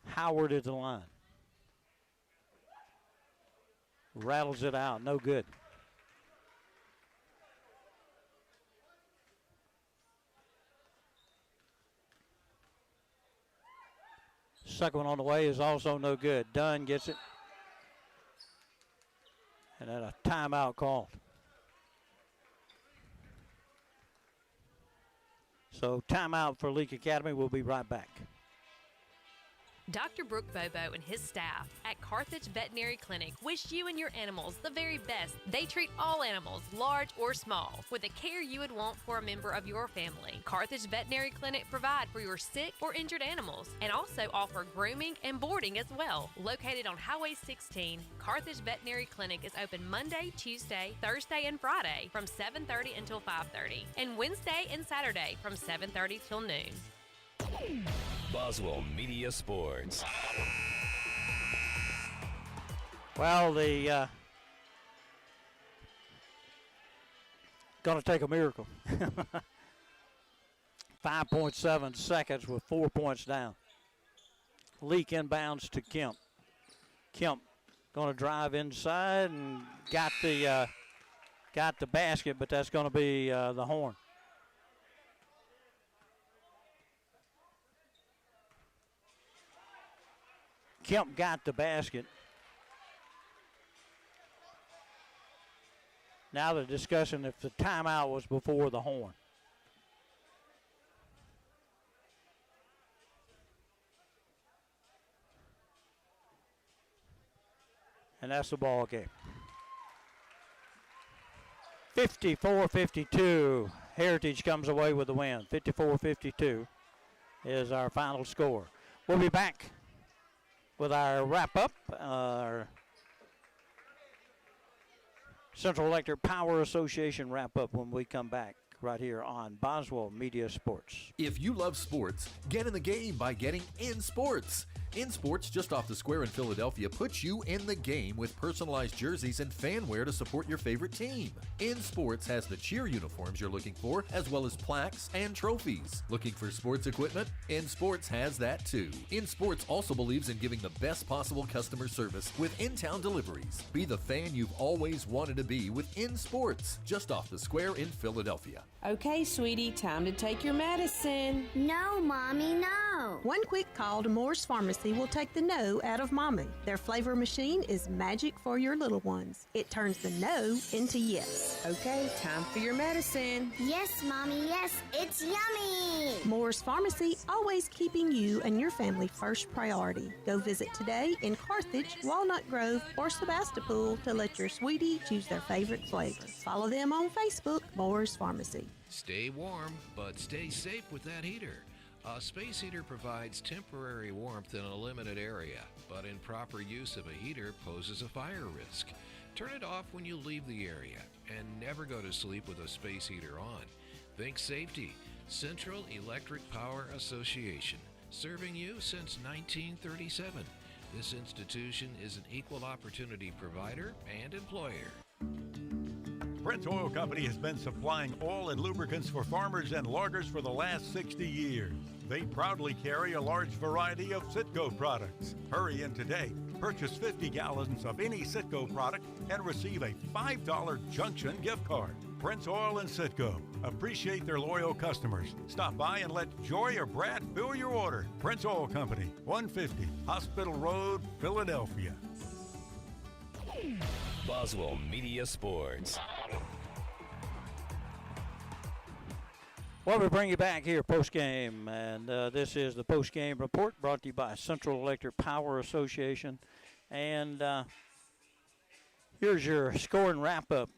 Howard at the line. Rattles it out, no good. Second one on the way is also no good. Dunn gets it. And then a timeout called. So timeout for Leake Academy. We'll be right back. Dr. Brooke Bobo and his staff at Carthage Veterinary Clinic wish you and your animals the very best. They treat all animals, large or small, with the care you would want for a member of your family. Carthage Veterinary Clinic provide for your sick or injured animals and also offer grooming and boarding as well. Located on Highway 16, Carthage Veterinary Clinic is open Monday, Tuesday, Thursday, and Friday from 7:30 until 5:30, and Wednesday and Saturday from 7:30 till noon. Boswell Media Sports. Well, the going to take a miracle. 5.7 seconds with 4 points down. Leake inbounds to Kemp. Kemp going to drive inside and got the basket, but that's going to be the horn. Kemp got the basket. Now they're discussing if the timeout was before the horn. And that's the ball game. 54-52. Heritage comes away with the win. 54-52 is our final score. We'll be back with our wrap-up, our Central Electric Power Association wrap-up when we come back right here on Boswell Media Sports. If you love sports, get in the game by getting In Sports. In Sports, just off the square in Philadelphia, puts you in the game with personalized jerseys and fan wear to support your favorite team. In Sports has the cheer uniforms you're looking for, as well as plaques and trophies. Looking for sports equipment? In Sports has that too. In Sports also believes in giving the best possible customer service with in-town deliveries. Be the fan you've always wanted to be with In Sports, just off the square in Philadelphia. Okay, sweetie, time to take your medicine. No, Mommy, no. One quick call to Moore's Pharmacy will take the no out of Mommy. Their flavor machine is magic for your little ones. It turns the no into yes. Okay, time for your medicine. Yes, Mommy, yes, it's yummy. Moore's Pharmacy, always keeping you and your family first priority. Go visit today in Carthage, Walnut Grove, or Sebastopol to let your sweetie choose their favorite flavor. Follow them on Facebook, Moore's Pharmacy. Stay warm, but stay safe with that heater. A space heater provides temporary warmth in a limited area, but improper use of a heater poses a fire risk. Turn it off when you leave the area, and never go to sleep with a space heater on. Think safety. Central Electric Power Association, serving you since 1937. This institution is an equal opportunity provider and employer. Prince Oil Company has been supplying oil and lubricants for farmers and loggers for the last 60 years. They proudly carry a large variety of Citgo products. Hurry in today. Purchase 50 gallons of any Citgo product and receive a $5 Junction gift card. Prince Oil and Citgo appreciate their loyal customers. Stop by and let Joy or Brad fill your order. Prince Oil Company, 150 Hospital Road, Philadelphia. Boswell Media Sports. Well, we bring you back here post-game, and this is the post-game report brought to you by Central Electric Power Association. And here's your scoring wrap-up.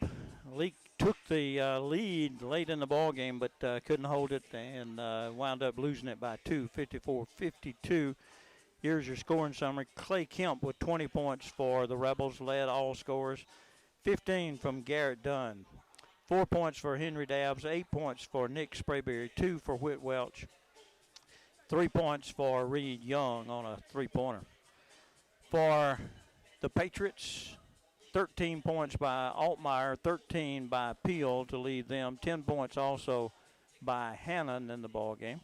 Leake took the lead late in the ball game, but couldn't hold it and wound up losing it by 2, 54-52. Here's your scoring summary. Clay Kemp with 20 points for the Rebels, led all scorers. 15 from Garrett Dunn. 4 points for Henry Dabbs, 8 points for Nick Sprayberry, 2 for Whit Welch, 3 points for Reed Young on a three-pointer. For the Patriots, 13 points by Altmaier, 13 by Peel to lead them, 10 points also by Hannon in the ball game.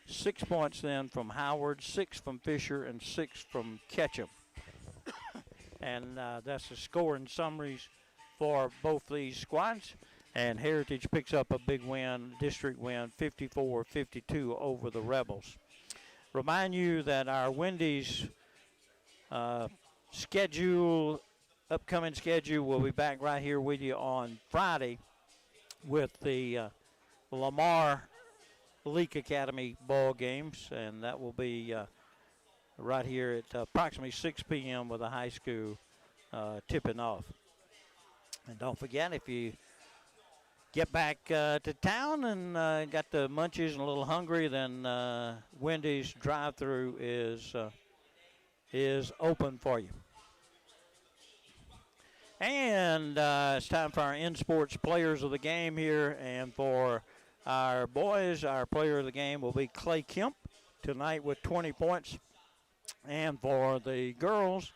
6 points then from Howard, 6 from Fisher, and 6 from Ketchum. And that's the scoring summaries for both these squads. And Heritage picks up a big win, district win, 54-52 over the Rebels. Remind you that our Wendy's upcoming schedule, will be back right here with you on Friday with the Lamar Leake Academy ball games, and that will be right here at approximately 6 p.m. with the high school tipping off. And don't forget, if you get back to town and got the munchies and a little hungry, then Wendy's drive-through is open for you. And it's time for our in-sports players of the game here. And for our boys, our player of the game will be Clay Kemp tonight with 20 points. And for the girls,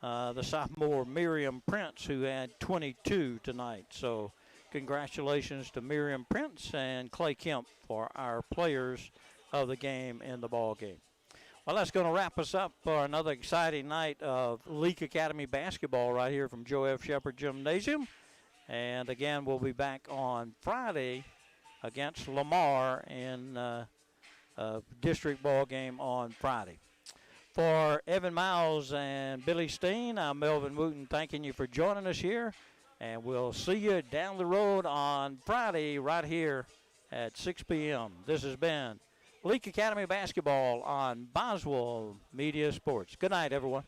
the sophomore Miriam Prince, who had 22 tonight. So congratulations to Miriam Prince and Clay Kemp for our players of the game in the ball game. Well, that's going to wrap us up for another exciting night of Leake Academy basketball right here from Joe F. Shepherd Gymnasium. And again, we'll be back on Friday against Lamar in a district ball game on Friday. For Evan Miles and Billy Steen, I'm Melvin Wooten thanking you for joining us here. And we'll see you down the road on Friday right here at 6 p.m. This has been Leake Academy basketball on Boswell Media Sports. Good night, everyone.